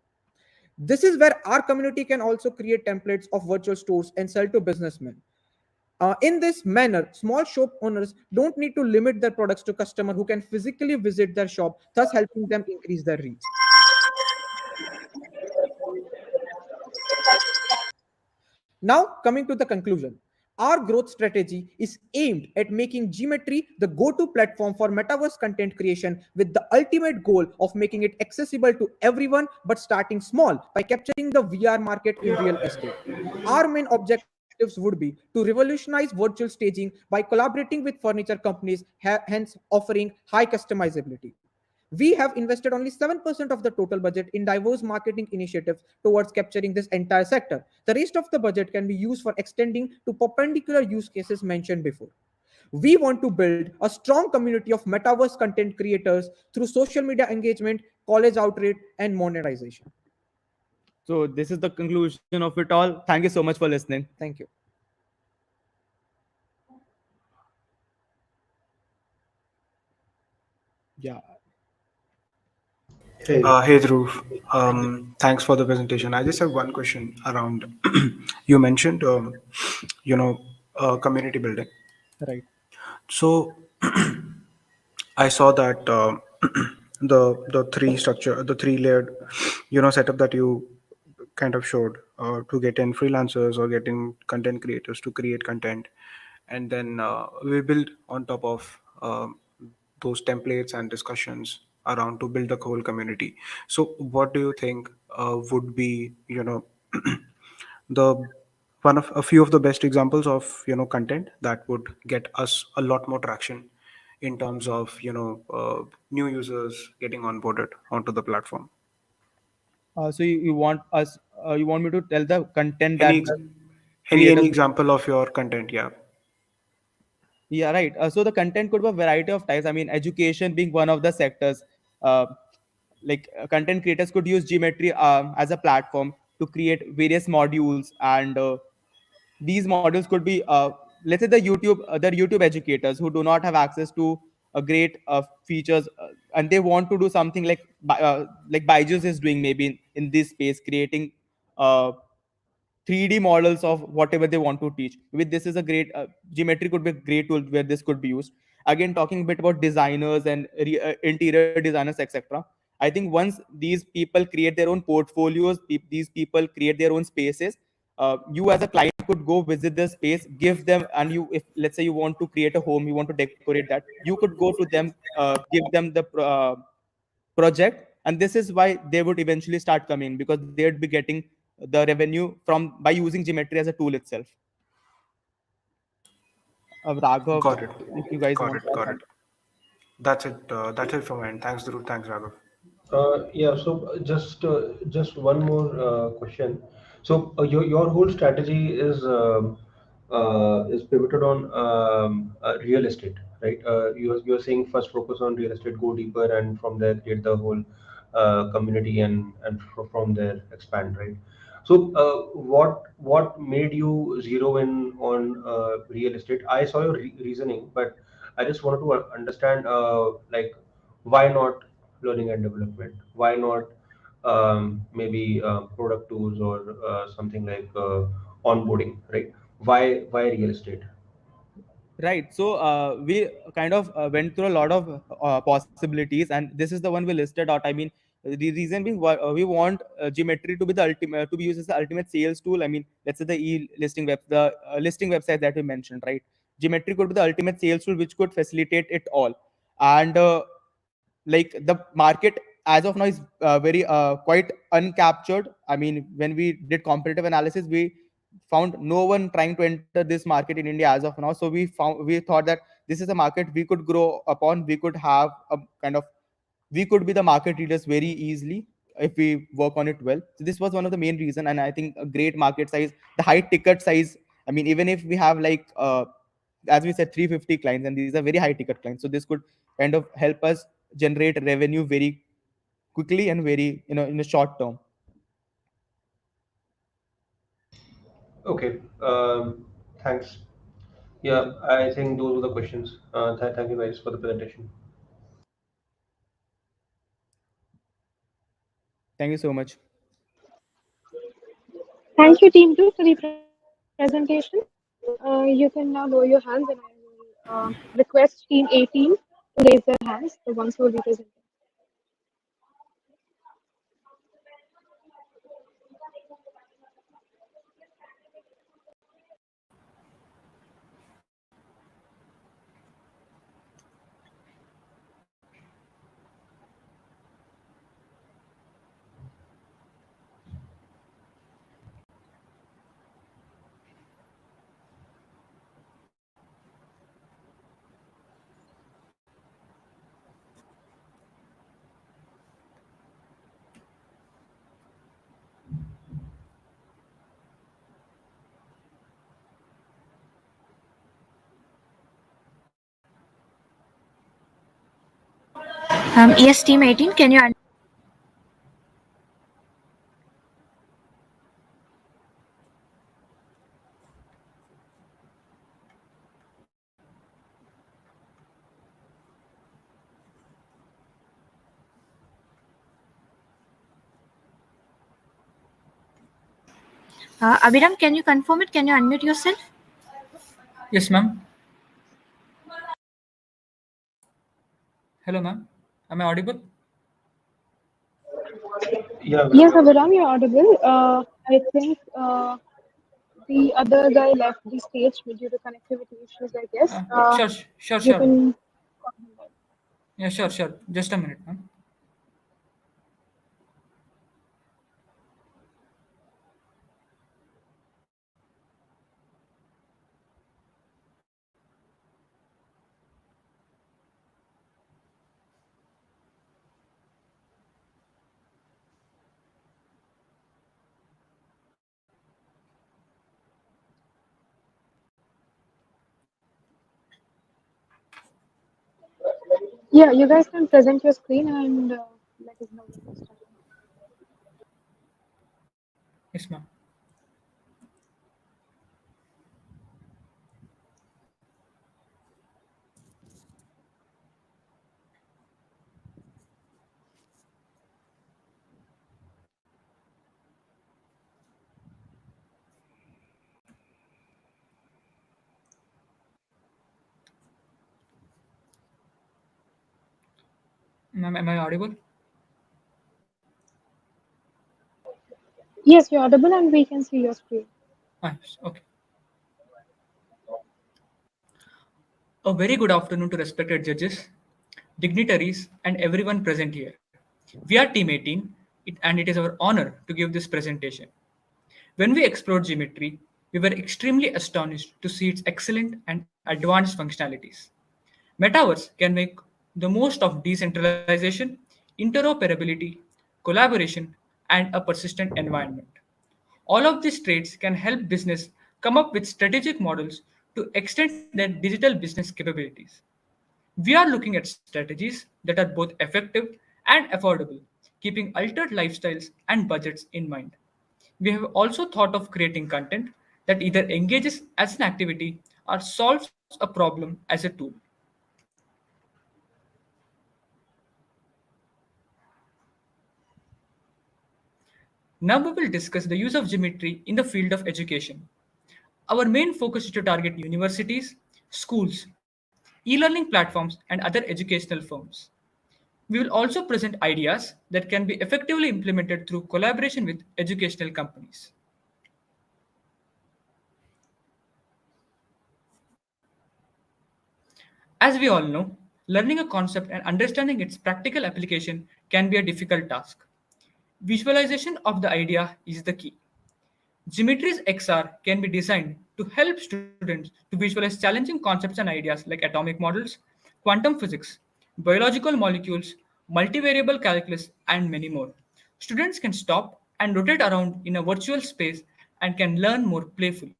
This is where our community can also create templates of virtual stores and sell to businessmen. In this manner, small shop owners don't need to limit their products to customers who can physically visit their shop, thus helping them increase their reach. Now, coming to the conclusion, our growth strategy is aimed at making Geometry the go to platform for metaverse content creation with the ultimate goal of making it accessible to everyone but starting small by capturing the VR market in real estate. Our main objectives would be to revolutionize virtual staging by collaborating with furniture companies, hence offering high customizability. We have invested only 7% of the total budget in diverse marketing initiatives towards capturing this entire sector. The rest of the budget can be used for extending to perpendicular use cases mentioned before. We want to build a strong community of metaverse content creators through social media engagement, college outreach, and monetization. So this is the conclusion of it all. Thank you so much for listening. Thank you. Yeah. Hey Dhruv, thanks for the presentation. I just have one question around. You mentioned, community building. Right. So I saw that the three layered, setup that you kind of showed to get in freelancers or getting content creators to create content, and then we build on top of those templates and discussions around to build a whole community. So what do you think would be the one of a few of the best examples of content that would get us a lot more traction in terms of new users getting onboarded onto the platform? So you want us, you want me to tell the content Any that ex- any creators. example of your content? Yeah. Yeah, right. So the content could be a variety of types. I mean, education being one of the sectors. Uh, Content creators could use Geometry as a platform to create various modules, and these modules could be, let's say, the YouTube educators who do not have access to a great features, and they want to do something like Byju's is doing, maybe in this space, creating uh, 3D models of whatever they want to teach. With this is a great Geometry could be a great tool where this could be used. Again, talking a bit about designers and interior designers, etc. I think once these people create their own portfolios, these people create their own spaces. You as a client could go visit the space, give them, and you, if let's say you want to create a home, you want to decorate that, you could go to them, give them the project, and this is why they would eventually start coming, because they'd be getting the revenue from by using Geometry as a tool itself. Raghav, Got it. if you guys Got want it. to add Got it. something. That's it. That's it from my end. Thanks, Dhruv. Thanks, Raghav. Yeah, so just one more question. So your whole strategy is pivoted on real estate, right? You're saying first focus on real estate, go deeper, and from there create the whole community, and from there expand, right? So what made you zero in on real estate? I saw your reasoning, but I just wanted to understand like why not learning and development? Why not maybe product tools or something like onboarding, right? Why real estate? Right. So we kind of went through a lot of possibilities, and this is the one we listed out. I mean, the reason being, we want Geometry to be the ultimate, to be used as the ultimate sales tool. I mean, let's say the the listing website that we mentioned, right? Geometry could be the ultimate sales tool, which could facilitate it all. And the market as of now is very quite uncaptured. I mean, when we did competitive analysis, we found no one trying to enter this market in India as of now. So we thought that this is a market we could grow upon. We could have a kind of, we could be the market leaders very easily. if we work on it well. So this was one of the main reason, and I think a great market size, the high ticket size. I mean, even if we have like as we said 350 clients, and these are very high ticket clients, so this could kind of help us generate revenue very quickly and very in a short term. Okay. Thanks. Yeah, I think those were the questions. Thank you guys for the presentation. Thank you so much. Thank you, team two, for the presentation. You can now lower your hands, and I will request team 18 to raise their hands, the ones who will be presenting. Yes, team 18, can you? Abhiram, can you confirm it? Can you unmute yourself? Yes, ma'am. Hello, ma'am. Am I audible? Yeah, Yes, Abiram, you're audible. I think the other guy left the stage due to connectivity issues, I guess. Sure, sure, You sure. can. Yeah, sure, sure. Just a minute, ma'am. Yeah, you guys can present your screen and let us know when you're starting. Yes, ma'am. Ma'am, am I audible? Yes, you're audible and we can see your screen. Okay. A very good afternoon to respected judges, dignitaries, and everyone present here. We are Team 18, and it is our honor to give this presentation. When we explored Geometry, we were extremely astonished to see its excellent and advanced functionalities. Metaverse can make the most of decentralization, interoperability, collaboration, and a persistent environment. All of these traits can help business come up with strategic models to extend their digital business capabilities. We are looking at strategies that are both effective and affordable, keeping altered lifestyles and budgets in mind. We have also thought of creating content that either engages as an activity or solves a problem as a tool. Now we will discuss the use of geometry in the field of education. Our main focus is to target universities, schools, e-learning platforms, and other educational firms. We will also present ideas that can be effectively implemented through collaboration with educational companies. As we all know, learning a concept and understanding its practical application can be a difficult task. Visualization of the idea is the key. Geometries XR can be designed to help students to visualize challenging concepts and ideas like atomic models, quantum physics, biological molecules, multivariable calculus, and many more. Students can stop and rotate around in a virtual space and can learn more playfully.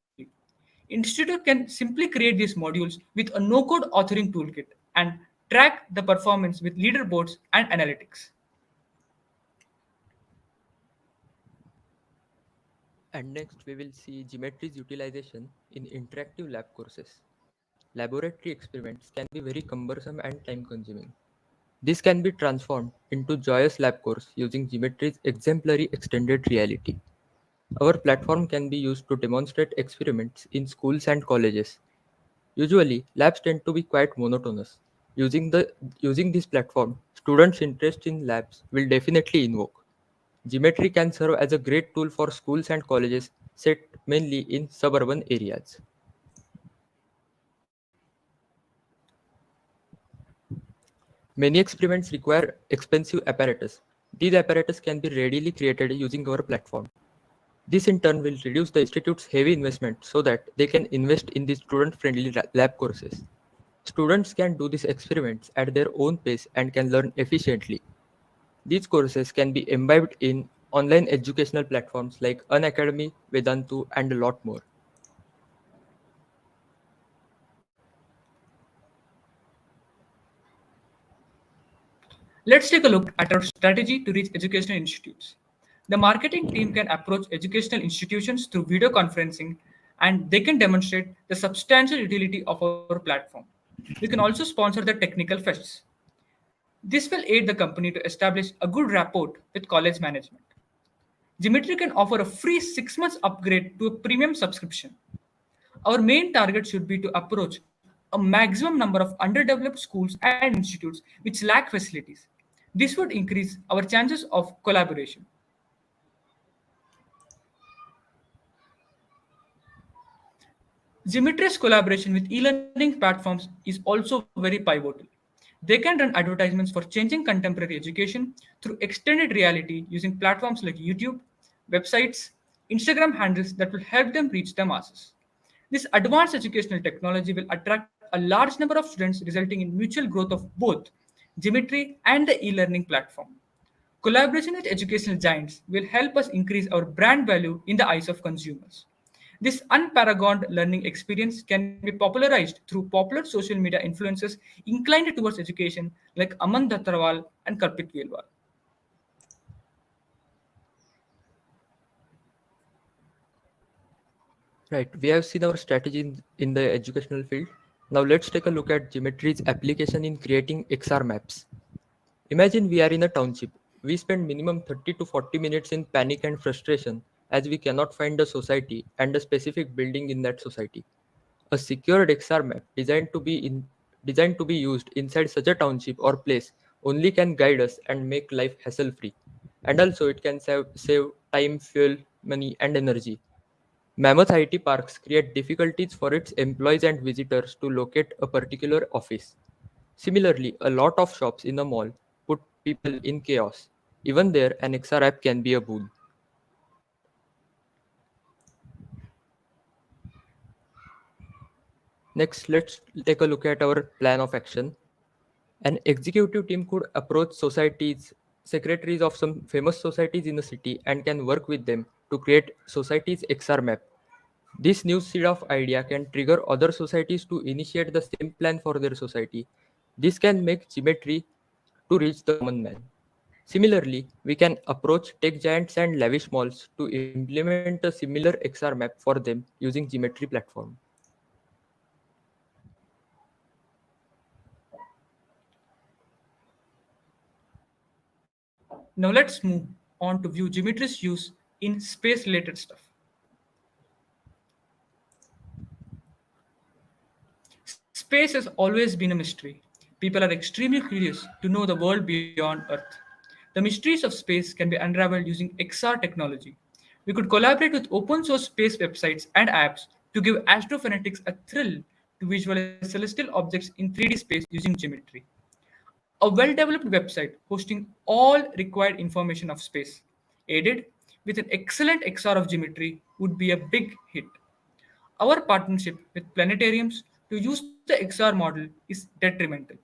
Institute can simply create these modules with a no-code authoring toolkit and track the performance with leaderboards and analytics. And next, we will see Geometries utilization in interactive lab courses. Laboratory experiments can be very cumbersome and time consuming. This can be transformed into joyous lab course using Geometry's exemplary extended reality. Our platform can be used to demonstrate experiments in schools and colleges. Usually, labs tend to be quite monotonous. Using this platform, students' interest in labs will definitely invoke. Geometry can serve as a great tool for schools and colleges set mainly in suburban areas. Many experiments require expensive apparatus. These apparatus can be readily created using our platform. This in turn will reduce the institute's heavy investment so that they can invest in these student-friendly lab courses. Students can do these experiments at their own pace and can learn efficiently. These courses can be imbibed in online educational platforms like Unacademy, Vedantu, and a lot more. Let's take a look at our strategy to reach educational institutes. The marketing team can approach educational institutions through video conferencing and they can demonstrate the substantial utility of our platform. We can also sponsor the technical fests. This will aid the company to establish a good rapport with college management. Geometry can offer a free 6 months upgrade to a premium subscription. Our main target should be to approach a maximum number of underdeveloped schools and institutes which lack facilities. This would increase our chances of collaboration. Geometry's collaboration with e-learning platforms is also very pivotal. They can run advertisements for changing contemporary education through extended reality using platforms like YouTube, websites, Instagram handles that will help them reach the masses. This advanced educational technology will attract a large number of students, resulting in mutual growth of both Geometry and the e-learning platform. Collaboration with educational giants will help us increase our brand value in the eyes of consumers. This unparagoned learning experience can be popularized through popular social media influencers inclined towards education like Aman Dattawal and Kalpit Velwal. Right, we have seen our strategy in the educational field. Now let's take a look at Geometry's application in creating XR maps. Imagine we are in a township. We spend minimum 30 to 40 minutes in panic and frustration as we cannot find a society and a specific building in that society. A secured XR map designed to be used inside such a township or place only can guide us and make life hassle-free. And also it can save time, fuel, money, and energy. Mammoth IT parks create difficulties for its employees and visitors to locate a particular office. Similarly, a lot of shops in a mall put people in chaos. Even there, an XR app can be a boon. Next, let's take a look at our plan of action. An executive team could approach secretaries of some famous societies in the city and can work with them to create society's XR map. This new seed of idea can trigger other societies to initiate the same plan for their society. This can make Geometry to reach the common man. Similarly, we can approach tech giants and lavish malls to implement a similar XR map for them using Geometry platform. Now let's move on to view Geometry's use in space-related stuff. Space has always been a mystery. People are extremely curious to know the world beyond Earth. The mysteries of space can be unraveled using XR technology. We could collaborate with open source space websites and apps to give astrophonetics a thrill to visualize celestial objects in 3D space using Geometry. A well-developed website hosting all required information of space, aided with an excellent XR of Geometry, would be a big hit. Our partnership with planetariums to use the XR model is detrimental.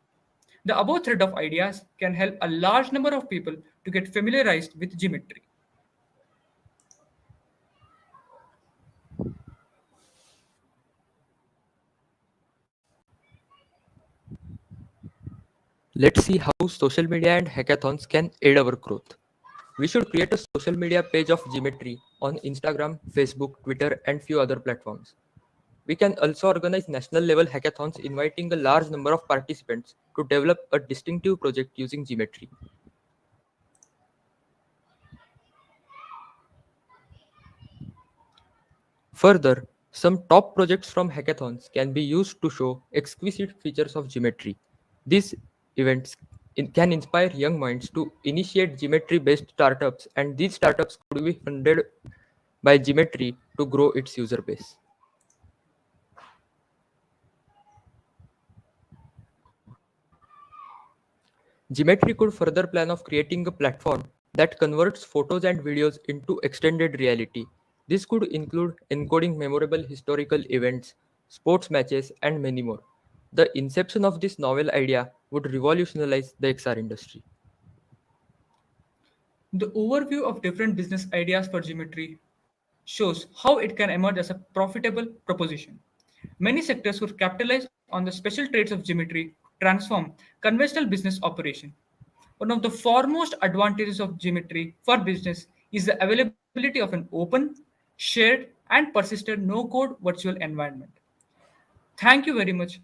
The above thread of ideas can help a large number of people to get familiarized with geometry. Let's see how social media and hackathons can aid our growth. We should create a social media page of Geometry on Instagram, Facebook, Twitter, and few other platforms. We can also organize national level hackathons inviting a large number of participants to develop a distinctive project using Geometry. Further, some top projects from hackathons can be used to show exquisite features of Geometry. These events can inspire young minds to initiate Geometry based startups, and these startups could be funded by Geometry to grow its user base. Geometry could further plan of creating a platform that converts photos and videos into extended reality. This could include encoding memorable historical events, sports matches, and many more. The inception of this novel idea would revolutionize the XR industry. The overview of different business ideas for geometry shows how it can emerge as a profitable proposition. Many sectors would capitalize on the special traits of geometry to transform conventional business operation. One of the foremost advantages of geometry for business is the availability of an open, shared, and persistent no-code virtual environment. Thank you very much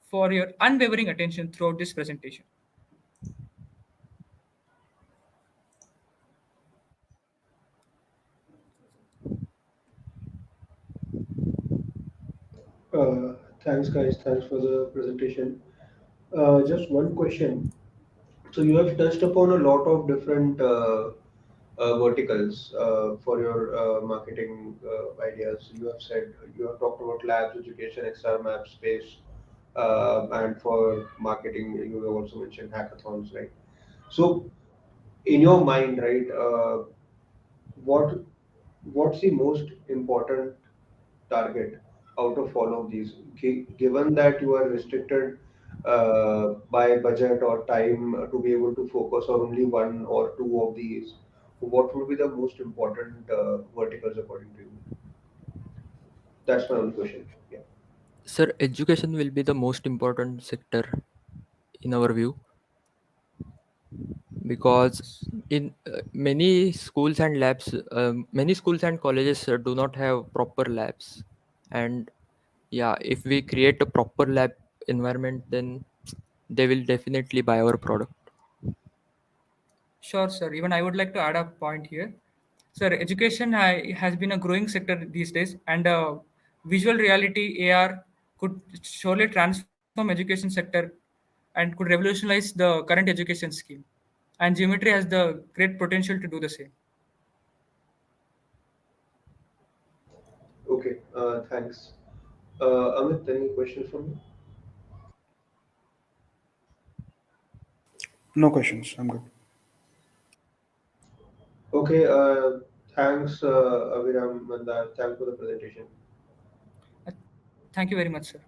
for your unwavering attention throughout this presentation. Thanks, guys. Thanks for the presentation. Just one question. So you have touched upon a lot of different verticals for your marketing ideas. You have said you have talked about labs, education, XR map space, and for marketing, you have also mentioned hackathons, right? So, in your mind, right, what what's the most important target out of all of these? Given that you are restricted by budget or time to be able to focus on only one or two of these, what would be the most important verticals according to you? That's my only question. Yeah. Sir, education will be the most important sector in our view because in many schools and labs, many schools and colleges do not have proper labs, and yeah, if we create a proper lab environment, then they will definitely buy our product. Sure, sir. Even I would like to add a point here. Sir, education has been a growing sector these days, and visual reality AR could surely transform education sector and could revolutionize the current education scheme. And geometry has the great potential to do the same. Okay. Thanks. Amit, any questions from you? No questions. I'm good. Okay. Thanks, Aviram, and thanks for the presentation. Thank you very much, sir.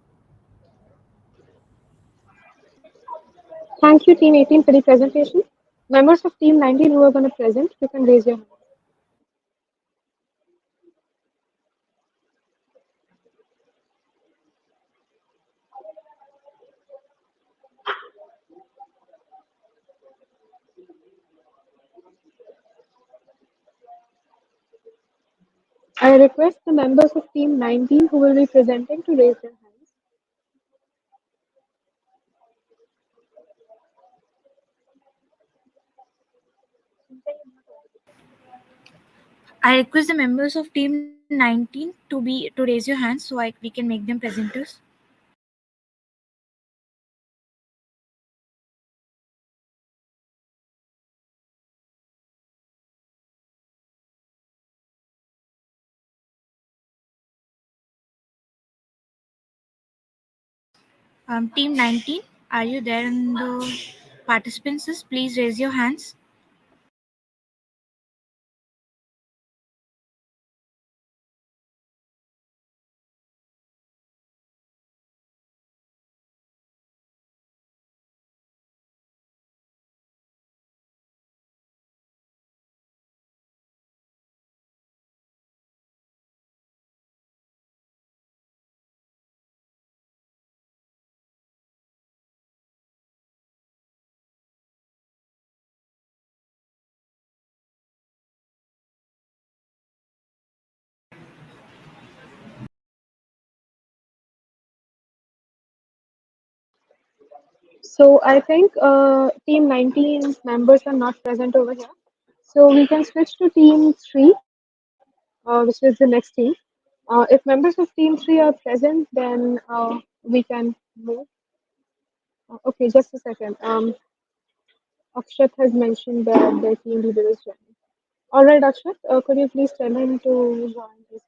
Thank you, Team 18, for the presentation. Members of Team 19 who are going to present, you can raise your hand. I request the members of Team 19 who will be presenting to raise their hands. I request the members of Team 19 to raise your hands so we can make them presenters. Team 19, are you there in the participants list? Please raise your hands. So I think team 19 members are not present over here. So we can switch to team 3, which is the next team. If members of team 3 are present, then we can move. Okay, just a second. Akshat has mentioned that the team leader is joining. All right, Akshat, could you please tell him to join this?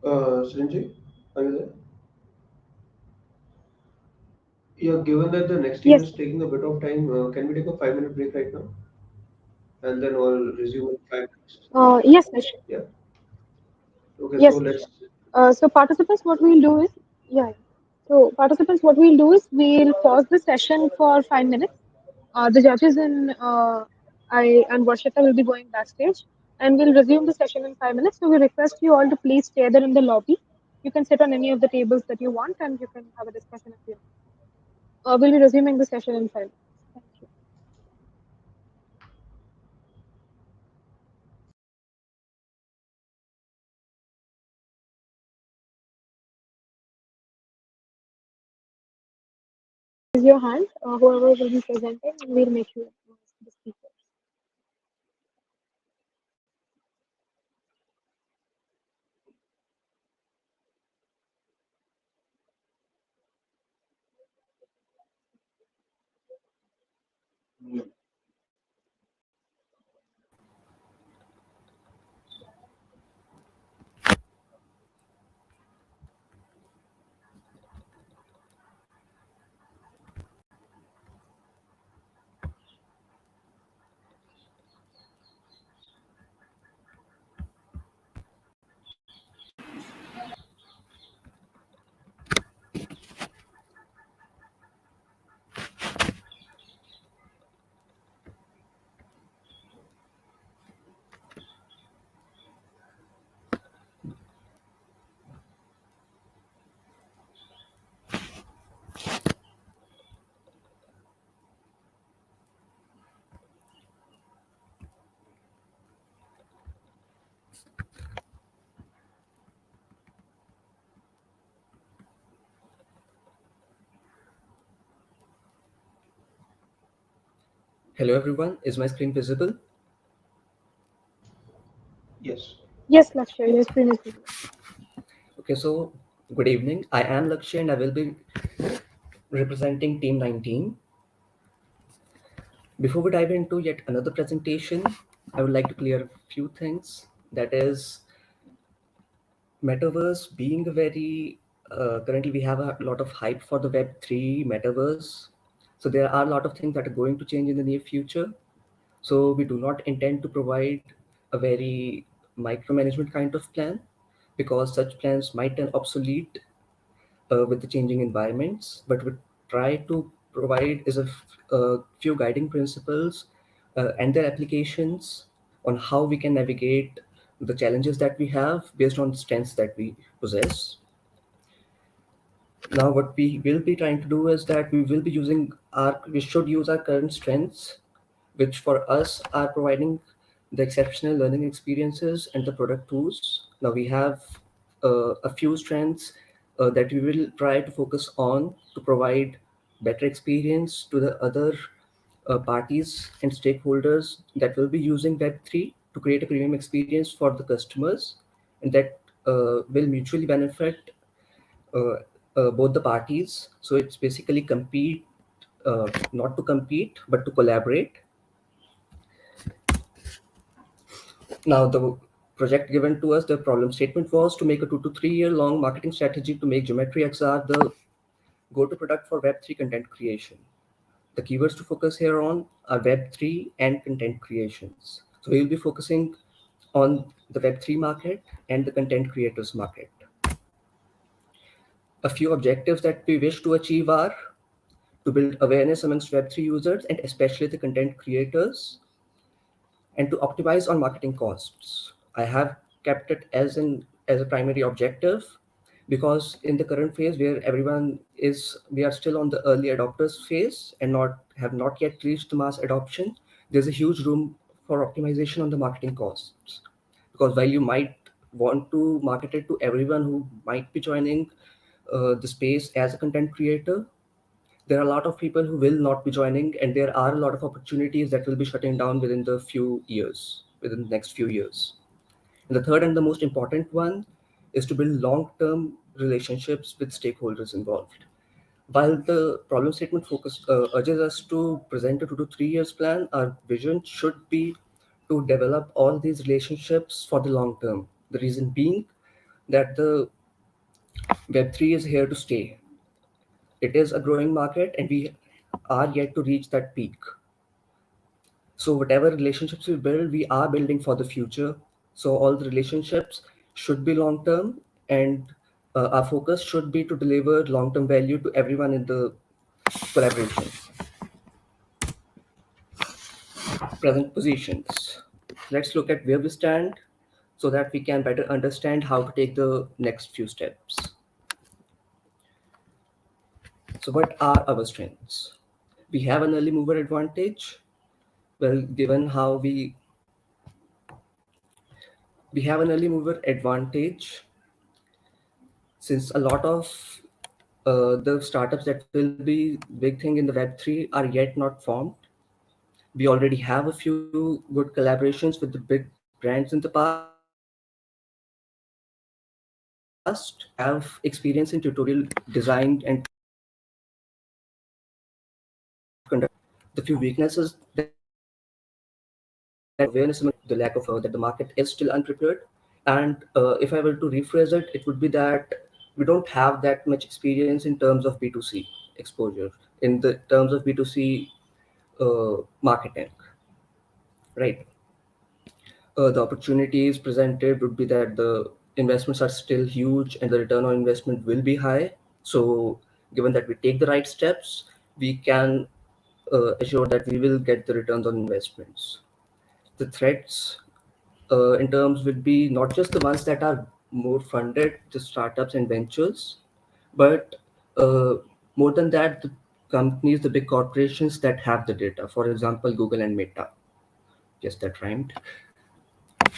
Sanjay, are you there? Yeah, given that the next team Yes. is taking a bit of time, can we take a 5 minute break right now? And then I'll resume in 5 minutes. Yes, Akshat. Yeah. Okay, so Yes. let's. So participants, what we'll do is, yeah. So participants, what we'll do is we'll pause the session for 5 minutes. The judges I and Varshita will be going backstage, and we'll resume the session in 5 minutes. So we request you all to please stay there in the lobby. You can sit on any of the tables that you want, and you can have a discussion if you want. We'll be resuming the session in 5 minutes. Thank you. Raise your hand, whoever will be presenting, and we'll make you the speaker. Hello everyone, is my screen visible? Yes. Yes, Lakshya, your screen is visible. Okay, so good evening. I am Lakshya and I will be representing Team 19. Before we dive into yet another presentation, I would like to clear a few things. That is, Metaverse being a very, currently we have a lot of hype for the Web3 Metaverse. So there are a lot of things that are going to change in the near future. So we do not intend to provide a very micromanagement kind of plan because such plans might turn obsolete with the changing environments. But we try to provide is a few guiding principles and their applications on how we can navigate the challenges that we have based on strengths that we possess. Now, what we will be trying to do is that we should use our current strengths, which for us are providing the exceptional learning experiences and the product tools. Now, we have a few strengths that we will try to focus on to provide better experience to the other parties and stakeholders that will be using Web3 to create a premium experience for the customers, and that will mutually benefit uh, both the parties. So it's basically not to compete, but to collaborate. Now, project given to us, the problem statement was to make a 2 to 3 year long marketing strategy to make Geometry XR the go-to product for Web3 content creation. The keywords to focus here on are Web3 and content creations. So we will be focusing on the Web3 market and the content creators market. A few objectives that we wish to achieve are to build awareness amongst Web3 users and especially the content creators, and to optimize on marketing costs. I have kept it as a primary objective because in the current phase where we are still on the early adopters phase and not yet reached the mass adoption, there's a huge room for optimization on the marketing costs. Because while you might want to market it to everyone who might be joining the space as a content creator, there are a lot of people who will not be joining, and there are a lot of opportunities that will be shutting down within the next few years. And the third and the most important one is to build long-term relationships with stakeholders involved. While the problem statement urges us to present a 2 to 3 years plan, our vision should be to develop all these relationships for the long term. The reason being that the Web3 is here to stay. It is a growing market, and we are yet to reach that peak. So whatever relationships we build, we are building for the future. So all the relationships should be long term, and our focus should be to deliver long term value to everyone in the collaboration. Present positions. Let's look at where we stand so that we can better understand how to take the next few steps. So what are our strengths? We have an early mover advantage. Well, given how we have an early mover advantage since a lot of the startups that will be big thing in the Web3 are yet not formed. We already have a few good collaborations with the big brands in the past. We have experience in tutorial design and conduct. The few weaknesses that awareness, the lack of that the market is still unprepared. And if I were to rephrase it, it would be that we don't have that much experience in terms of B2C exposure, in the terms of B2C marketing, right? The opportunities presented would be that the investments are still huge and the return on investment will be high. So given that we take the right steps, we can assure that we will get the returns on investments. The threats in terms would be not just the ones that are more funded, the startups and ventures, but uh, more than that, the companies, the big corporations that have the data. For example, Google and Meta. Yes, that rhymed.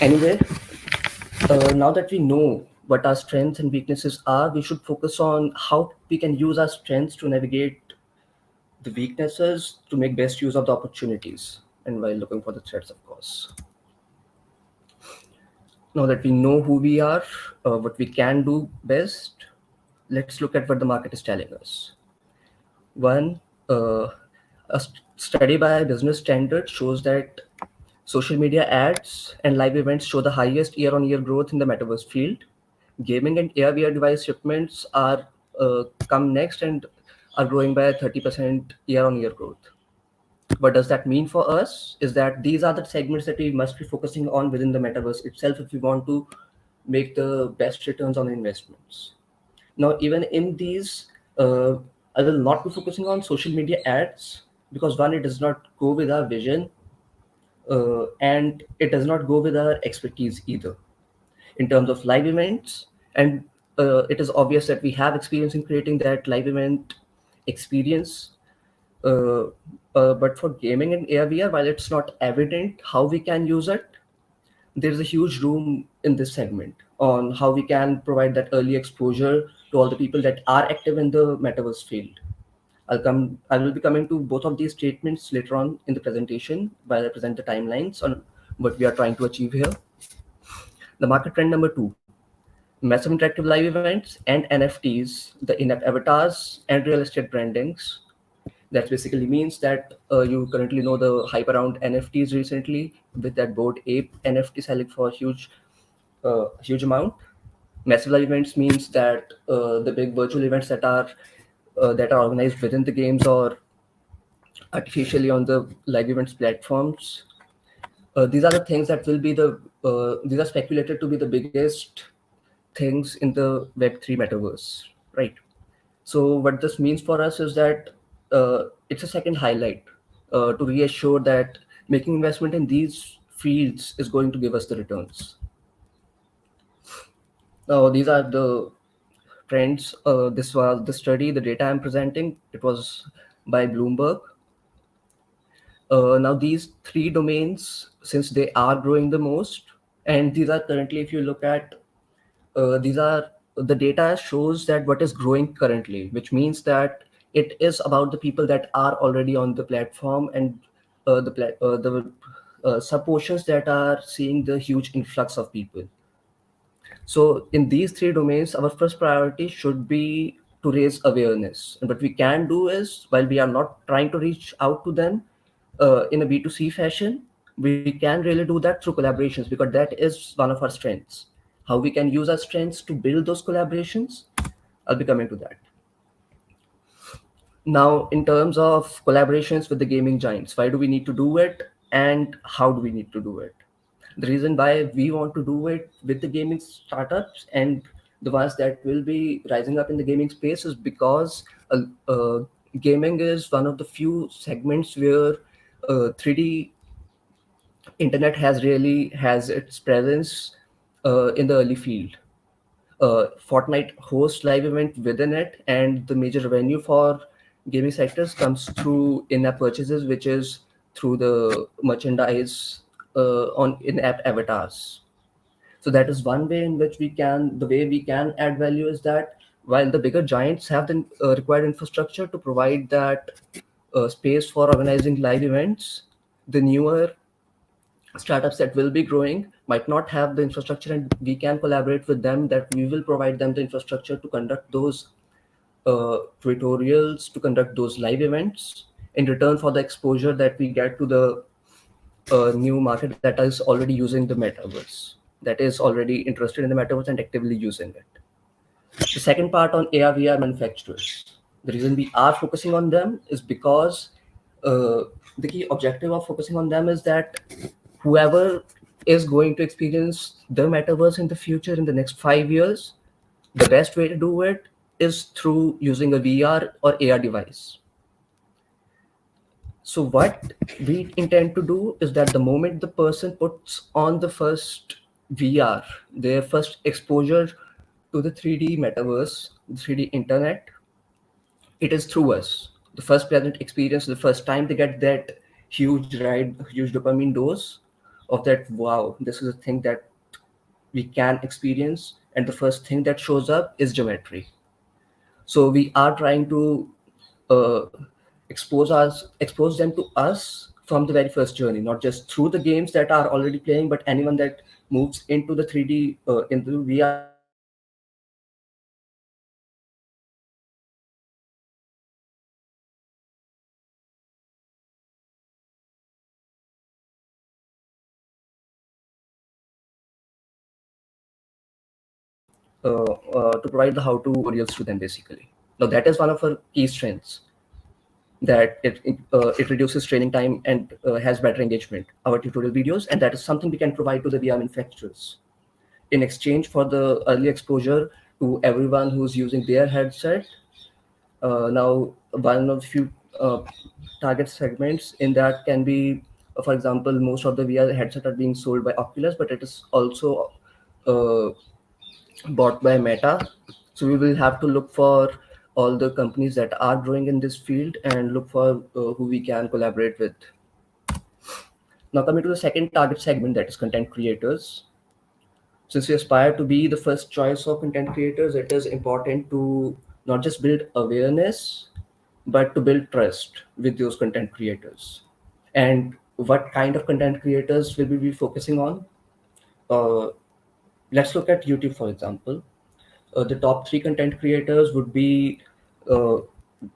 Anyway, now that we know what our strengths and weaknesses are, we should focus on how we can use our strengths to navigate the weaknesses to make best use of the opportunities, and while looking for the threats, of course. Now that we know who we are, what we can do best, let's look at what the market is telling us. One, study by Business Standard shows that social media ads and live events show the highest year-on-year growth in the metaverse field. Gaming and AR/VR device shipments are come next and are growing by 30% year-on-year growth. What does that mean for us is that these are the segments that we must be focusing on within the metaverse itself if we want to make the best returns on investments. Now, even in these, I will not be focusing on social media ads because one, it does not go with our vision, and it does not go with our expertise either. In terms of live events, and it is obvious that we have experience in creating that live event experience. Uh, but for gaming and AR/VR, while it's not evident how we can use it, there's a huge room in this segment on how we can provide that early exposure to all the people that are active in the metaverse field. I will be coming to both of these statements later on in the presentation while I present the timelines on what we are trying to achieve here. The market trend number two, massive interactive live events and NFTs, the in-app avatars and real estate brandings. That basically means that you currently know the hype around NFTs recently with that Bored Ape NFT selling for huge huge amount. Massive live events means that the big virtual events that are organized within the games or artificially on the live events platforms. These are the things that will be these are speculated to be the biggest things in the Web3 metaverse, right? So what this means for us is that it's a second highlight to reassure that making investment in these fields is going to give us the returns. Now, these are the trends. This was the study, the data I'm presenting. It was by Bloomberg. Now, these three domains, since they are growing the most, and these are currently, if you look at, these are the data shows that what is growing currently, which means that it is about the people that are already on the platform and the sub portions that are seeing the huge influx of people. So in these three domains, our first priority should be to raise awareness. And what we can do is, while we are not trying to reach out to them in a B2C fashion, we can really do that through collaborations because that is one of our strengths. How we can use our strengths to build those collaborations, I'll be coming to that. Now, in terms of collaborations with the gaming giants, why do we need to do it and how do we need to do it? The reason why we want to do it with the gaming startups and the ones that will be rising up in the gaming space is because gaming is one of the few segments where 3D internet has its presence in the early field. Fortnite hosts live event within it, and the major revenue for gaming sectors comes through in-app purchases, which is through the merchandise on in-app avatars. So that is one way in which the way we can add value is that while the bigger giants have the required infrastructure to provide that space for organizing live events, the newer startups that will be growing might not have the infrastructure, and we can collaborate with them that we will provide them the infrastructure to conduct those tutorials, to conduct those live events in return for the exposure that we get to the new market that is already using the metaverse, that is already interested in the metaverse and actively using it. The second part on AR/VR manufacturers. The reason we are focusing on them is because the key objective of focusing on them is that whoever is going to experience the metaverse in the future in the next 5 years, the best way to do it is through using a VR or AR device. So what we intend to do is that the moment the person puts on the first VR, their first exposure to the 3D metaverse, the 3D internet, it is through us. The first pleasant experience, the first time they get that huge ride, huge dopamine dose of that, wow, this is a thing that we can experience. And the first thing that shows up is geometry. So we are trying to uh, expose them to us from the very first journey, not just through the games that are already playing, but anyone that moves into the 3D into VR space will be exposed to that to provide the how-to tutorials to them basically. Now that is one of our key strengths, that it reduces training time and has better engagement, our tutorial videos, and that is something we can provide to the VR manufacturers in exchange for the early exposure to everyone who's using their headset. Now, one of the few target segments in that can be, for example, most of the VR headset are being sold by Oculus, but it is also uh, bought by Meta. So we will have to look for all the companies that are growing in this field and look for who we can collaborate with. Now coming to the second target segment, that is content creators. Since we aspire to be the first choice of content creators, it is important to not just build awareness, but to build trust with those content creators. And what kind of content creators will we be focusing on? Uh, let's look at YouTube, for example. The top three content creators would be uh,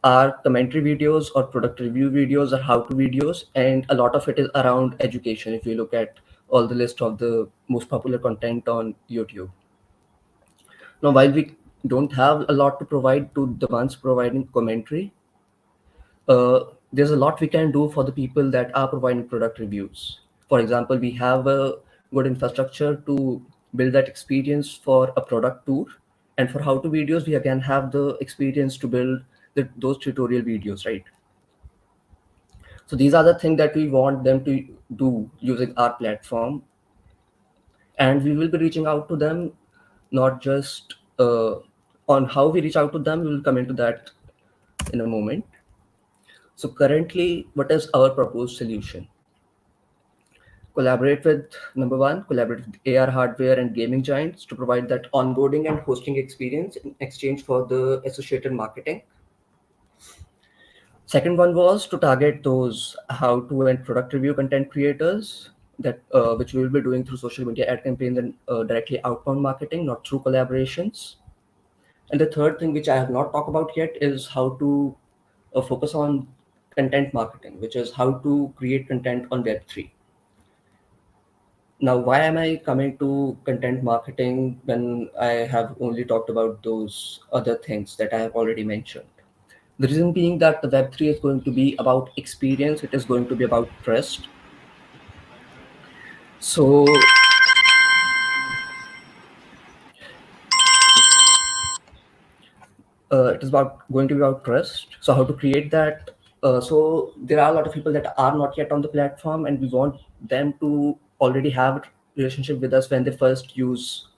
our commentary videos or product review videos or how to videos, and a lot of it is around education. If you look at all the list of the most popular content on YouTube. Now, while we don't have a lot to provide to the ones providing commentary, there's a lot we can do for the people that are providing product reviews. For example, we have a good infrastructure to build that experience for a product tour, and for how to videos, we again have the experience to build those tutorial videos, right? So these are the things that we want them to do using our platform, and we will be reaching out to them, not just on how we reach out to them. We will come into that in a moment. So currently, what is our proposed solution? Collaborate with, number one, collaborate with AR hardware and gaming giants to provide that onboarding and hosting experience in exchange for the associated marketing. Second one was to target those how to and product review content creators that which we will be doing through social media ad campaigns and directly outbound marketing, not through collaborations. And the third thing, which I have not talked about yet, is how to focus on content marketing, which is how to create content on Web3. Now, why am I coming to content marketing when I have only talked about those other things that I have already mentioned? The reason being that the Web3 is going to be about experience, it is going to be about trust. So, it is about going to be about trust. So how to create that? So there are a lot of people that are not yet on the platform, and we want them to already have a relationship with us when they first use,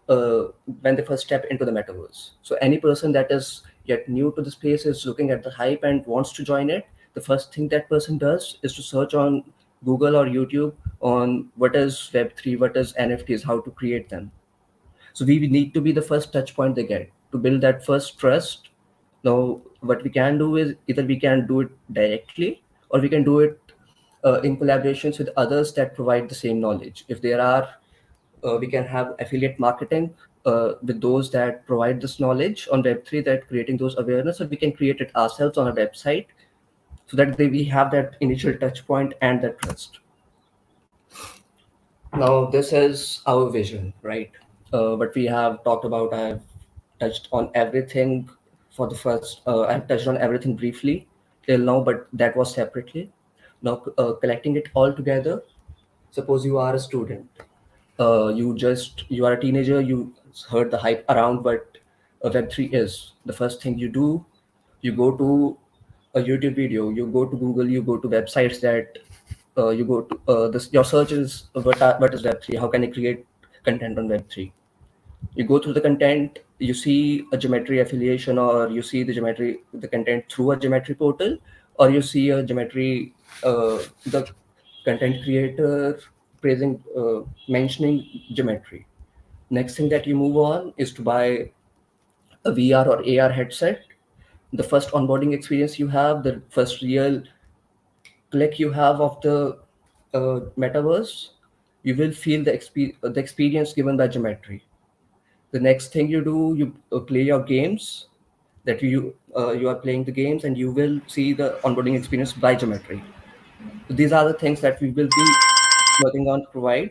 uh, when they first step into the metaverse. So any person that is yet new to the space is looking at the hype and wants to join it. The first thing that person does is to search on Google or YouTube on what is Web3, what is NFTs, how to create them. So we need to be the first touch point they get to build that first trust. Now, what we can do is either we can do it directly or we can do it in collaborations with others that provide the same knowledge. If there are, we can have affiliate marketing with those that provide this knowledge on Web3, that creating those awareness, or we can create it ourselves on a website so that we have that initial touch point and that trust. Now, this is our vision, right? What we have talked about, I've touched on everything for the first, I've touched on everything briefly till now, but that was separately. Now, collecting it all together, suppose you are a student, you are a teenager, you heard the hype around what Web3 is. The first thing you do, you go to a YouTube video, you go to Google, you go to websites that you go to this. Your search is what is Web3? How can I create content on Web3? You go through the content, you see a Geometry affiliation, or you see the content through a Geometry portal, or you see a Geometry, the content creator praising, mentioning Geometry. Next thing that you move on is to buy a VR or AR headset. The first onboarding experience you have, the first real click you have of the metaverse, you will feel the experience given by Geometry. The next thing you do, you play your games, that you are playing the games, and you will see the onboarding experience by Geometry. So these are the things that we will be working on to provide.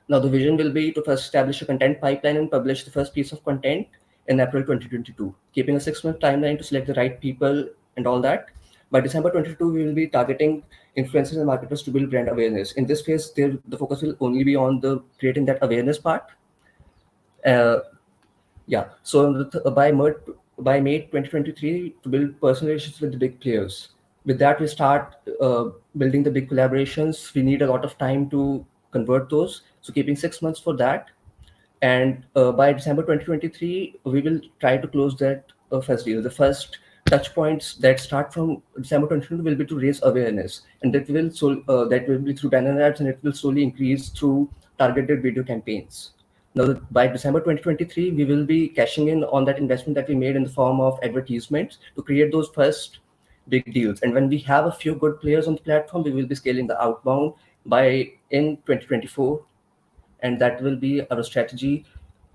Now, the vision will be to first establish a content pipeline and publish the first piece of content in April 2022, keeping a 6-month timeline to select the right people and all that. By December 22, we will be targeting influencers and marketers to build brand awareness. In this phase, the focus will only be on the creating that awareness part. Uh, yeah, so by May 2023, to build personal relationships with the big players. With that, we start building the big collaborations. We need a lot of time to convert those. So keeping 6 months for that. And by December 2023, we will try to close that first deal. The first touch points that start from December 2022 will be to raise awareness, and that will be through banner ads, and it will slowly increase through targeted video campaigns. Now, by December 2023, we will be cashing in on that investment that we made in the form of advertisements to create those first big deals. And when we have a few good players on the platform, we will be scaling the outbound by in 2024, and that will be our strategy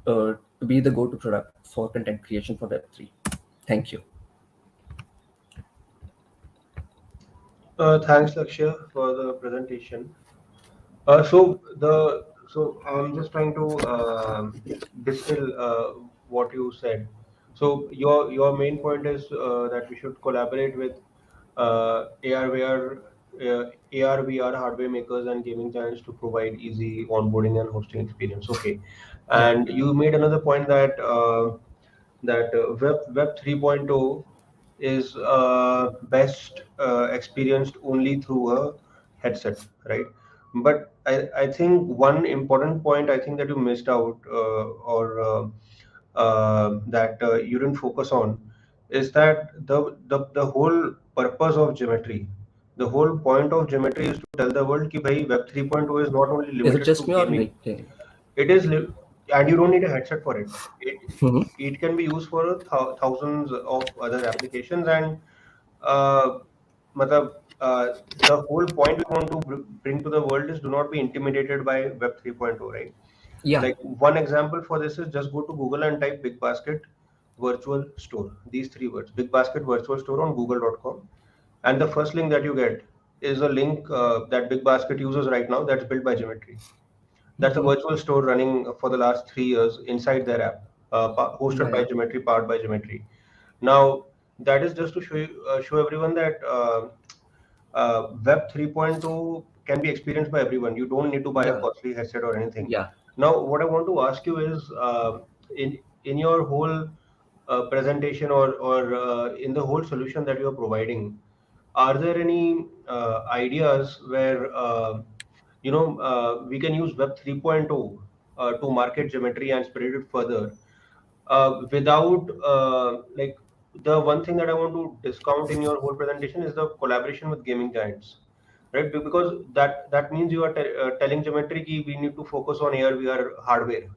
to be the go-to product for content creation for Web3. Thank you. Thanks, Lakshya, for the presentation. So I'm just trying to distill what you said. So your main point is that we should collaborate with AR VR hardware makers and gaming giants to provide easy onboarding and hosting experience. Okay, Yeah. and you made another point that Web 3.0 is best experienced only through a headset, right? But I think one important point I think that you missed out or that you didn't focus on is that the whole purpose of geometry, the whole point of geometry is to tell the world कि भाई Web 3.0 is not only Is it limited just to me or gaming. like? It is, and you don't need a headset for it. Hmm. It can be used for thousands of other applications, and uh, matlab, uh, the whole point we want to bring to the world is do not be intimidated by Web 3.0, right? Yeah. Like one example for this is just go to Google and type Big Basket Virtual Store. These three words, Big Basket Virtual Store on google.com. And the first link that you get is a link that Big Basket uses right now that's built by Geometry. That's a Hmm. virtual store running for the last 3 years inside their app, Yeah. hosted by Yeah. Geometry, powered by Geometry. Now, that is just to show everyone that Web 3.2 can be experienced by everyone. You don't need to buy a Yeah. costly headset or anything. Yeah. Now, what I want to ask you is, in your whole presentation or in the whole solution that you are providing, are there any ideas where we can use Web 3.0 to market geometry and spread it further without like the one thing that I want to discount in your whole presentation is the collaboration with gaming giants, right? Because that means you are telling geometry ki we need to focus on AR VR hardware,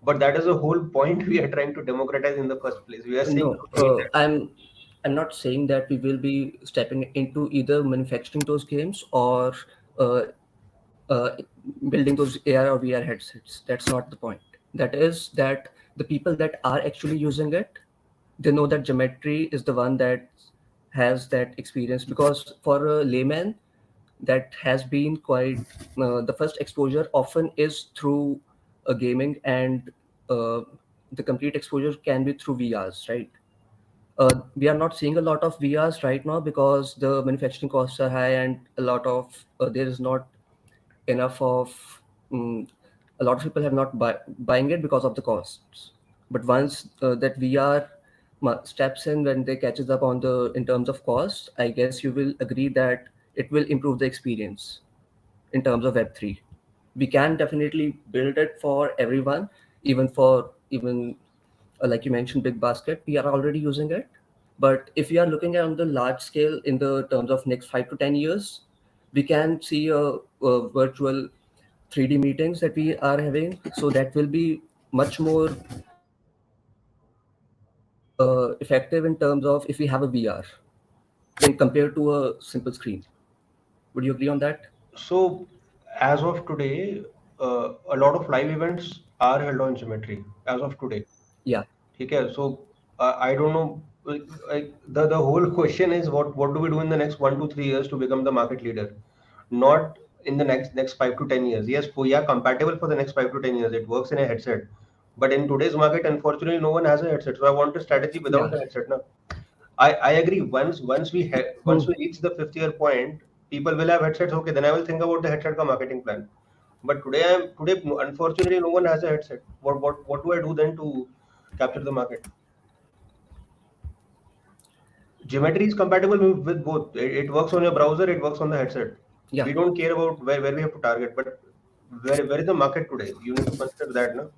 but that is the whole point we are trying to democratize in the first place. We are saying No, to change that. I'm not saying that we will be stepping into either manufacturing those games or uh, uh, building those AR or VR headsets. That's not the point. That is that the people that are actually using it, they know that geometry is the one that has that experience. Because for a layman, that has been quite the first exposure often is through a gaming, and uh, the complete exposure can be through VRs, right? We are not seeing a lot of VRs right now because the manufacturing costs are high, and a lot of there is not enough of um, a lot of people have not buying it because of the costs. But once that VR steps in, when they catches up on the in terms of cost, I guess you will agree that it will improve the experience in terms of Web3. We can definitely build it for everyone, even for even like you mentioned, Big Basket. We are already using it, but if we are looking at on the large scale in the terms of next 5 to 10 years, we can see a virtual 3D meetings that we are having. So that will be much more effective in terms of if we have a VR in compared to a simple screen. Would you agree on that? So, as of today, a lot of live events are held on Geometry as of today. Yeah. Okay, so I don't know. The whole question is what do we do in the next 1 to 3 years to become the market leader? Not in the next 5 to 10 years. Yes, yeah, compatible for the next 5 to 10 years. It works in a headset, but in today's market, unfortunately, no one has a headset. So I want a strategy without Yeah. the headset. Now, I agree. Once Hmm. we reach the fifth year point, people will have headsets. Okay, then I will think about the headset ka marketing plan. But today unfortunately no one has a headset. What do I do then to capture the market? Geometry is compatible with both. It works on your browser. It works on the headset. Yeah. We don't care about where we have to target, but where is the market today? You need to consider that, no?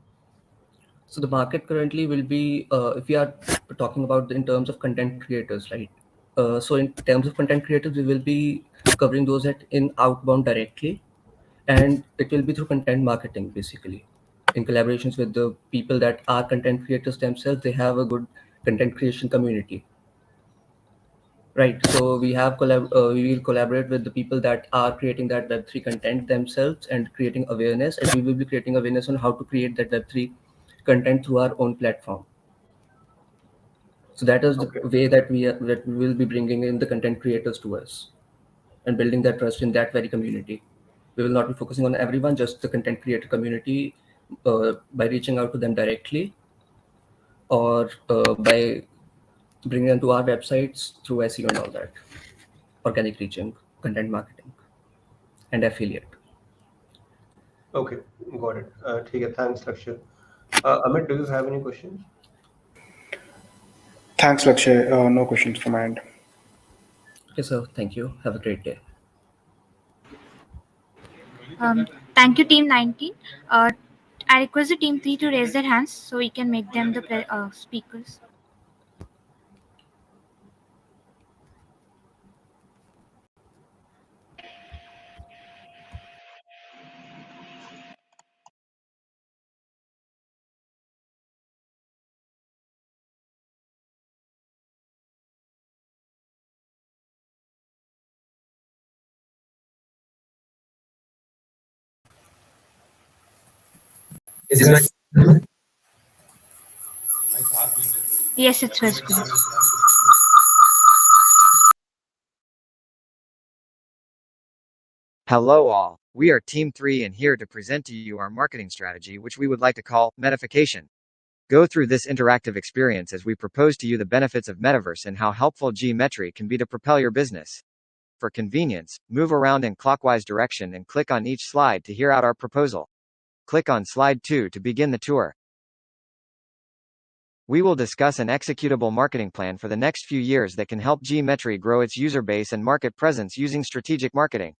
So the market currently will be, if we are talking about in terms of content creators, right? So in terms of content creators, we will be covering those at in outbound directly, and it will be through content marketing basically, in collaborations with the people that are content creators themselves. They have a good content creation community, right? So we will collaborate with the people that are creating that Web3 content themselves and creating awareness, and we will be creating awareness on how to create that Web3 content through our own platform. So that is the Okay. way that we will be bringing in the content creators to us and building that trust in that very community. We will not be focusing on everyone, just the content creator community, by reaching out to them directly, or by bringing them to our websites through SEO and all that, organic reaching, content marketing, and affiliate. Okay, got it. ठीक है, thanks, Lakshya. Amit, do you have any questions? Thanks, Lakshay. No questions from my end. Okay, sir. Thank you. Have a great day. Thank you, Team 19. I request the Team 3 to raise their hands so we can make them the speakers. Is it my Yes, it's visible. Hello all, we are Team 3 and here to present to you our marketing strategy which we would like to call Metification. Go through this interactive experience as we propose to you the benefits of Metaverse and how helpful Geometri can be to propel your business. For convenience, move around in clockwise direction and click on each slide to hear out our proposal. Click on slide 2 to begin the tour. We will discuss an executable marketing plan for the next few years that can help Geometri grow its user base and market presence using strategic marketing.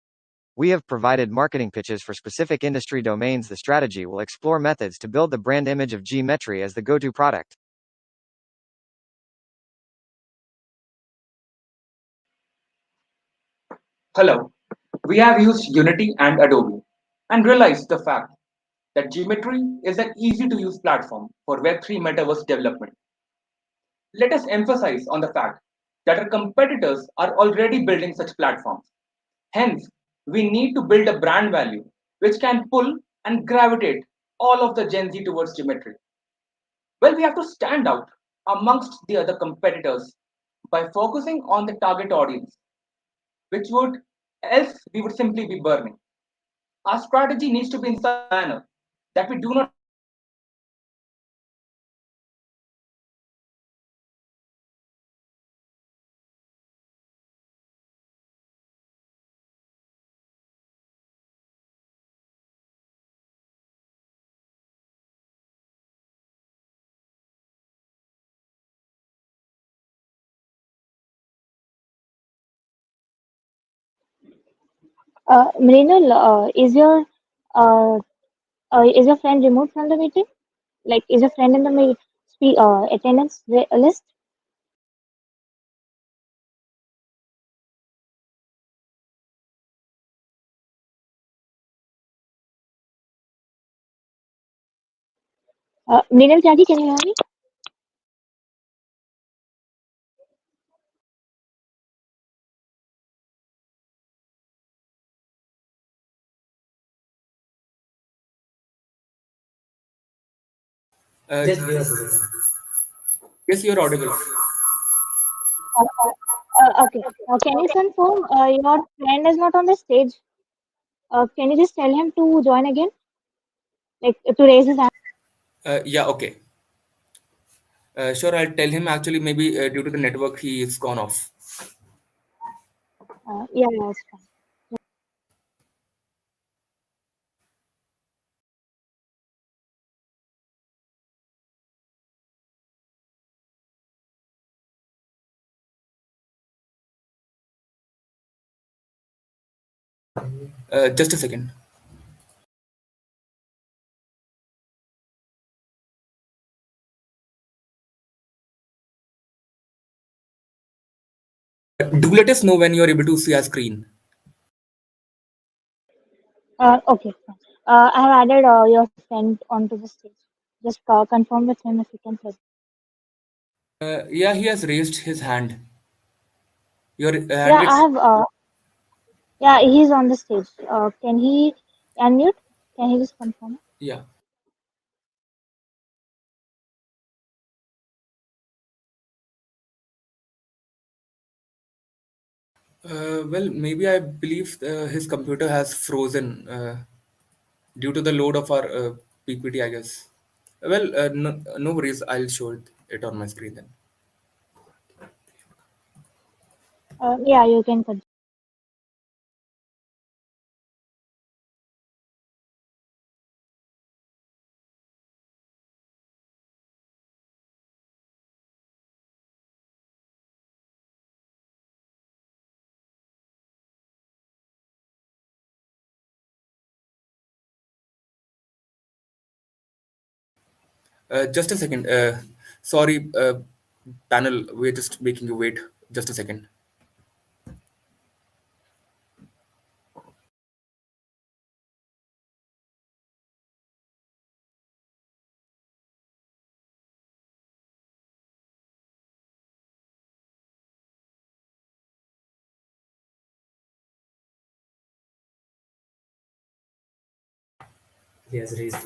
We have provided marketing pitches for specific industry domains. The strategy will explore methods to build the brand image of Geometri as the go-to product. Hello, we have used Unity and Adobe and realized the fact that Geometry is an easy to use platform for Web3 metaverse development. Let us emphasize on the fact that our competitors are already building such platforms. Hence, we need to build a brand value which can pull and gravitate all of the Gen Z towards Geometry. Well, we have to stand out amongst the other competitors by focusing on the target audience, which would else we would simply be burning. Our strategy needs to be in such a manner that we do not Mrinal, uh, is your friend removed from the meeting? Like, is your friend in the attendance list? Mrinal Tyagi, can you hear me? just give us a second? Yes, you're audible. Okay. Can you confirm your friend is not on the stage? Can you just tell him to join again? Like, to raise his hand? Yeah, okay. Sure, I'll tell him. Actually, maybe due to the network, he is gone off. Yeah, it's fine. Just a second. Do let us know when you're able to see our screen. Okay, fine. I have added your friend onto the stage. Just confirm with him if you can present. Yeah, he has raised his hand. Your hand Yeah, I raised. have. Yeah, he's on the stage. Can he unmute? Can he just confirm? Yeah. Well, maybe I believe his computer has frozen due to the load of our PPT, I guess. Well, no worries. I'll show it on my screen then. Yeah, you can continue. Just a second. Sorry, panel. We're just making you wait. Just a second. Yes, raised.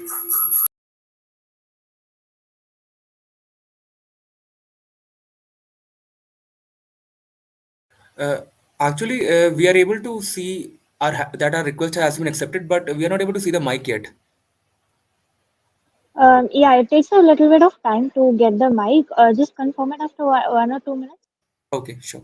Uh, Actually, we are able to see that our request has been accepted, but we are not able to see the mic yet. Yeah, it takes a little bit of time to get the mic. Just confirm it after 1 or 2 minutes. Okay, sure.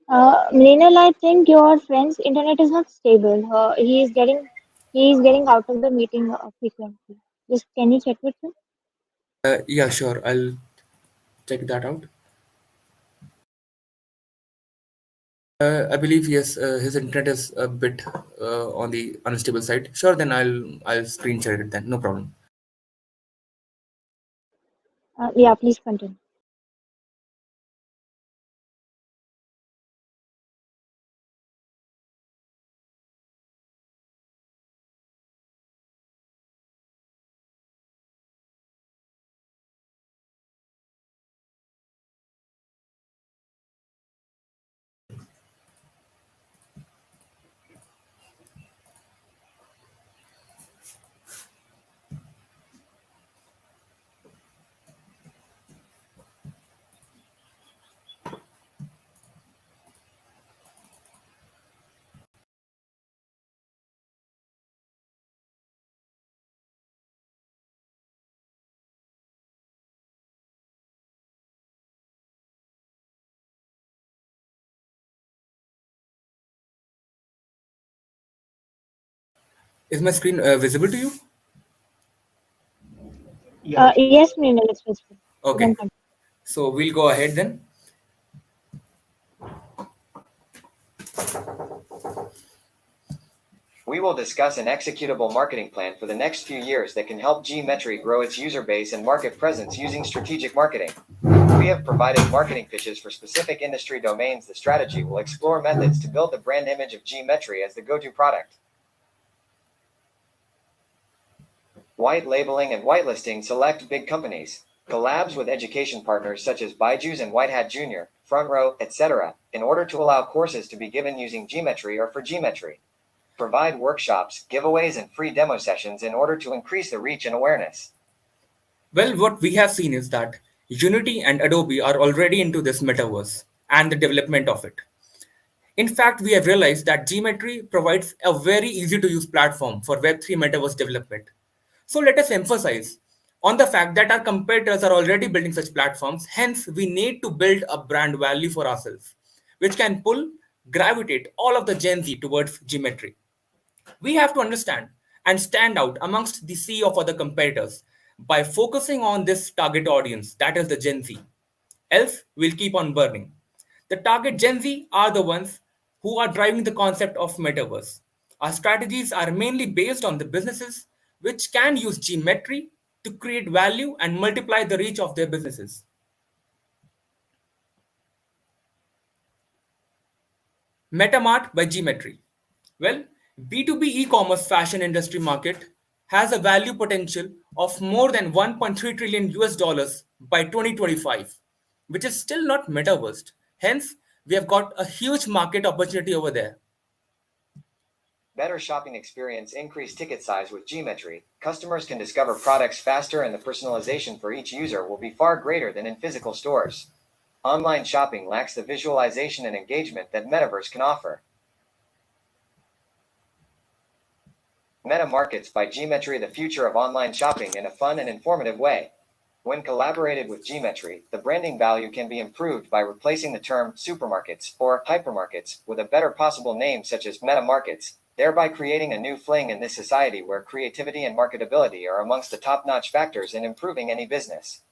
Mrinal, I think your friend's internet is not stable. He is getting out of the meeting frequently. Just can you check with him? Yeah, sure. I'll check that out. I believe yes, his internet is a bit on the unstable side. Sure, then I'll screen share it then. No problem. Yeah, please continue. Is my screen visible to you? Yes, Mrinal, it's visible. You can Okay. continue. So we'll go ahead then. We will discuss an executable marketing plan for the next few years that can help GMetri grow its user base and market presence using strategic marketing. We have provided marketing pitches for specific industry domains. The strategy will explore methods to build the brand image of GMetri as the go-to product. White labeling and whitelisting select big companies. Collabs with education partners such as Byju's and White Hat Junior, Front Row, etc., in order to allow courses to be given using GMetri or for GMetri. Provide workshops, giveaways, and free demo sessions in order to increase the reach and awareness. Well, what we have seen is that Unity and Adobe are already into this metaverse and the development of it. In fact, we have realized that Geometry provides a very easy to use platform for Web3 metaverse development. So let us emphasize on the fact that our competitors are already building such platforms, hence, we need to build a brand value for ourselves, which can gravitate all of the Gen Z towards Geometry. We have to understand and stand out amongst the sea of other competitors by focusing on this target audience, that is the Gen Z. Else, we'll keep on burning. The target Gen Z are the ones who are driving the concept of metaverse. Our strategies are mainly based on the businesses which can use Geometry to create value and multiply the reach of their businesses. Metamart by Geometry. Well, B2b e-commerce fashion industry market has a value potential of more than 1.3 trillion US dollars by 2025, which is still not metaversed. Hence, we have got a huge market opportunity over there. Better shopping experience, increased ticket size with Geometry. Customers can discover products faster and the personalization for each user will be far greater than in physical stores. Online shopping lacks the visualization and engagement that Metaverse can offer. Meta Markets by Geometry, the future of online shopping in a fun and informative way. When collaborated with Geometry, the branding value can be improved by replacing the term supermarkets or hypermarkets with a better possible name such as Meta Markets, thereby creating a new fling in this society where creativity and marketability are amongst the top-notch factors in improving any business.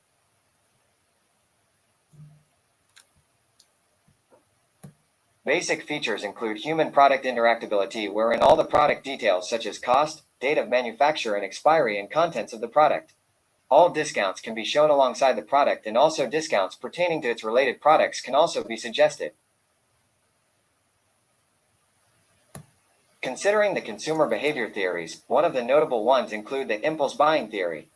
Basic features include human product interactability, wherein all the product details such as cost, date of manufacture and expiry and contents of the product. All discounts can be shown alongside the product, and also discounts pertaining to its related products can also be suggested. Considering the consumer behavior theories, one of the notable ones include the impulse buying theory.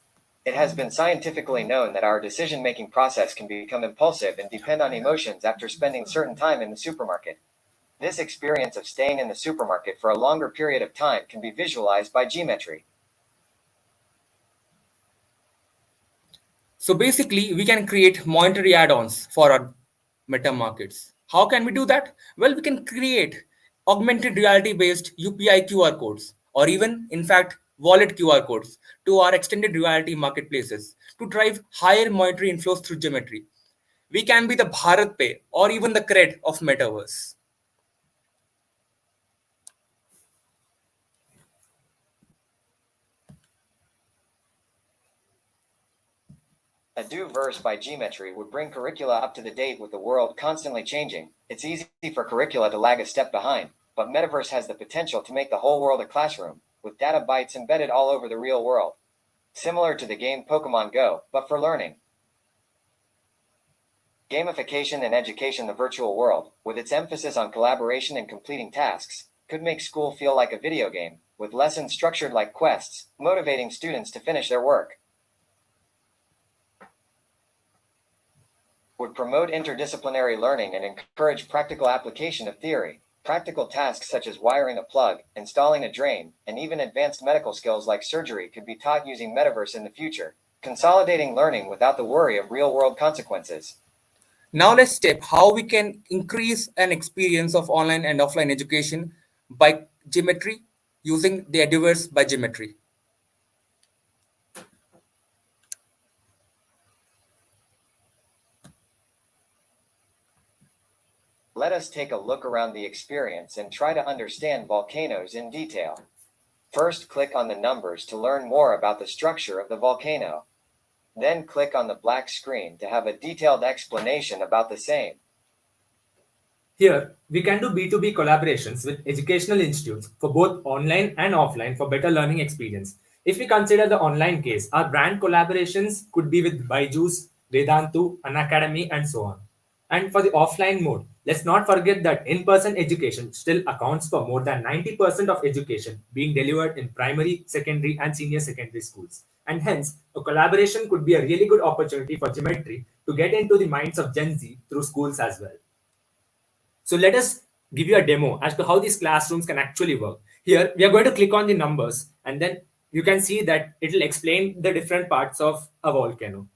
It has been scientifically known that our decision-making process can become impulsive and depend on emotions after spending certain time in the supermarket. This experience of staying in the supermarket for a longer period of time can be visualized by Geometry. So basically, we can create monetary add-ons for our meta markets. How can we do that? Well, we can create augmented reality-based UPI QR codes, or even, in fact, wallet QR codes to our extended reality marketplaces to drive higher monetary inflows through Geometry. We can be the Bharat Pay or even the cred of Metaverse. A do verse by Geometry would bring curricula up to the date with the world constantly changing. It's easy for curricula to lag a step behind, but Metaverse has the potential to make the whole world a classroom, with data bytes embedded all over the real world. Similar to the game Pokemon Go, but for learning. Gamification and education. The virtual world, with its emphasis on collaboration and completing tasks, could make school feel like a video game, with lessons structured like quests, motivating students to finish their work. Would promote interdisciplinary learning and encourage practical application of theory. Practical tasks such as wiring a plug, installing a drain, and even advanced medical skills like surgery could be taught using Metaverse in the future, consolidating learning without the worry of real-world consequences. Now let's step how we can increase an experience of online and offline education by Geometry using the Ediverse by Geometry. Let us take a look around the experience and try to understand volcanoes in detail. First, click on the numbers to learn more about the structure of the volcano. Then click on the black screen to have a detailed explanation about the same. Here, we can do B2B collaborations with educational institutes for both online and offline for better learning experience. If we consider the online case, our brand collaborations could be with Byju's, Vedantu, Unacademy, and so on. And for the offline mode, let's not forget that in-person education still accounts for more than 90% of education being delivered in primary, secondary, and senior secondary schools. And hence, a collaboration could be a really good opportunity for Geometry to get into the minds of Gen Z through schools as well. So let us give you a demo as to how these classrooms can actually work. Here, we are going to click on the numbers, and then you can see that it will explain the different parts of a volcano.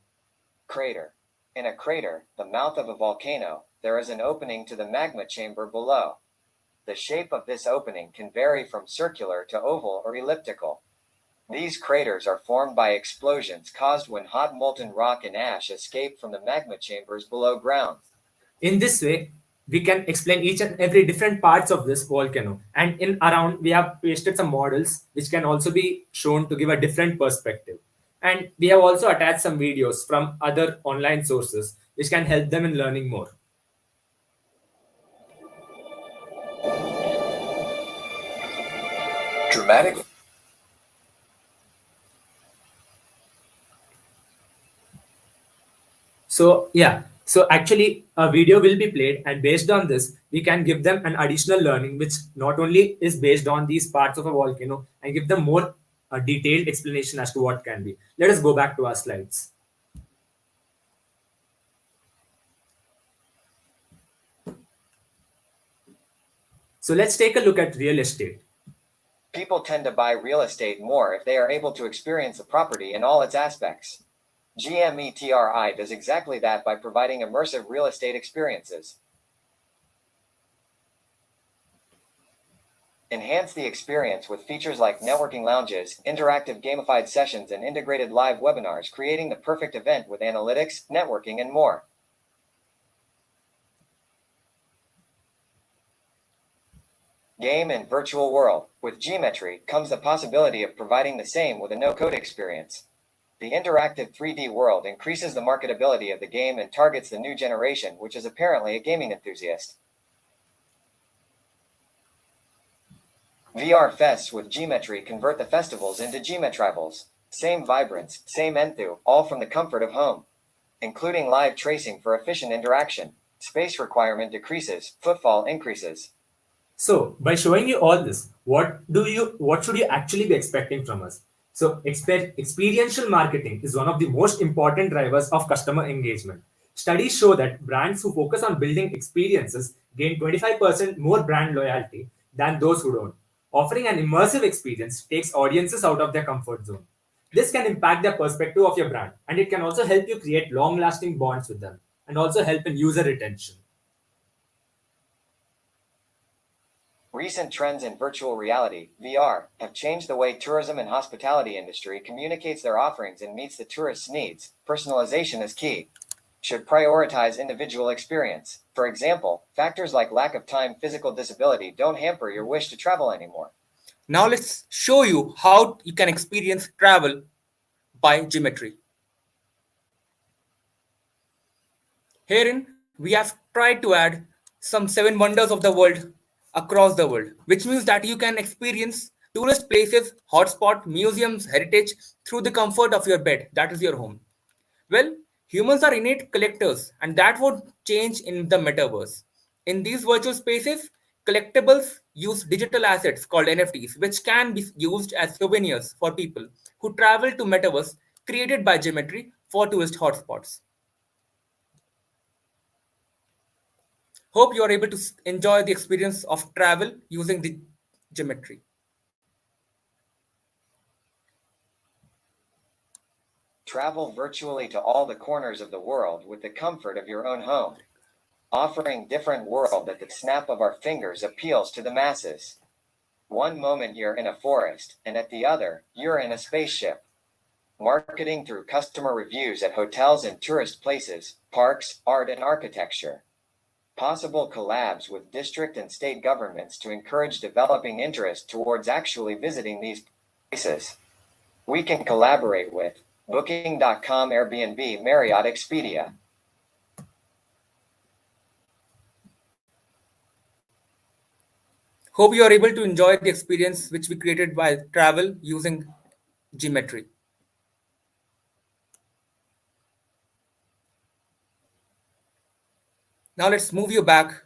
Crater. In a crater, the mouth of a volcano, there is an opening to the magma chamber below. The shape of this opening can vary from circular to oval or elliptical. These craters are formed by explosions caused when hot molten rock and ash escape from the magma chambers below ground. In this way, we can explain each and every different parts of this volcano. And in around, we have pasted some models which can also be shown to give a different perspective. And we have also attached some videos from other online sources which can help them in learning more. Dramatic. So yeah, so actually a video will be played, and based on this, we can give them an additional learning, which not only is based on these parts of a volcano, and give them more detailed explanation as to what can be. Let us go back to our slides. So let's take a look at real estate. People tend to buy real estate more if they are able to experience the property in all its aspects. GMetri does exactly that by providing immersive real estate experiences. Enhance the experience with features like networking lounges, interactive gamified sessions, and integrated live webinars, creating the perfect event with analytics, networking, and more. Game and virtual world. With Geometry comes the possibility of providing the same with a no-code experience. The interactive 3D world increases the marketability of the game and targets the new generation, which is apparently a gaming enthusiast. VR fests with Geometry convert the festivals into Geometrivals. Same vibrance, same enthu, all from the comfort of home. Including live tracing for efficient interaction. Space requirement decreases, footfall increases. So by showing you all this, what should you actually be expecting from us? So experiential marketing is one of the most important drivers of customer engagement. Studies show that brands who focus on building experiences gain 25% more brand loyalty than those who don't. Offering an immersive experience takes audiences out of their comfort zone. This can impact their perspective of your brand, and it can also help you create long lasting bonds with them and also help in user retention. Recent trends in virtual reality, VR, have changed the way tourism and hospitality industry communicates their offerings and meets the tourists' needs. Personalization is key. Should prioritize individual experience. For example, factors like lack of time, physical disability don't hamper your wish to travel anymore. Now let's show you how you can experience travel by Geometry. Herein, we have tried to add some 7 wonders of the world across the world, which means that you can experience tourist places, hotspot, museums, heritage through the comfort of your bed. That is your home. Well, humans are innate collectors, and that would change in the metaverse. In these virtual spaces, collectibles use digital assets called NFTs, which can be used as souvenirs for people who travel to metaverse created by Geometry for tourist hotspots. Hope you are able to enjoy the experience of travel using the Geometry. Travel virtually to all the corners of the world with the comfort of your own home. Offering different world at the snap of our fingers appeals to the masses. One moment you're in a forest, and at the other, you're in a spaceship. Marketing through customer reviews at hotels and tourist places, parks, art and architecture. Possible collabs with district and state governments to encourage developing interest towards actually visiting these places. We can collaborate with Booking.com, Airbnb, Marriott, Expedia. Hope you are able to enjoy the experience which we created by travel using Geometry. Now let's move you back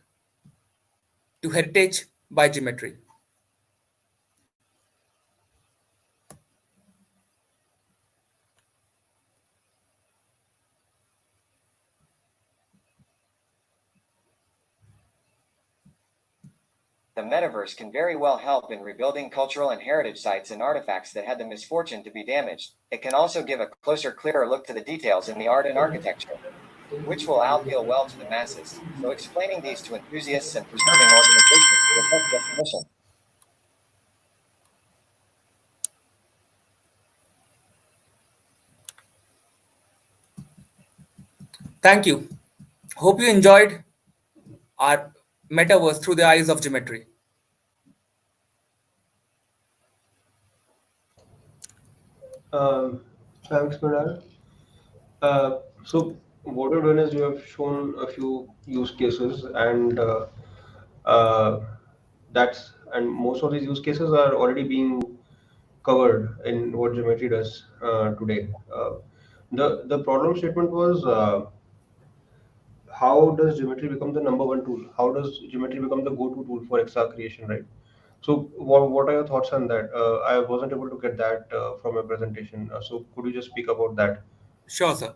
to heritage by Geometry. The metaverse can very well help in rebuilding cultural and heritage sites and artifacts that had the misfortune to be damaged. It can also give a closer, clearer look to the details in the art and architecture, which will appeal well to the masses. So explaining these to enthusiasts and preserving organizations will help definition. Thank you. Hope you enjoyed our metaverse through the eyes of Geometry. Thanks, Mridal. So what you've done is you have shown a few use cases, and uh, and most of these use cases are already being covered in what Geometry does today. The problem statement was how does Geometry become the number one tool? How does Geometry become the go-to tool for XR creation, right? So, what are your thoughts on that? I wasn't able to get that from your presentation. So, could you just speak about that? Sure, sir.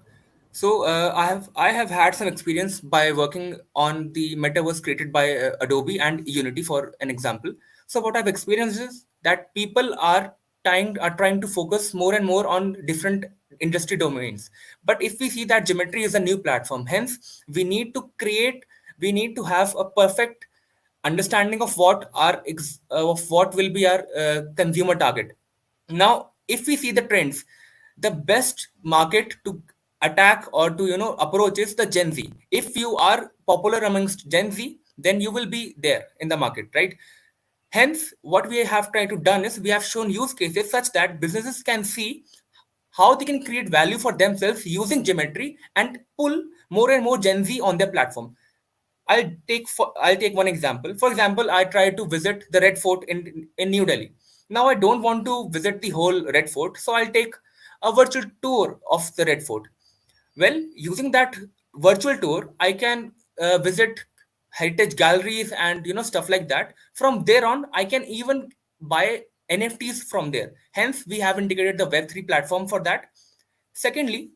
So I have had some experience by working on the metaverse created by Adobe and Unity, for an example. So what I've experienced is that people are trying to focus more and more on different industry domains. But if we see that Geometry is a new platform, hence we need to have a perfect understanding of of what will be our consumer target. Now if we see the trends, the best market to attack or to approach is the Gen Z. If you are popular amongst Gen Z, then you will be there in the market, right? Hence what we have tried to done is we have shown use cases such that businesses can see how they can create value for themselves using Geometry and pull more and more Gen Z on their platform. I'll take one example. For example, I tried to visit the Red Fort in New Delhi. Now I don't want to visit the whole Red Fort, so I'll take a virtual tour of the Red Fort. Well, using that virtual tour, I can visit heritage galleries and stuff like that. From there on, I can even buy NFTs from there. Hence, we have integrated the Web3 platform for that. Secondly,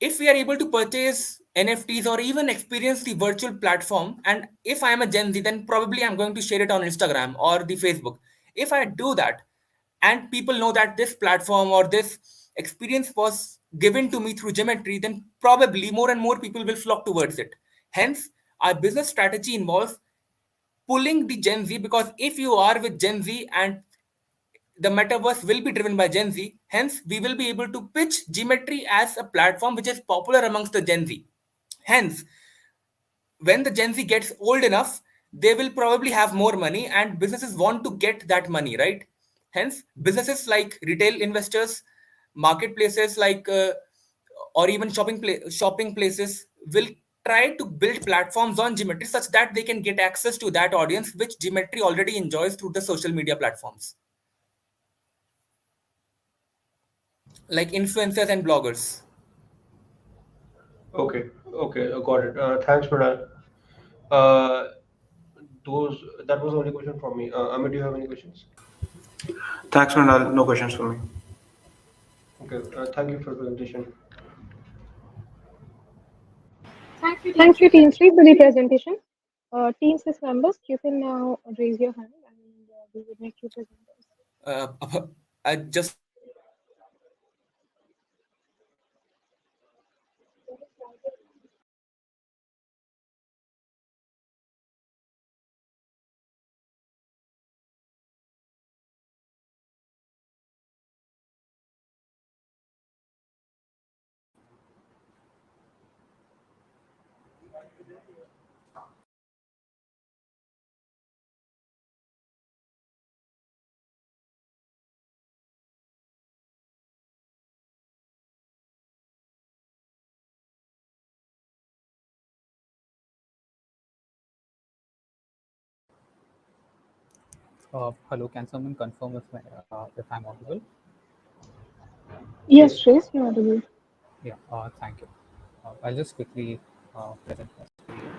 if we are able to purchase NFTs or even experience the virtual platform, and if I am a Gen Z, then probably I'm going to share it on Instagram or the Facebook. If I do that, and people know that this platform or this experience was given to me through Geometry, then probably more and more people will flock towards it. Hence, our business strategy involves pulling the Gen Z, because if you are with Gen Z and the metaverse will be driven by Gen Z. Hence, we will be able to pitch Geometry as a platform which is popular amongst the Gen Z. Hence, when the Gen Z gets old enough, they will probably have more money and businesses want to get that money, right? Hence, businesses like retail investors, marketplaces or even shopping places will try to build platforms on Geometry such that they can get access to that audience which Geometry already enjoys through the social media platforms, like influencers and bloggers. Okay, okay, got it. Thanks, Pranal. Uh, those that was the only question from me. Amit, do you have any questions? Thanks, Manal. No questions for me. Okay, thank you for the presentation. Thank you, Team 3, for the presentation. Team 6 members, you can now raise your hand and we will make you presenters. I just Hello, can someone confirm if I'm audible? Yes, Trace, you're audible. Yeah, thank you. I'll just quickly present my screen.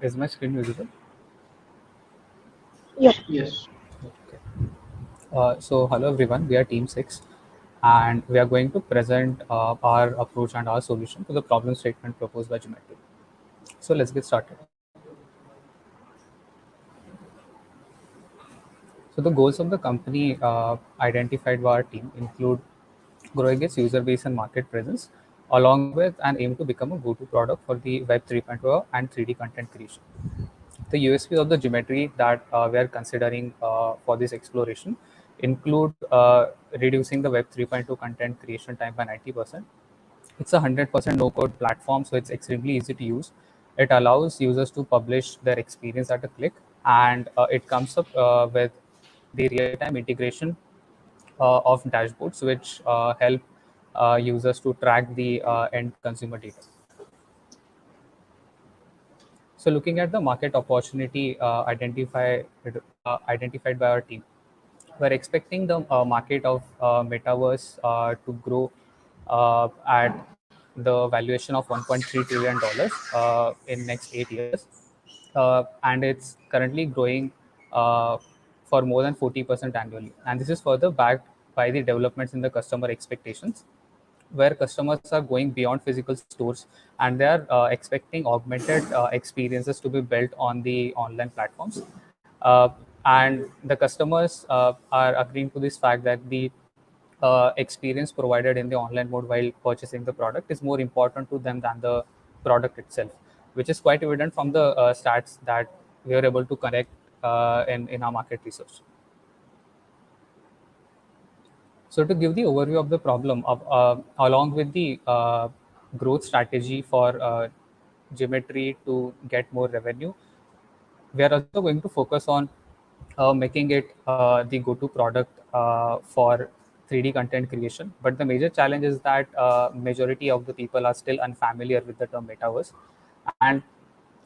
Is my screen visible? Yep. Yes. Okay. So hello everyone, we are Team 6 and we are going to present our approach and our solution to the problem statement proposed by Geometry. So let's get started. So the goals of the company identified by our team include growing its user base and market presence, along with an aim to become a go-to product for the Web 3.0 and 3D content creation. The USPs of the Geometry that we are considering for this exploration include reducing the Web 3.2 content creation time by 90%. It's a 100% no-code platform, so it's extremely easy to use. It allows users to publish their experience at a click. and it comes up with the real-time integration of dashboards, which help users to track the end consumer data. So, looking at the market opportunity identified by our team, we're expecting the market of Metaverse to grow at the valuation of $1.3 trillion in next 8 years, and it's currently growing uh, for more than 40% annually. And this is further backed by the developments in the customer expectations, where customers are going beyond physical stores and they are expecting augmented experiences to be built on the online platforms. And the customers are agreeing to this fact that the experience provided in the online mode while purchasing the product is more important to them than the product itself, which is quite evident from the stats that we are able to connect in our market research. So to give the overview of the problem, along with the growth strategy for Geometry to get more revenue, we are also going to focus on making it the go-to product for 3D content creation. But the major challenge is that majority of the people are still unfamiliar with the term metaverse, and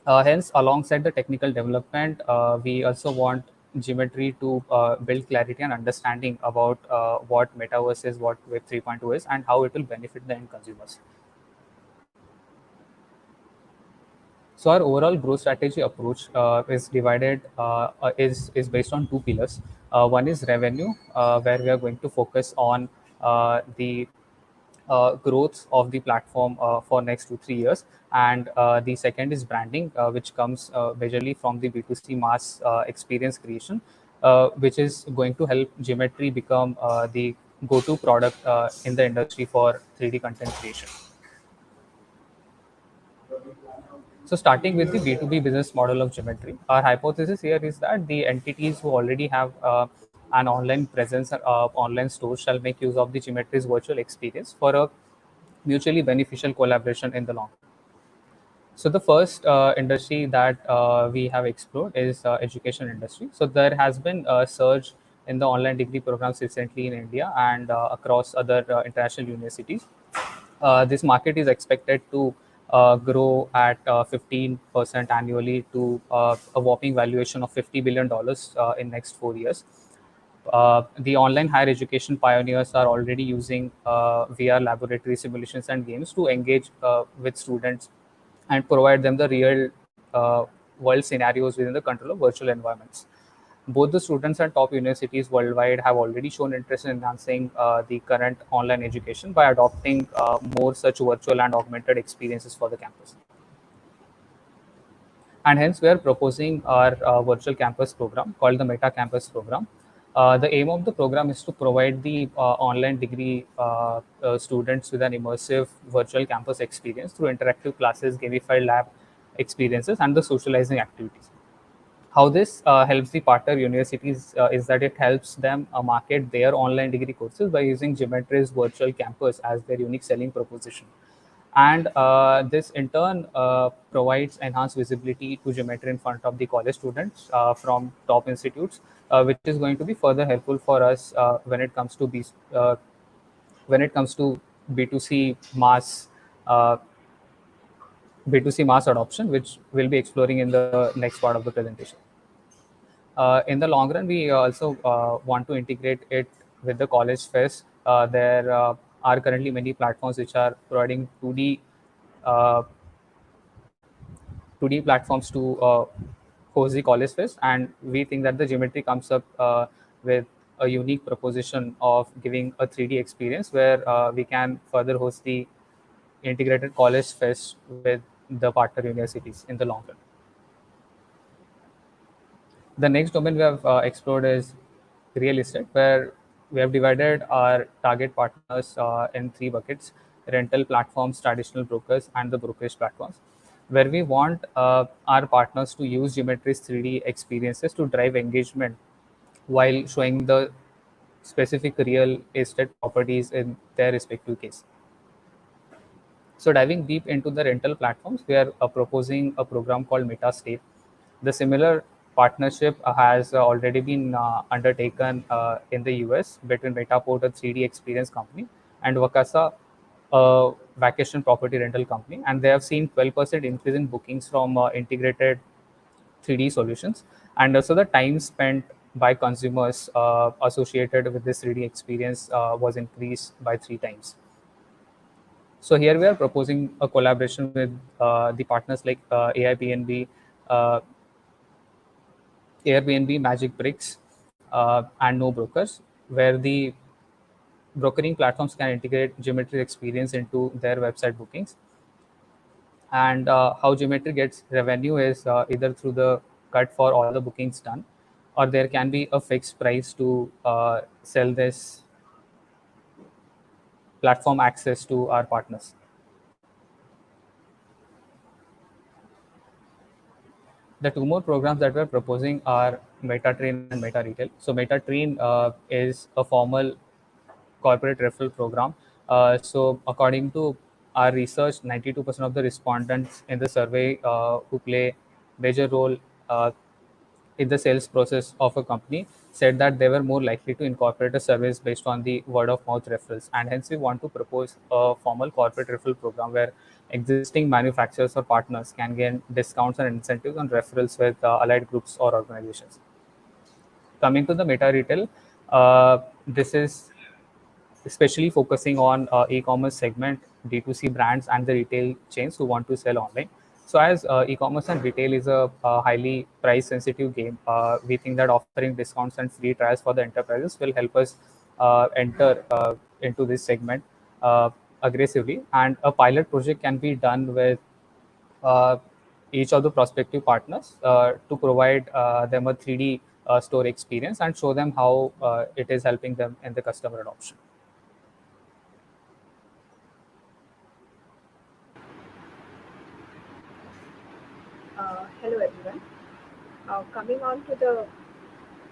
hence, alongside the technical development, we also want Geometry to build clarity and understanding about what Metaverse is, what Web 3.0 is, and how it will benefit the end consumers. So our overall growth strategy approach is divided is based on two pillars. One is revenue, where we are going to focus on the growth of the platform for next 2 3 years, and the second is branding, which comes majorly from the B2c mass experience creation, which is going to help Geometry become the go-to product in the industry for 3D content creation. So starting with the B2b business model of Geometry, our hypothesis here is that the entities who already have an online presence, online store, shall make use of the Geometry's virtual experience for a mutually beneficial collaboration in the long run. So the first industry that we have explored is education industry. So there has been a surge in the online degree programs recently in India and across other international universities. This market is expected to grow at 15% annually to a whopping valuation of $50 billion in next 4 years. The online higher education pioneers are already using VR laboratory simulations and games to engage with students and provide them the real world scenarios within the control of virtual environments. Both the students and top universities worldwide have already shown interest in enhancing the current online education by adopting more such virtual and augmented experiences for the campus. And hence, we are proposing our virtual campus program called the Meta Campus program. The aim of the program is to provide the online degree students with an immersive virtual campus experience through interactive classes, gamified lab experiences, and the socializing activities. How this helps the partner universities is that it helps them market their online degree courses by using Geometry's virtual campus as their unique selling proposition. And this in turn provides enhanced visibility to Geometry in front of the college students from top institutes, which is going to be further helpful for us when it comes to B2C mass uh, B2C mass adoption, which we'll be exploring in the next part of the presentation. In the long run, we also want to integrate it with the college fest. There are currently many platforms which are providing 2D 2D platforms to host the college fest, and we think that the Geometry comes up with a unique proposition of giving a 3D experience where we can further host the integrated college fest with the partner universities in the long run. The next domain we have explored is real estate, where we have divided our target partners in three buckets: rental platforms, traditional brokers, and the brokerage platforms, where we want our partners to use Geometry's 3D experiences to drive engagement while showing the specific real estate properties in their respective case. So diving deep into the rental platforms, we are proposing a program called Meta Stay. The similar partnership has already been undertaken in the US between Metaport, a 3D experience company, and Wakasa, a vacation property rental company, and they have seen 12% increase in bookings from integrated 3D solutions, and also the time spent by consumers associated with this 3D experience was increased by 3 times. So here we are proposing a collaboration with the partners like uh, Airbnb, Magic Bricks, and No Brokers, where the brokering platforms can integrate Geometry experience into their website bookings. And how Geometry gets revenue is either through the cut for all the bookings done, or there can be a fixed price to sell this platform access to our partners. The two more programs that we're proposing are MetaTrain and Meta Retail. So MetaTrain is a formal corporate referral program. So according to our research, 92% of the respondents in the survey who play major role uh, in the sales process of a company said that they were more likely to incorporate a service based on the word of mouth referrals, and hence we want to propose a formal corporate referral program where existing manufacturers or partners can gain discounts and incentives on referrals with allied groups or organizations. Coming to the Meta Retail, this is especially focusing on e-commerce segment, D2C brands, and the retail chains who want to sell online. So as e-commerce and retail is a highly price-sensitive game, we think that offering discounts and free trials for the enterprises will help us enter into this segment uh, aggressively. And a pilot project can be done with uh, each of the prospective partners to provide them a 3D store experience and show them how it is helping them in the customer adoption. Hello everyone. Coming on to the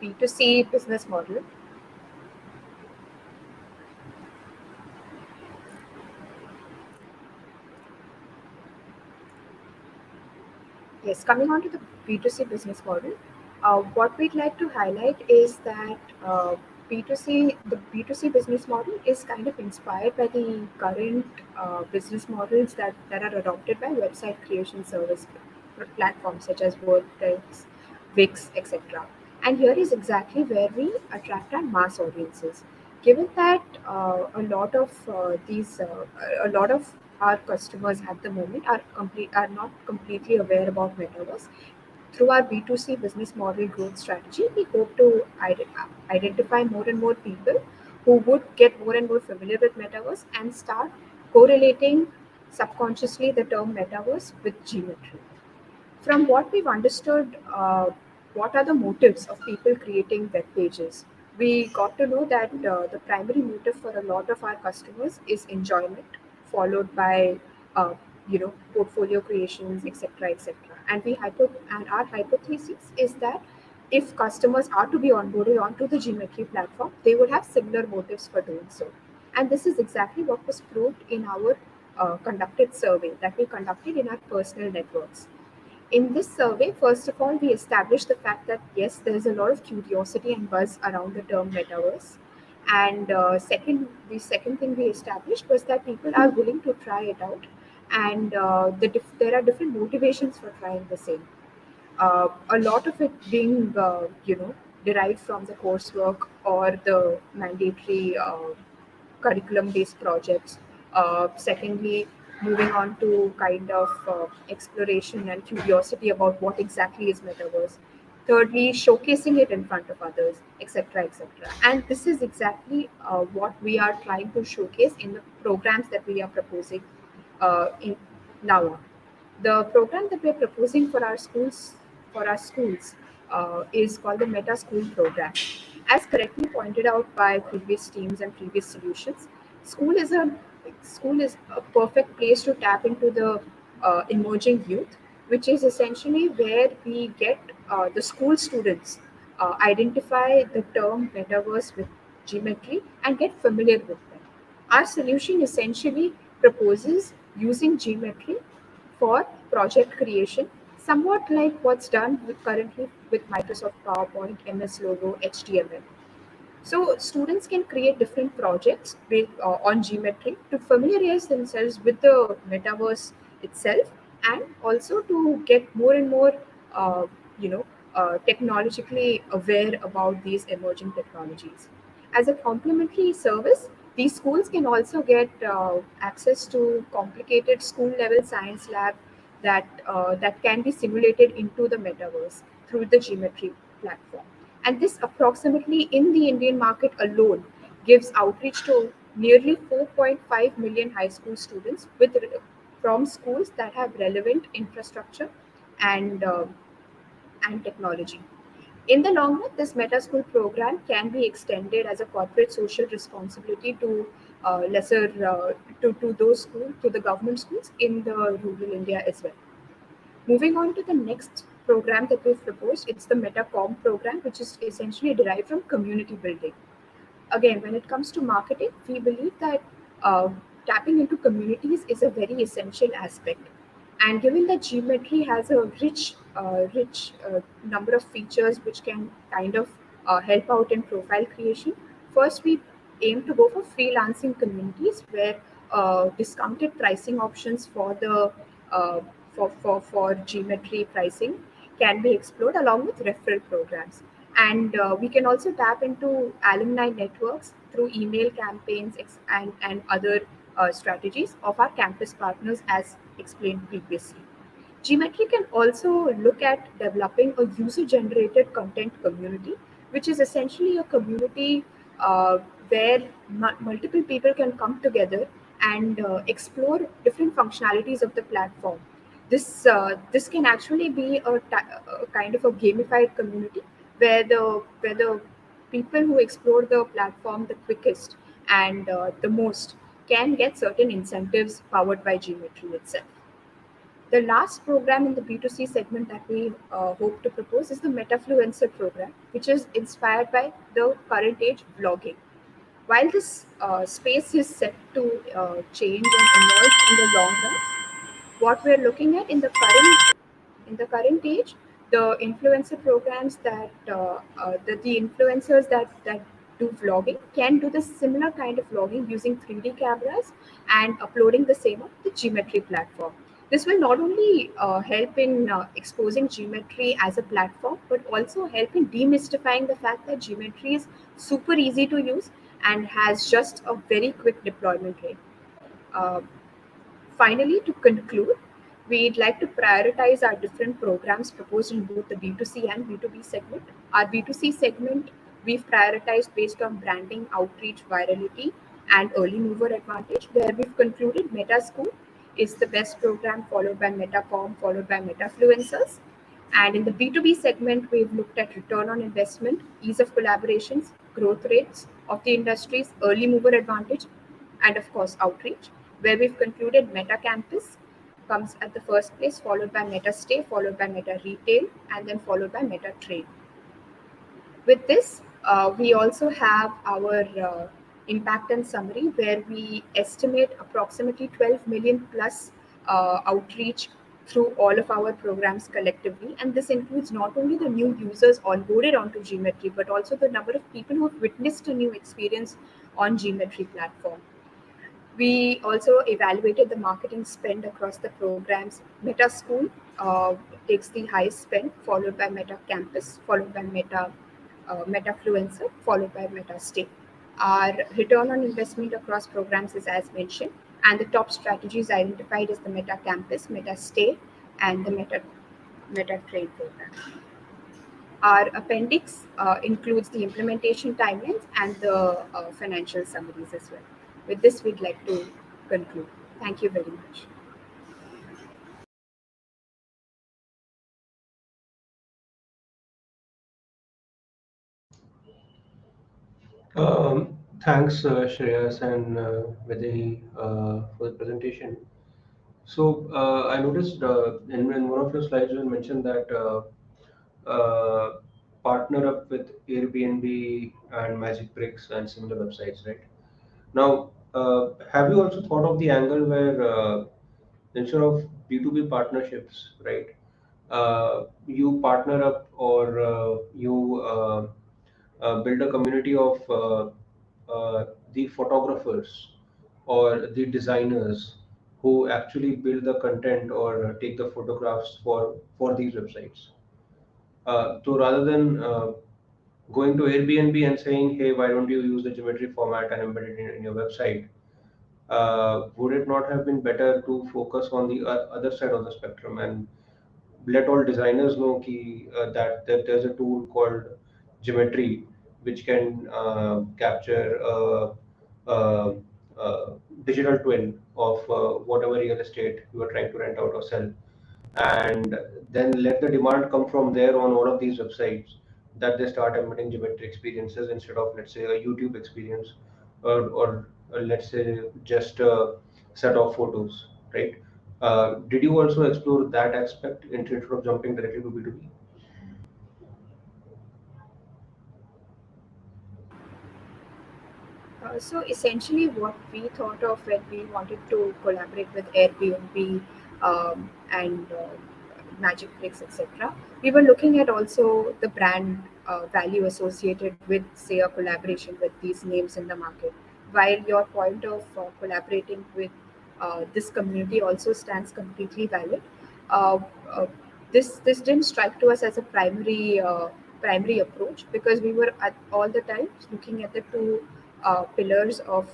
B2C business model. Yes, coming on to the B2C business model, what we'd like to highlight is that the B2C business model is kind of inspired by the current business models that are adopted by website creation service platforms such as WordPress, Wix, etc. And here is exactly where we attract our mass audiences. Given that a lot of our customers at the moment are not completely aware about metaverse. Through our B2C business model growth strategy, we hope to identify more and more people who would get more and more familiar with metaverse and start correlating subconsciously the term metaverse with geometry. From what we've understood, what are the motives of people creating web pages? We got to know that the primary motive for a lot of our customers is enjoyment, followed by portfolio creations, etc., etc. And our hypothesis is that if customers are to be onboarded onto the Geometry platform, they would have similar motives for doing so. And this is exactly what was proved in our conducted survey that we conducted in our personal networks. In this survey, first of all, we established the fact that yes, there is a lot of curiosity and buzz around the term metaverse. And the second thing we established was that people are willing to try it out, and there are different motivations for trying the same. A lot of it being, derived from the coursework or the mandatory curriculum based projects. Secondly, moving on to kind of exploration and curiosity about what exactly is metaverse. Thirdly, showcasing it in front of others, etc., etc. And this is exactly what we are trying to showcase in the programs that we are proposing in now on. The program that we're proposing for our schools is called the Meta School Program. As correctly pointed out by previous teams and previous solutions, school is a school is a perfect place to tap into the emerging youth, which is essentially where we get the school students identify the term metaverse with geometry and get familiar with them. Our solution essentially proposes using geometry for project creation, somewhat like what's done currently with Microsoft PowerPoint, MS Logo, HTML. So students can create different projects on Geometry to familiarize themselves with the metaverse itself, and also to get more and more, uh, you know, technologically aware about these emerging technologies. As a complementary service, these schools can also get access to complicated school-level science lab that can be simulated into the metaverse through the Geometry platform. And this approximately in the Indian market alone gives outreach to nearly 4.5 million high school students from schools that have relevant infrastructure and and technology. In the long run, this meta school program can be extended as a corporate social responsibility to to those schools, to the government schools in the rural India as well. Moving on to the next program that we've proposed, it's the MetaCom program, which is essentially derived from community building. Again, when it comes to marketing, we believe that uh, tapping into communities is a very essential aspect. And given that Geometry has a rich number of features which can kind of help out in profile creation, first we aim to go for freelancing communities where discounted pricing options for the uh, for Geometry pricing can be explored along with referral programs. And we can also tap into alumni networks through email campaigns and other strategies of our campus partners as explained previously. Geometry can also look at developing a user generated content community, which is essentially a community uh, where multiple people can come together and explore different functionalities of the platform. This can actually be a kind of a gamified community where the people who explore the platform the quickest and the most can get certain incentives powered by Geometry itself. The last program in the B2C segment that we hope to propose is the Metafluencer program, which is inspired by the current age vlogging. While this space is set to change and emerge in the long run, what we're looking at in the current age, the influencer programs the influencers that do vlogging can do the similar kind of vlogging using 3D cameras and uploading the same on the Geometry platform. This will not only help in exposing Geometry as a platform, but also help in demystifying the fact that Geometry is super easy to use and has just a very quick deployment rate. Uh, Finally, to conclude, we'd like to prioritize our different programs proposed in both the B2C and B2B segment. Our B2C segment, we've prioritized based on branding, outreach, virality, and early mover advantage, where we've concluded Meta School is the best program, followed by Metacom, followed by Metafluencers. And in the B2B segment, we've looked at return on investment, ease of collaborations, growth rates of the industries, early mover advantage, and of course, outreach, where we've concluded Meta Campus comes at the first place, followed by Meta Stay, followed by Meta Retail, and then followed by Meta Trade. With this, we also have our impact and summary where we estimate approximately 12 million plus outreach through all of our programs collectively. And this includes not only the new users onboarded onto Geometry, but also the number of people who have witnessed a new experience on Geometry platform. We also evaluated the marketing spend across the programs. Meta School takes the highest spend, followed by Meta Campus, followed by Metafluencer, followed by Meta Stay. Our return on investment across programs is as mentioned, and the top strategies identified is the Meta Campus, Meta Stay, and the Meta Trade program. Our appendix includes the implementation timelines and the financial summaries as well. With this, we'd like to conclude. Thank you very much. Thanks, Shreyas and Vijay, for the presentation. So I noticed in one of your slides you mentioned that partner up with Airbnb and Magic Bricks and similar websites, right? Now, have you also thought of the angle where instead of B2B partnerships, right? you partner up, or you build a community of the photographers or the designers who actually build the content or take the photographs for these websites. So rather than going to Airbnb and saying, "Hey, why don't you use the geometry format and embed it in your website?" Would it not have been better to focus on the other side of the spectrum and let all designers know that there's a tool called Geometry, which can capture a, digital twin of whatever real estate you are trying to rent out or sell, and then let the demand come from there on all of these websites, that they start embedding geometry experiences instead of, let's say, a YouTube experience, or let's say just a set of photos, right? Did you also explore that aspect instead of jumping directly to B2B? So essentially, what we thought of when we wanted to collaborate with Airbnb and Magic Bricks, etc., we were looking at also the brand value associated with, say, a collaboration with these names in the market. While your point of collaborating with this community also stands completely valid, uh, uh, this didn't strike to us as a primary approach, because we were at all the time looking at the two pillars of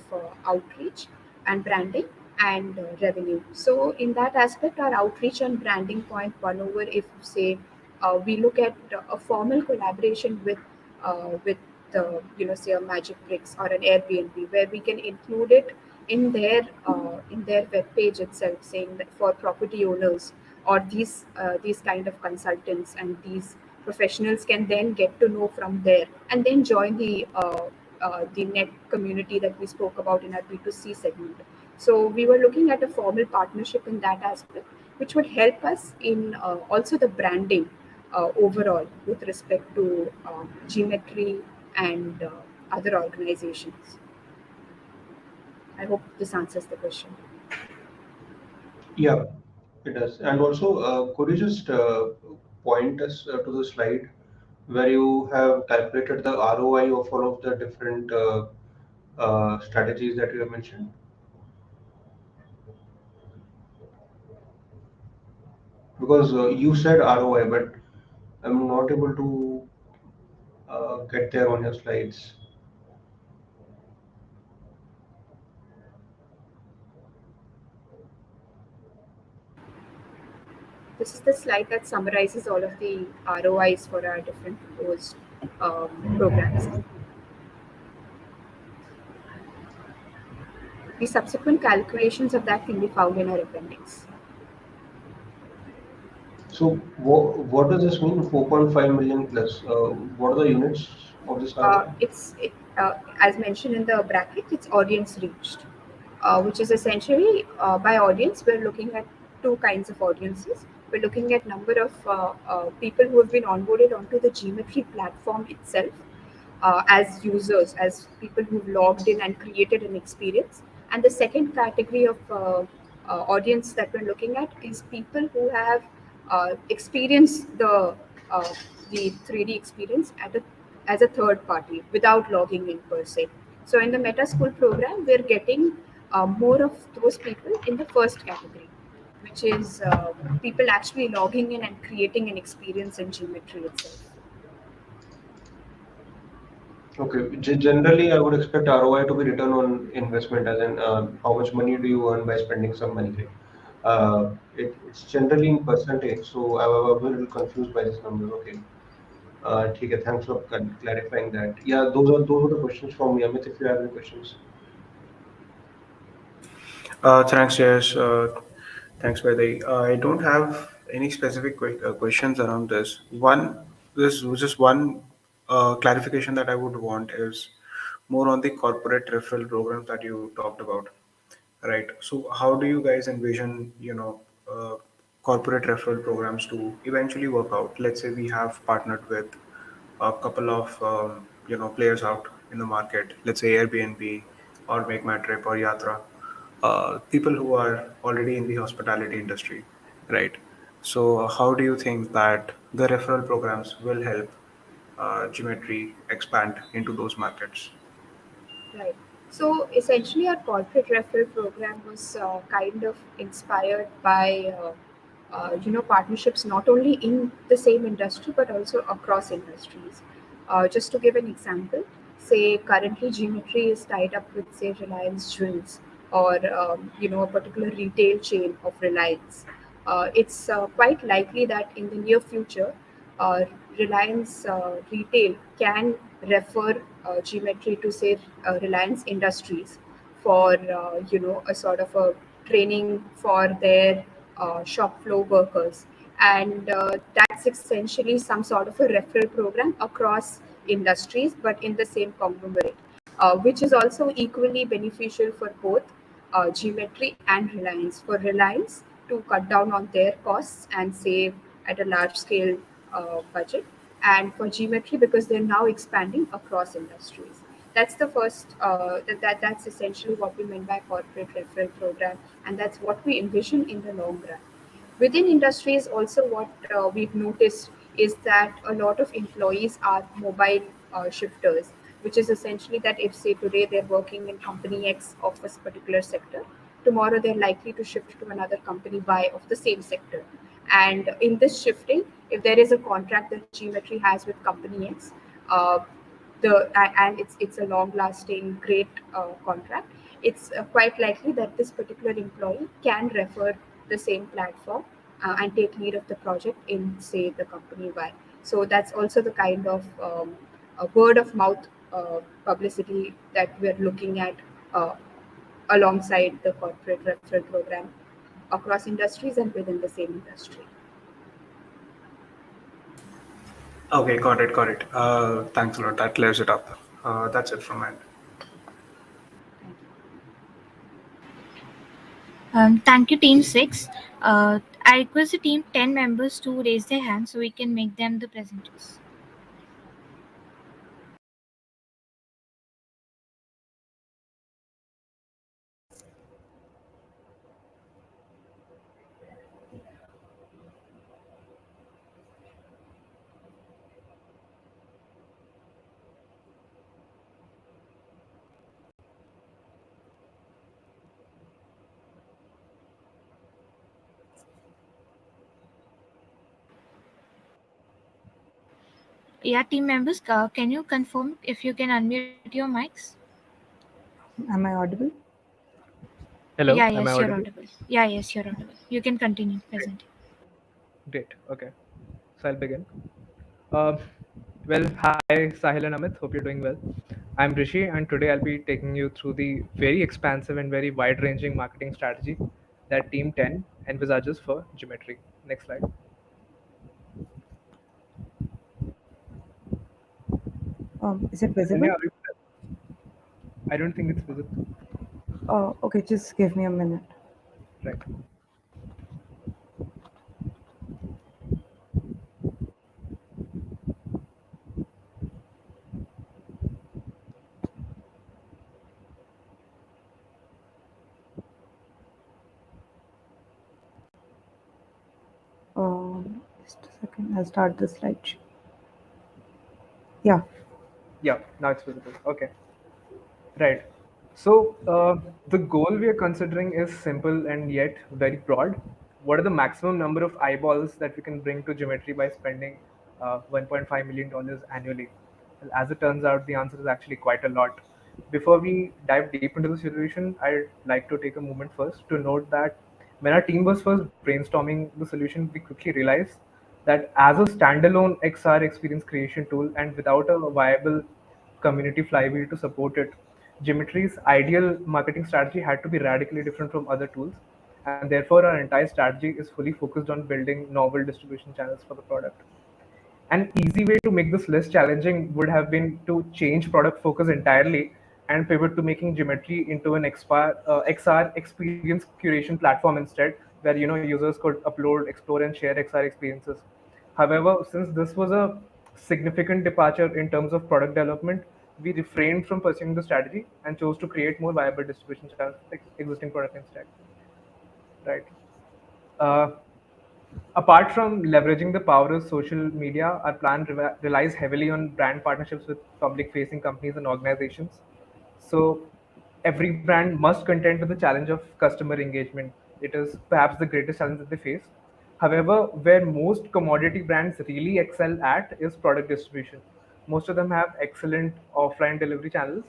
outreach and branding and revenue. So, in that aspect, our outreach and branding point one over, if say we look at a formal collaboration with say a Magic Bricks or an Airbnb, where we can include it in their web page itself, saying that for property owners or these kind of consultants and these professionals can then get to know from there and then join the net community that we spoke about in our B2C segment. So we were looking at a formal partnership in that aspect, which would help us in also the branding overall with respect to Geometry and other organizations. I hope this answers the question. Yeah, it does. And also, could you just point us to the slide where you have calculated the ROI of all of the different strategies that you have mentioned? Because you said ROI, but I'm not able to get there on your slides. This is the slide that summarizes all of the ROIs for our different proposed programs. The subsequent calculations of that can be found in our appendix. So, what does this mean? 4.5 million plus. What are the units of this ROI? As mentioned in the bracket, it's audience reached, which is essentially by audience, we're looking at two kinds of audiences. We're looking at number of people who have been onboarded onto the Geometry platform itself as users, as people who've logged in and created an experience. And the second category of audience that we're looking at is people who have experienced the 3D experience as a third party without logging in per se. So in the Meta School program, we're getting more of those people in the first category, which is people actually logging in and creating an experience in Geometry itself. Okay. Generally, I would expect ROI to be return on investment, as in how much money do you earn by spending some money, right? It's generally in percentage, so I was a little confused by this number. Okay. Okay, thanks for clarifying that. Yeah, those are the questions from me. Amit, if you have any questions. Thanks, Jayesh. Thanks, Vaidehi. I don't have any specific questions around this. This was just one clarification that I would want is more on the corporate referral programs that you talked about, right? So, how do you guys envision, corporate referral programs to eventually work out? Let's say we have partnered with a couple of players out in the market. Let's say Airbnb or Make My Trip or Yatra, people who are already in the hospitality industry, right? So, how do you think that the referral programs will help Geometry expand into those markets? Right. So essentially, our corporate referral program was kind of inspired by partnerships not only in the same industry but also across industries. Just to give an example, say currently Geometry is tied up with say Reliance Jewels or a particular retail chain of Reliance. It's quite likely that in the near future, uh, Reliance Retail can refer Geometry to say Reliance Industries for a sort of a training for their shop floor workers, and that's essentially some sort of a referral program across industries, but in the same conglomerate, which is also equally beneficial for both Geometry and Reliance. For Reliance to cut down on their costs and save at a large scale budget, and for Geometry because they're now expanding across industries. That's the first. That's essentially what we meant by corporate referral program, and that's what we envision in the long run. Within industries, also what we've noticed is that a lot of employees are mobile shifters, which is essentially that if say today they're working in company X of a particular sector, tomorrow they're likely to shift to another company Y of the same sector. And in this shifting, if there is a contract that Geometry has with company X, uh, and it's a long lasting great contract, it's quite likely that this particular employee can refer the same platform and take lead of the project in say the company Y. So that's also the kind of a word of mouth publicity that we're looking at uh, alongside the corporate referral program across industries and within the same industry. Okay, got it, got it. Thanks a lot. That clears it up. That's it from my end. Thank you, Team 6. I request the Team 10 members to raise their hands so we can make them the presenters. Yeah, team members, can you confirm if you can unmute your mics? Am I audible? Yeah, Hello, am yes, I you're audible? audible. Yeah, yes, you're audible. You can continue present. Great. Okay. So I'll begin. Uh, well, hi, Sahil and Amit. Hope you're doing well. I'm Rishi, and today I'll be taking you through the very expansive and very wide ranging marketing strategy that Team 10 envisages for Geometry. Next slide. Is it Ananya, visible? are you- I don't think it's visible. Okay, just give me a minute. Right. Just a second. I'll start the slideshow. Yeah. Yeah, now it's visible. Okay. Right. So the goal we are considering is simple and yet very broad. What are the maximum number of eyeballs that we can bring to Geometry by spending $1.5 million annually? Well, as it turns out, the answer is actually quite a lot. Before we dive deep into the solution, I'd like to take a moment first to note that when our team was first brainstorming the solution, we quickly realized that as a standalone XR experience creation tool and without a viable community flywheel to support it, Geometry's ideal marketing strategy had to be radically different from other tools, and therefore our entire strategy is fully focused on building novel distribution channels for the product. An easy way to make this less challenging would have been to change product focus entirely and pivot to making Geometry into an XR experience curation platform instead, where users could upload, explore, and share XR experiences. However, since this was a significant departure in terms of product development, we refrained from pursuing the strategy and chose to create more viable distribution channels for existing product instead. Right. Uh, Apart from leveraging the power of social media, our plan relies heavily on brand partnerships with public facing companies and organizations. So, every brand must contend with the challenge of customer engagement. It is perhaps the greatest challenge that they face. However, where most commodity brands really excel at is product distribution. Most of them have excellent offline delivery channels.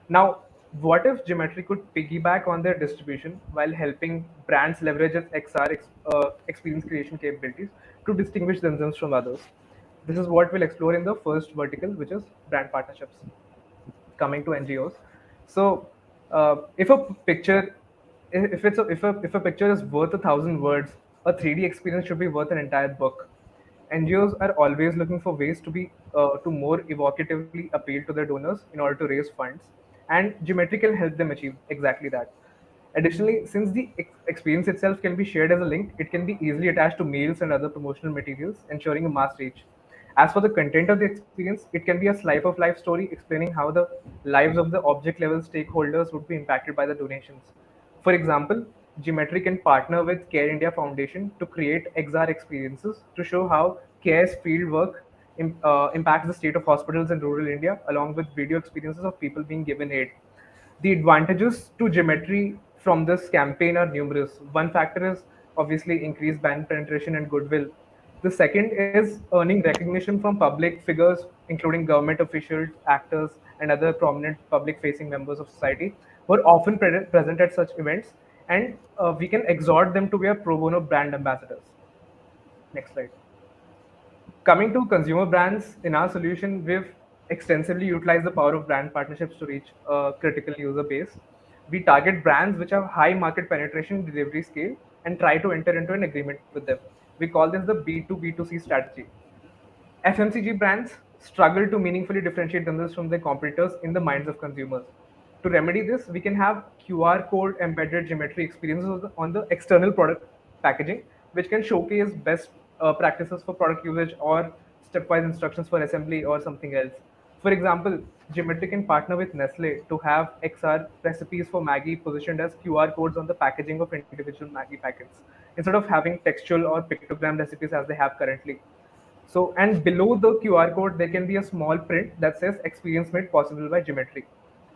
Now, what if Geometry could piggyback on their distribution while helping brands leverage its experience creation capabilities to distinguish themselves from others? This is what we'll explore in the first vertical, which is brand partnerships. Coming to NGOs. So, if a picture, if a picture is worth 1,000 words, a 3D experience should be worth an entire book. NGOs are always looking for ways to more evocatively appeal to their donors in order to raise funds, and Geometry can help them achieve exactly that. Additionally, since the experience itself can be shared as a link, it can be easily attached to mails and other promotional materials, ensuring a mass reach. As for the content of the experience, it can be a slice of life story explaining how the lives of the object level stakeholders would be impacted by the donations. For example, Geometry can partner with Care India Foundation to create XR experiences to show how CARE's field work impacts the state of hospitals in rural India, along with video experiences of people being given aid. The advantages to Geometry from this campaign are numerous. One factor is obviously increased brand penetration and goodwill. The second is earning recognition from public figures, including government officials, actors, and other prominent public facing members of society, who are often present at such events, and we can exhort them to be a pro bono brand ambassadors. Next slide. Coming to consumer brands, in our solution, we've extensively utilized the power of brand partnerships to reach a critical user base. We target brands which have high market penetration, delivery scale, and try to enter into an agreement with them. We call this the B2B2c strategy. FMCG brands struggle to meaningfully differentiate themselves from their competitors in the minds of consumers. To remedy this, we can have QR code embedded geometry experiences on the external product packaging, which can showcase best practices for product usage or stepwise instructions for assembly or something else. For example, Geometry can partner with Nestle to have XR recipes for Maggie positioned as QR codes on the packaging of individual Maggie packets, instead of having textual or pictogram recipes as they have currently. So, and below the QR code, there can be a small print that says experience made possible by Geometry.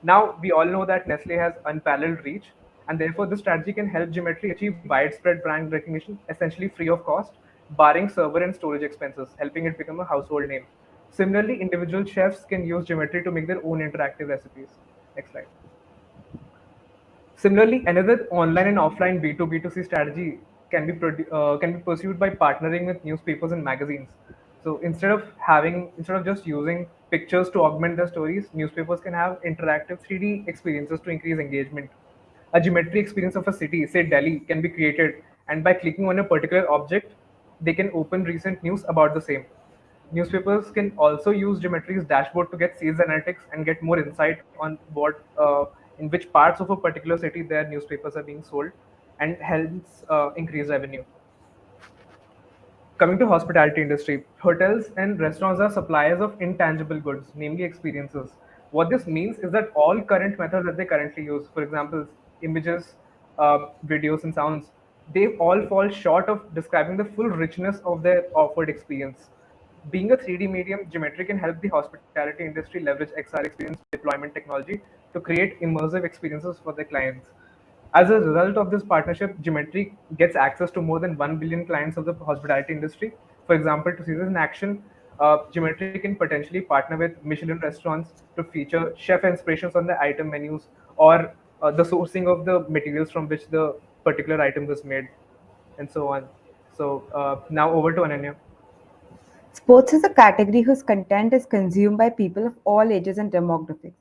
Now, we all know that Nestle has unparalleled reach, and therefore this strategy can help Geometry achieve widespread brand recognition, essentially free of cost, barring server and storage expenses, helping it become a household name. Similarly, individual chefs can use Geometry to make their own interactive recipes. Next slide. Similarly, another online and offline B2B2C strategy can be pursued by partnering with newspapers and magazines. So instead of just using pictures to augment their stories, newspapers can have interactive 3D experiences to increase engagement. A geometry experience of a city, say Delhi, can be created, and by clicking on a particular object, they can open recent news about the same. Newspapers can also use Geometry's dashboard to get sales analytics and get more insight on in which parts of a particular city their newspapers are being sold, and hence increase revenue. Coming to hospitality industry, hotels and restaurants are suppliers of intangible goods, namely experiences. What this means is that all current methods that they currently use, for example, images, videos, and sounds, they all fall short of describing the full richness of their offered experience. Being a 3D medium, Geometry can help the hospitality industry leverage XR experience deployment technology to create immersive experiences for their clients. As a result of this partnership, Geometry gets access to more than 1 billion clients of the hospitality industry. For example, to see this in action, Geometry can potentially partner with Michelin restaurants to feature chef inspirations on the item menus, or the sourcing of the materials from which the particular item was made, and so on. So now over to Ananya. Sports is a category whose content is consumed by people of all ages and demographics.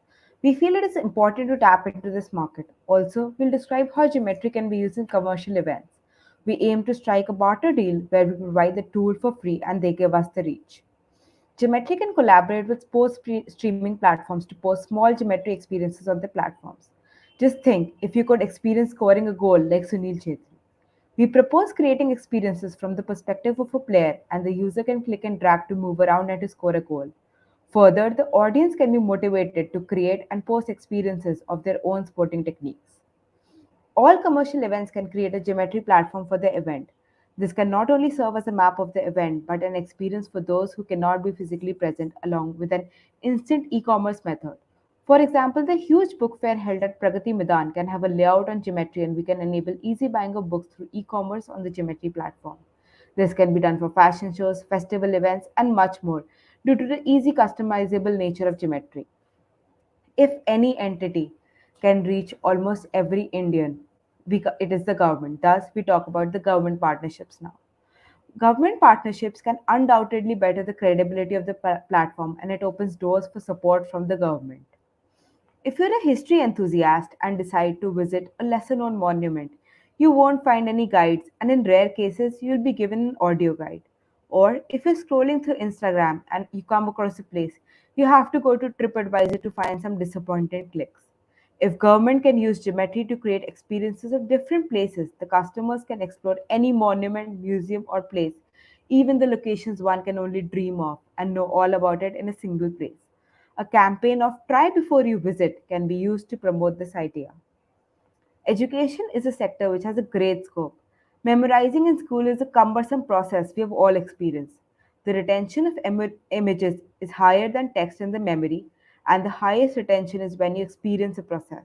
We feel it is important to tap into this market. Also, we'll describe how Geometry can be used in commercial events. We aim to strike a barter deal where we provide the tool for free and they give us the reach. Geometry can collaborate with sports streaming platforms to post small Geometry experiences on their platforms. Just think if you could experience scoring a goal like Sunil Chetri. We propose creating experiences from the perspective of a player, and the user can click and drag to move around and to score a goal. Further, the audience can be motivated to create and post experiences of their own sporting techniques. All commercial events can create a Geometry platform for their event. This can not only serve as a map of the event, but an experience for those who cannot be physically present, along with an instant e commerce method. For example, the huge book fair held at Pragati Midan can have a layout on Geometry, and we can enable easy buying of books through e commerce on the Geometry platform. This can be done for fashion shows, festival events, and much more due to the easy customizable nature of Geometry. If any entity can reach almost every Indian, it is the government. Thus, we talk about the government partnerships now. Government partnerships can undoubtedly better the credibility of the platform, and it opens doors for support from the government. If you're a history enthusiast and decide to visit a lesser known monument, you won't find any guides, and in rare cases, you'll be given an audio guide. Or if you're scrolling through Instagram and you come across a place, you have to go to TripAdvisor to find some disappointed clicks. If government can use geometry to create experiences of different places, the customers can explore any monument, museum, or place, even the locations one can only dream of, and know all about it in a single place. A campaign of try before you visit can be used to promote this idea. Education is a sector which has a great scope. Memorizing in school is a cumbersome process we have all experienced. The retention of images is higher than text in the memory, and the highest retention is when you experience a process.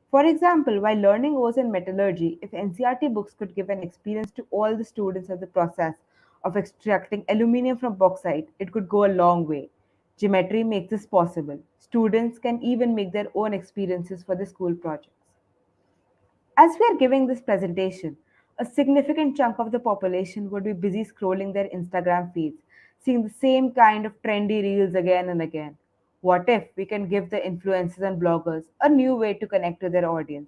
For example, while learning ores in metallurgy, if NCRT books could give an experience to all the students of the process of extracting aluminium from bauxite, it could go a long way. Geometry makes this possible. Students can even make their own experiences for the school projects. As we are giving this presentation, a significant chunk of the population would be busy scrolling their Instagram feeds, seeing the same kind of trendy reels again and again. What if we can give the influencers and bloggers a new way to connect to their audience?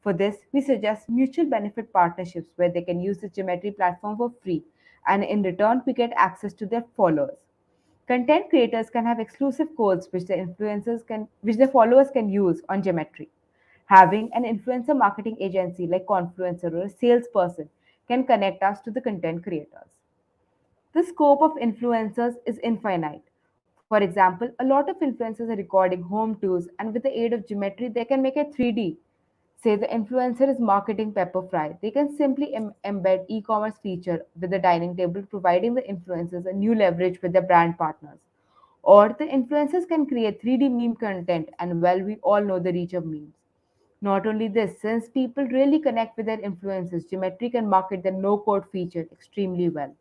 For this, we suggest mutual benefit partnerships where they can use the Geometry platform for free, and in return, we get access to their followers. Content creators can have exclusive codes which their followers can use on Geometry. Having an influencer marketing agency like Confluencer or a salesperson can connect us to the content creators. The scope of influencers is infinite. For example, a lot of influencers are recording home tours, and with the aid of Geometry, they can make it 3D. Say the influencer is marketing pepper fry. They can simply embed e-commerce feature with the dining table, providing the influencers a new leverage with their brand partners. Or the influencers can create 3D meme content, and well, we all know the reach of memes. Not only this, since people really connect with their influencers, Geometry can market the no code feature extremely well.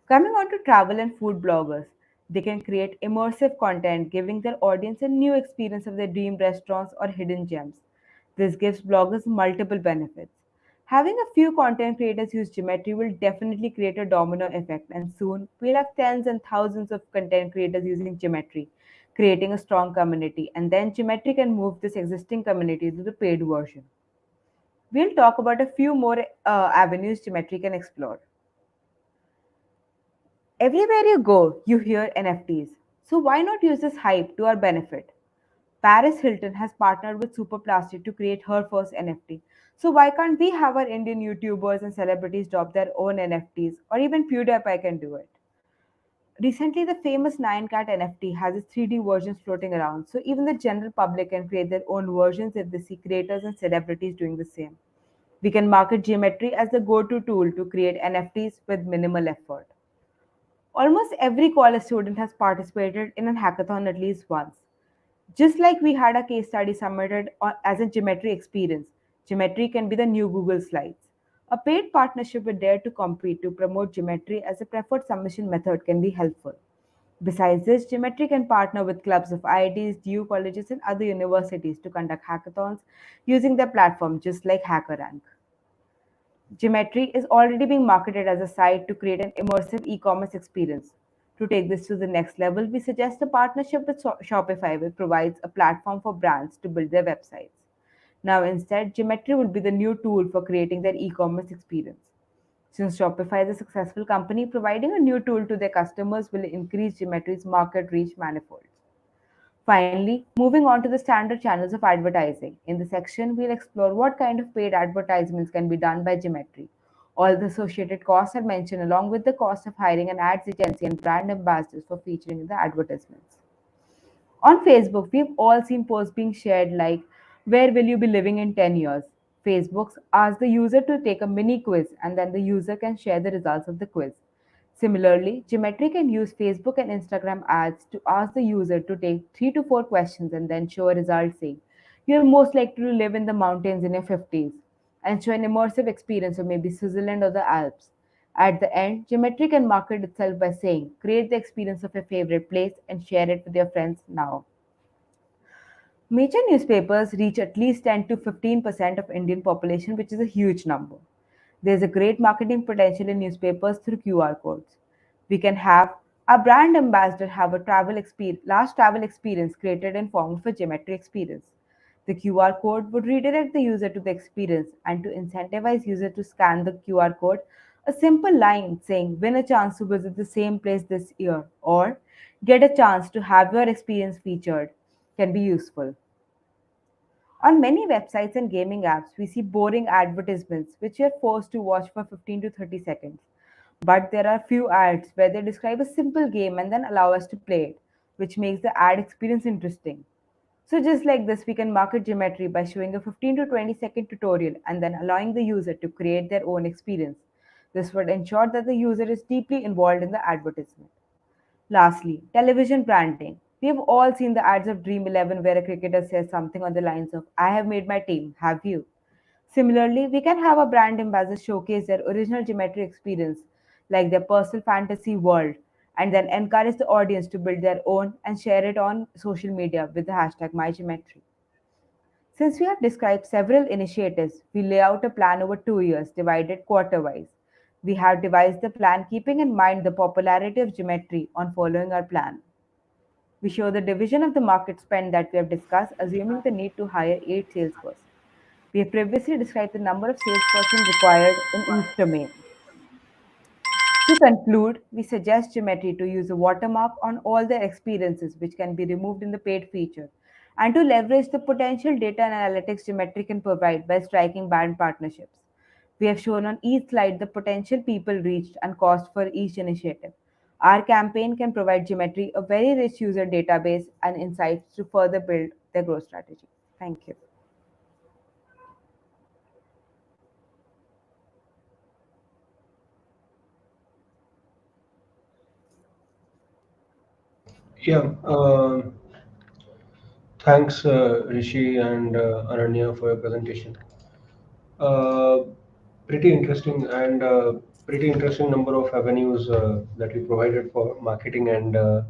Coming on to travel and food bloggers, they can create immersive content, giving their audience a new experience of their dream restaurants or hidden gems. This gives bloggers multiple benefits. Having a few content creators use Geometry will definitely create a domino effect, and soon we'll have tens and thousands of content creators using Geometry, creating a strong community. And then Geometry can move this existing community to the paid version. We'll talk about a few more avenues Geometry can explore. Everywhere you go, you hear NFTs. So why not use this hype to our benefit? Paris Hilton has partnered with Superplastic to create her first NFT. So why can't we have our Indian YouTubers and celebrities drop their own NFTs, or even PewDiePie can do it? Recently, the famous Nine Cat NFT has its 3D versions floating around, so even the general public can create their own versions if they see creators and celebrities doing the same. We can market Geometry as the go-to tool to create NFTs with minimal effort. Almost every college student has participated in a hackathon at least once. Just like we had a case study submitted as a Geometry experience, Geometry can be the new Google Slides. A paid partnership with Dare to Compete to promote Geometry as a preferred submission method can be helpful. Besides this, Geometry can partner with clubs of IITs, DU colleges, and other universities to conduct hackathons using their platform, just like HackerRank. Geometry is already being marketed as a site to create an immersive e-commerce experience. To take this to the next level, we suggest a partnership with Shopify, which provides a platform for brands to build their websites. Now, instead, Geometry will be the new tool for creating their e-commerce experience. Since Shopify is a successful company, providing a new tool to their customers will increase Geometry's market reach manifold. Finally, moving on to the standard channels of advertising. In the section, we'll explore what kind of paid advertisements can be done by Geometry. All the associated costs are mentioned along with the cost of hiring an ads agency and brand ambassadors for featuring in the advertisements. On Facebook, we've all seen posts being shared like, "Where will you be living in 10 years?" Facebook asks the user to take a mini quiz and then the user can share the results of the quiz. Similarly, Geometry can use Facebook and Instagram ads to ask the user to take 3 to 4 questions and then show a result saying, you're most likely to live in the mountains in your 50s, and show an immersive experience of maybe Switzerland or the Alps. At the end, Geometry can market itself by saying, create the experience of your favorite place and share it with your friends now. Major newspapers reach at least 10 to 15% of Indian population, which is a huge number. There's a great marketing potential in newspapers through QR codes. We can have a brand ambassador have a last travel experience created in form of a geometry experience. The QR code would redirect the user to the experience, and to incentivize user to scan the QR code, a simple line saying win a chance to visit the same place this year or get a chance to have your experience featured can be useful. On many websites and gaming apps, we see boring advertisements which we are forced to watch for 15 to 30 seconds. But there are few ads where they describe a simple game and then allow us to play it, which makes the ad experience interesting. So, just like this, we can market geometry by showing a 15 to 20-second tutorial and then allowing the user to create their own experience. This would ensure that the user is deeply involved in the advertisement. Lastly, television branding. We have all seen the ads of Dream 11 where a cricketer says something on the lines of, I have made my team, have you? Similarly, we can have a brand ambassador showcase their original geometry experience, like their personal fantasy world, and then encourage the audience to build their own and share it on social media with the hashtag MyGeometry. Since we have described several initiatives, we lay out a plan over 2 years, divided quarter wise. We have devised the plan keeping in mind the popularity of geometry on following our plan. We show the division of the market spend that we have discussed, assuming the need to hire 8 salesperson. We have previously described the number of salesperson required in each domain. To conclude, we suggest Geometry to use a watermark on all their experiences, which can be removed in the paid feature, and to leverage the potential data and analytics Geometry can provide by striking brand partnerships. We have shown on each slide the potential people reached and cost for each initiative. Our campaign can provide Geometry a very rich user database and insights to further build their growth strategy. Thank you. Yeah. Thanks, Rishi and Ananya, for your presentation. Uh, Pretty interesting and pretty interesting number of avenues that we provided for marketing and uh,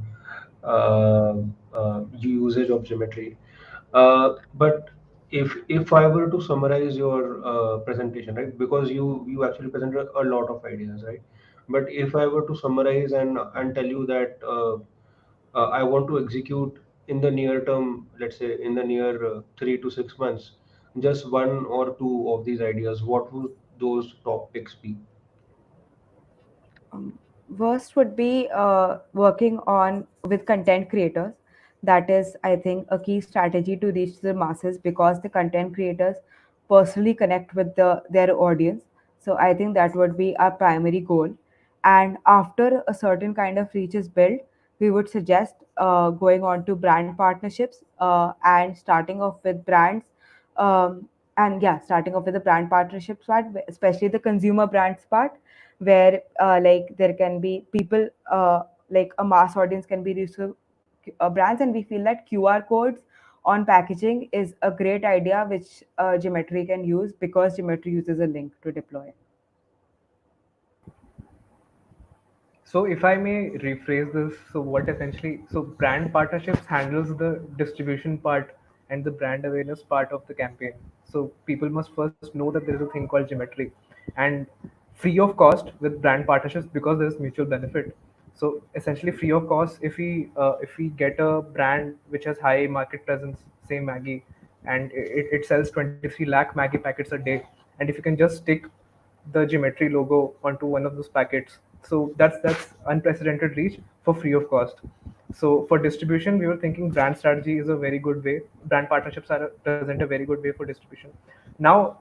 usage of geometry. But if I were to summarize your presentation, right, because you actually presented a lot of ideas, right? But if I were to summarize and tell you that I want to execute in the near term, let's say in the near 3 to 6 months, just one or two of these ideas, what would those topics be? Um, Worst would be working on with content creators. That is, I think, a key strategy to reach the masses because the content creators personally connect with their audience. So I think that would be our primary goal. And after a certain kind of reach is built, we would suggest going on to brand partnerships and starting off with brands. And yeah, starting off with the brand partnerships part, especially the consumer brands part where like there can be people like a mass audience can be reached through brands, and we feel that QR codes on packaging is a great idea which Geometry can use because Geometry uses a link to deploy. So if I may rephrase this, so what essentially, so brand partnerships handles the distribution part and the brand awareness part of the campaign. So people must first know that there is a thing called Geometry, and free of cost with brand partnerships because there is mutual benefit. So essentially free of cost if we get a brand which has high market presence, say Maggie, and it sells 23 lakh Maggie packets a day, and if you can just stick the Geometry logo onto one of those packets. So that's unprecedented reach for free of cost. So for distribution, we were thinking brand strategy is a very good way. Brand partnerships present a very good way for distribution. Now,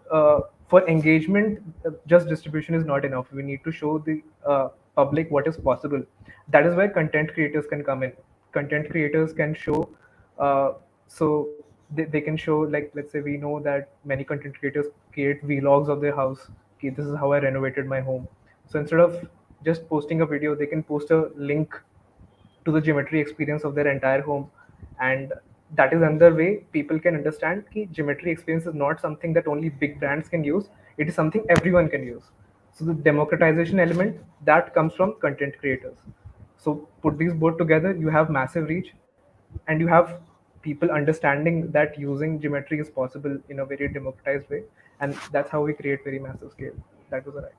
for engagement, just distribution is not enough. We need to show the public what is possible. That is where content creators can come in. Content creators can show. So they can show, like, let's say we know that many content creators create vlogs of their house. Okay, this is how I renovated my home. So instead of just posting a video, they can post a link to the geometry experience of their entire home. And that is another way people can understand that geometry experience is not something that only big brands can use, it is something everyone can use. So the democratization element that comes from content creators. So put these both together, you have massive reach, and you have people understanding that using geometry is possible in a very democratized way, and that's how we create very massive scale. That was our idea.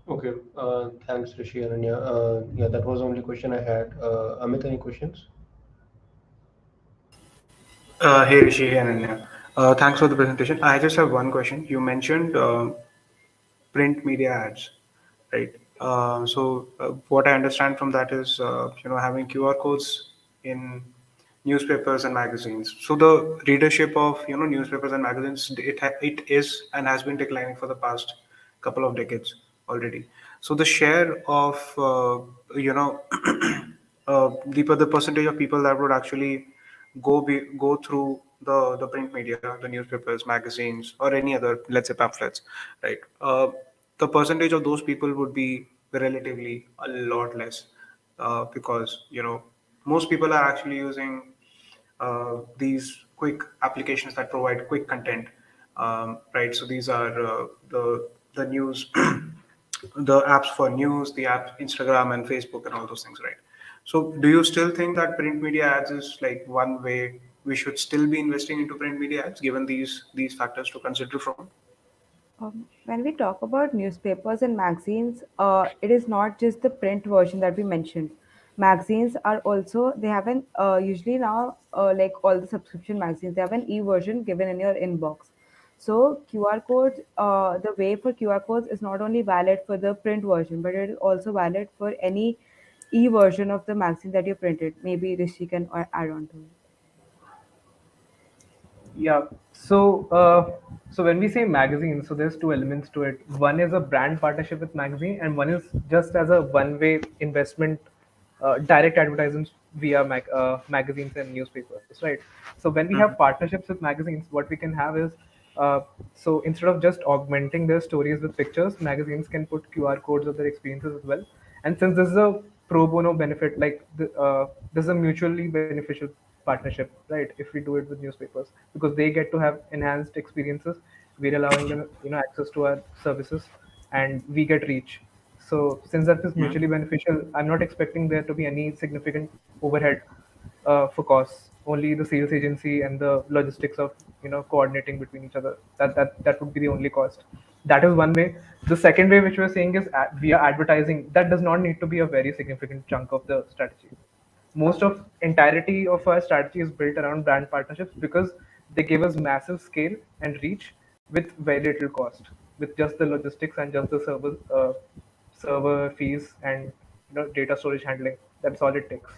Okay, thanks, Rishi and Anya. Yeah, that was the only question I had. Amit, any questions? Hey Rishi, hey Ananya. Thanks for the presentation. I just have one question. You mentioned print media ads, right? What I understand from that is, having QR codes in newspapers and magazines. So the readership of newspapers and magazines, it is and has been declining for the past couple of decades already. So the share of the percentage of people that would actually go through the print media, the newspapers, magazines, or any other, let's say, pamphlets, right? The percentage of those people would be relatively a lot less, because most people are actually using these quick applications that provide quick content, right? So these are the news, the apps for news, the apps Instagram and Facebook and all those things, right? So do you still think that print media ads is like one way we should still be investing into print media ads, given these factors to consider from? When we talk about newspapers and magazines, it is not just the print version that we mentioned. Magazines are also, they have an usually now, like all the subscription magazines, they have an e-version given in your inbox. So QR codes, the way for QR codes is not only valid for the print version, but it is also valid for any e-version of the magazine that you printed. Maybe Rishi can add on to it. Yeah. So, so when we say magazine, so there's two elements to it. One is a brand partnership with magazine, and one is just as a one-way investment, direct advertisements via magazines and newspapers, right? So when we have partnerships with magazines, what we can have is, so instead of just augmenting their stories with pictures, magazines can put QR codes of their experiences as well. And since this is a pro bono benefit, like this is a mutually beneficial partnership, right? If we do it with newspapers, because they get to have enhanced experiences, we're allowing them, access to our services, and we get reach. So since that is mutually beneficial, I'm not expecting there to be any significant overhead for costs. Only the sales agency and the logistics of coordinating between each other. That would be the only cost. That is one way. The second way, which we're saying, is via advertising. That does not need to be a very significant chunk of the strategy. Most of entirety of our strategy is built around brand partnerships because they give us massive scale and reach with very little cost, with just the logistics and just the server fees and data storage handling. That's all it takes.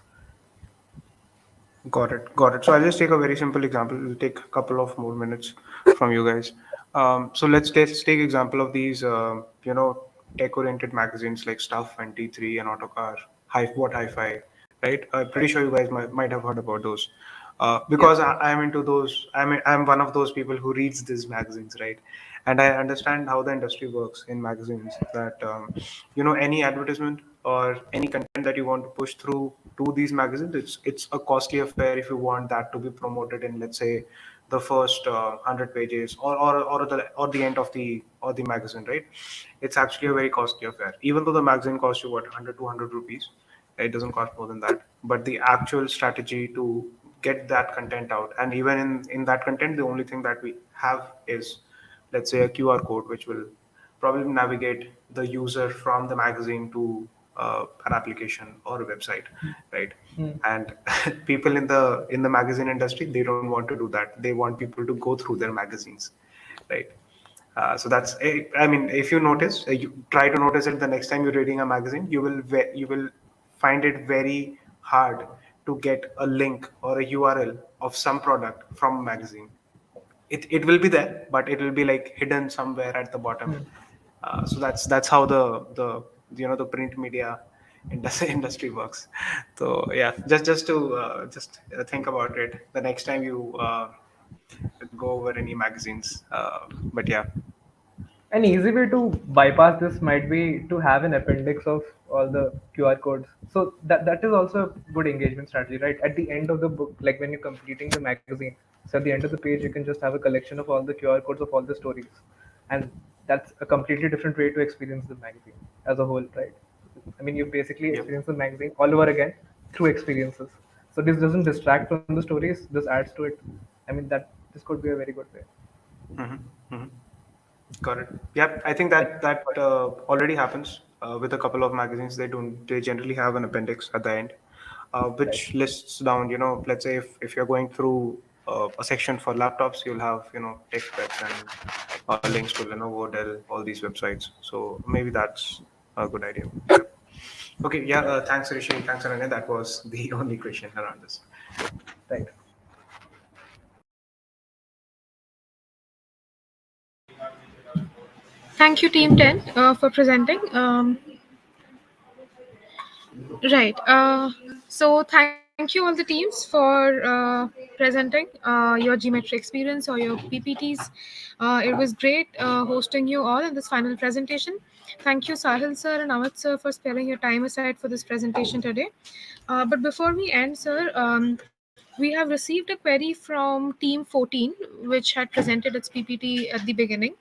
Got it. Got it. So I'll just take a very simple example. It'll take a couple of more minutes from you guys. So let's take example of these, tech-oriented magazines like Stuff and T3 and Autocar, Hi-Fi, right? I'm pretty sure you guys might have heard about those. Yeah. Because I'm into those. I'm one of those people who reads these magazines, right? And I understand how the industry works in magazines. That any advertisement or any content that you want to push through to these magazines, it's a costly affair if you want that to be promoted in, let's say, the first 100 pages or the end of the magazine, right? It's actually a very costly affair. Even though the magazine costs you what, 100 200 rupees, it doesn't cost more than that. But the actual strategy to get that content out, and even in that content, the only thing that we have is, let's say, a QR code, which will probably navigate the user from the magazine to an application or a website, right? Hmm. And people in the magazine industry, they don't want to do that. They want people to go through their magazines, right? So that's, I mean, if you notice, you try to notice it the next time you're reading a magazine, you will find it very hard to get a link or a URL of some product from a magazine. It will be there, but it will be like hidden somewhere at the bottom. Hmm. So that's how the the print media industry works. So yeah, just to think about it the next time you go over any magazines. But yeah. An easy way to bypass this might be to have an appendix of all the QR codes. So that is also a good engagement strategy, right? At the end of the book, like when you're completing the magazine, so at the end of the page, you can just have a collection of all the QR codes of all the stories, and that's a completely different way to experience the magazine as a whole, right? I mean, you basically Yep. experience the magazine all over again through experiences. So this doesn't distract from the stories; this adds to it. I mean, that this could be a very good way. Hmm. Hmm. Got it. Yep. I think that already happens with a couple of magazines. They generally have an appendix at the end, Right. which lists down. Let's say if you're going through a section for laptops, you'll have tech specs and links to Lenovo, Dell, all these websites. So maybe that's a good idea. Yep. Okay. Yeah. Thanks, Rishi. Thanks, Ananya. That was the only question around this. Right. Thank you, Team 10, for presenting. Right. So thank you all the teams for presenting your geometry experience or your PPTs. It was great hosting you all in this final presentation. Thank you, Sahil sir and Amit sir, for sparing your time aside for this presentation today. But before we end, sir, we have received a query from Team 14, which had presented its PPT at the beginning.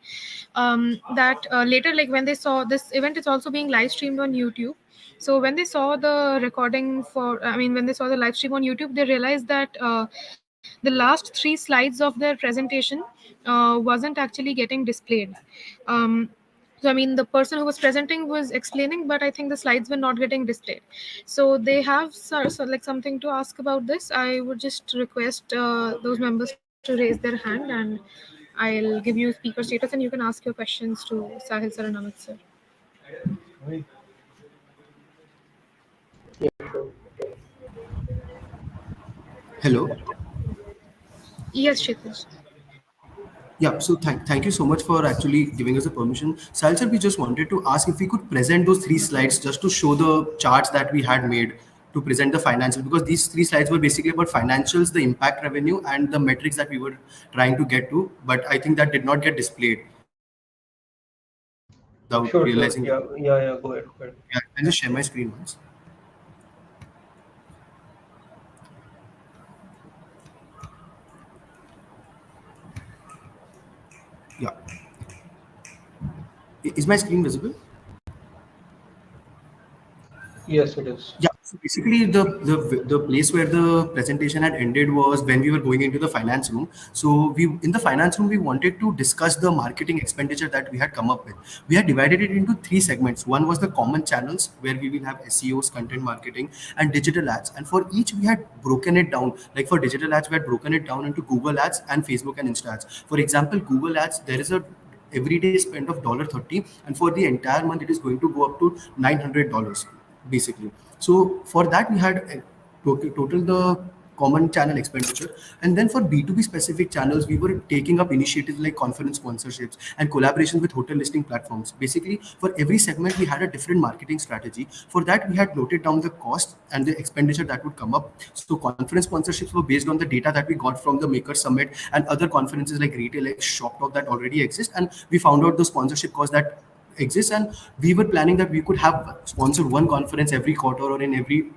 That later, like when they saw this event is also being live streamed on YouTube. So when they saw the recording when they saw the live stream on YouTube, they realized that the last three slides of their presentation wasn't actually getting displayed. Um, so I mean, the person who was presenting was explaining, but I think the slides were not getting displayed. So they have like something to ask about this. I would just request those members to raise their hand, and I'll give you speaker status, and you can ask your questions to Sahil sir and Amit sir. Hello. Yes, Kshitij. Yeah, so thank you so much for actually giving us the permission. Sahil sir, we just wanted to ask if we could present those three slides just to show the charts that we had made to present the financials, because these three slides were basically about financials, the impact revenue, and the metrics that we were trying to get to. But I think that did not get displayed without Sure, sure. realizing it. Yeah, yeah, yeah. Go ahead, go ahead. Yeah, I'll just share my screen once. Yeah. Is my screen visible? Yes, it is. Yeah, so basically the place where the presentation had ended was when we were going into the finance room. So we in the finance room we wanted to discuss the marketing expenditure that we had come up with. We had divided it into three segments. One was the common channels where we will have SEOs, content marketing, and digital ads. And for each we had broken it down. Like for digital ads, we had broken it down into Google ads and Facebook and Insta ads. For example, Google ads, there is a everyday spend of $30, and for the entire month it is going to go up to $900 basically. So for that we had total the common channel expenditure, and then for B2B specific channels we were taking up initiatives like conference sponsorships and collaboration with hotel listing platforms. Basically for every segment we had a different marketing strategy. For that we had noted down the cost and the expenditure that would come up. So conference sponsorships were based on the data that we got from the Maker Summit and other conferences like Retail X, Shop Talk that already exist, and we found out the sponsorship cost that exists, and we were planning that we could have sponsored one conference every quarter, or in every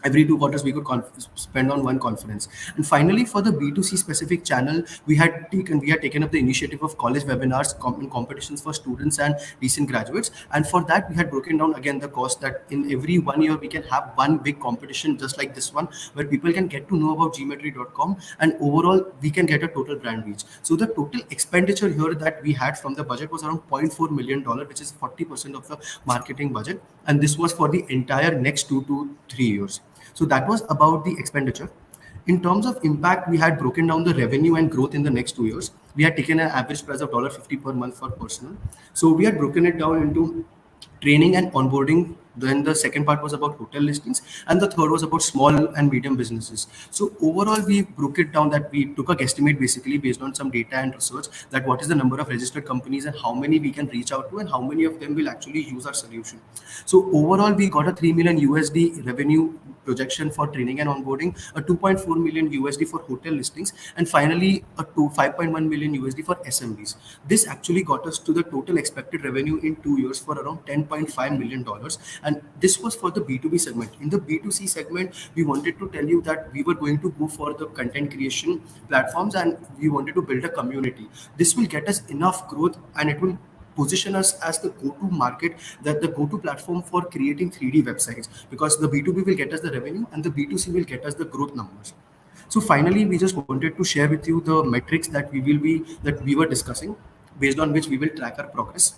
2 quarters we could spend on one conference. And finally for the B2C specific channel, we had taken up the initiative of college webinars, competitions for students and recent graduates. And for that we had broken down again the cost that in every 1 year we can have one big competition just like this one, where people can get to know about geometry.com, and overall we can get a total brand reach. So the total expenditure here that we had from the budget was around $0.4 million, which is 40% of the marketing budget, and this was for the entire next 2 to 3 years. So that was about the expenditure. In terms of impact, we had broken down the revenue and growth in the next 2 years. We had taken an average price of $50 per month for personal. So we had broken it down into training and onboarding Then the second part was about hotel listings, and the third was about small and medium businesses. So overall, we broke it down that we took a guesstimate basically based on some data and research that what is the number of registered companies and how many we can reach out to and how many of them will actually use our solution. So overall, we got a 3 million USD revenue projection for training and onboarding, a 2.4 million USD for hotel listings, and finally a 5.1 million USD for SMBs. This actually got us to the total expected revenue in 2 years for around $10.5 million. And this was for the B2B segment. In the B2C segment, we wanted to tell you that we were going to go for the content creation platforms and we wanted to build a community. This will get us enough growth and it will position us as the go-to market, that the go-to platform for creating 3D websites, because the B2B will get us the revenue and the B2C will get us the growth numbers. So finally, we just wanted to share with you the metrics that we were discussing, based on which we will track our progress.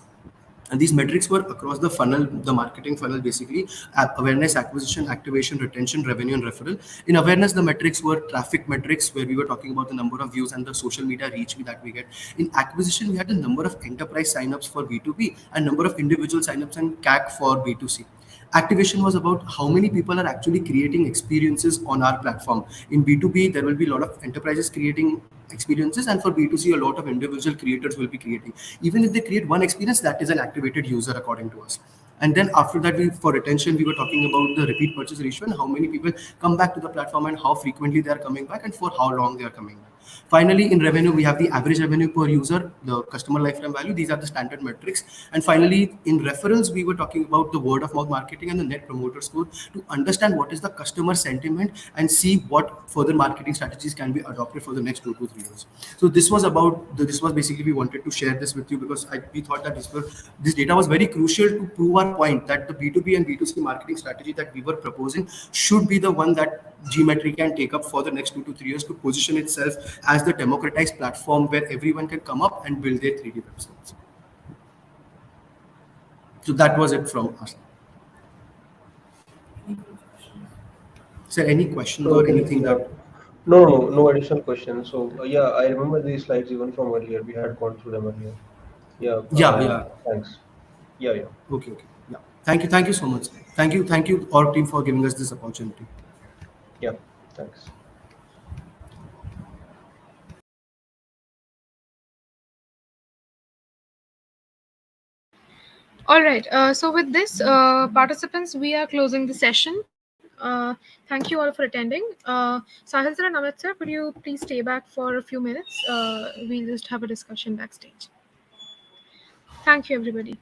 And these metrics were across the funnel, the marketing funnel, basically awareness, acquisition, activation, retention, revenue, and referral. In awareness, the metrics were traffic metrics, where we were talking about the number of views and the social media reach that we get. In acquisition, we had the number of enterprise signups for B2B and number of individual signups and CAC for B2C. Activation was about how many people are actually creating experiences on our platform. In B2B, there will be a lot of enterprises creating experiences, and for B2C, a lot of individual creators will be creating. Even if they create one experience, that is an activated user according to us. And then after that, for retention, we were talking about the repeat purchase ratio and how many people come back to the platform and how frequently they are coming back and for how long they are coming back. Finally, in revenue, we have the average revenue per user, the customer lifetime value. These are the standard metrics. And finally, in referrals, we were talking about the word of mouth marketing and the net promoter score to understand what is the customer sentiment and see what further marketing strategies can be adopted for the next 2 to 3 years. So this was basically, we wanted to share this with you because we thought that this data was very crucial to prove our point that the B2B and B2C marketing strategy that we were proposing should be the one that Geometri can take up for the next 2 to 3 years to position itself as the democratized platform where everyone can come up and build their 3D websites. So that was it from us. Sir, any questions So or can anything yeah. that? No additional questions. So yeah, I remember these slides even from earlier. We had gone through them earlier. Yeah. Yeah. Thanks. Yeah. Okay. Yeah. Thank you so much. Thank you, our team, for giving us this opportunity. Yeah. Thanks. All right. So with this, participants, we are closing the session. Thank you all for attending. Sahil sir and Amit sir, could you please stay back for a few minutes? We'll just have a discussion backstage. Thank you, everybody.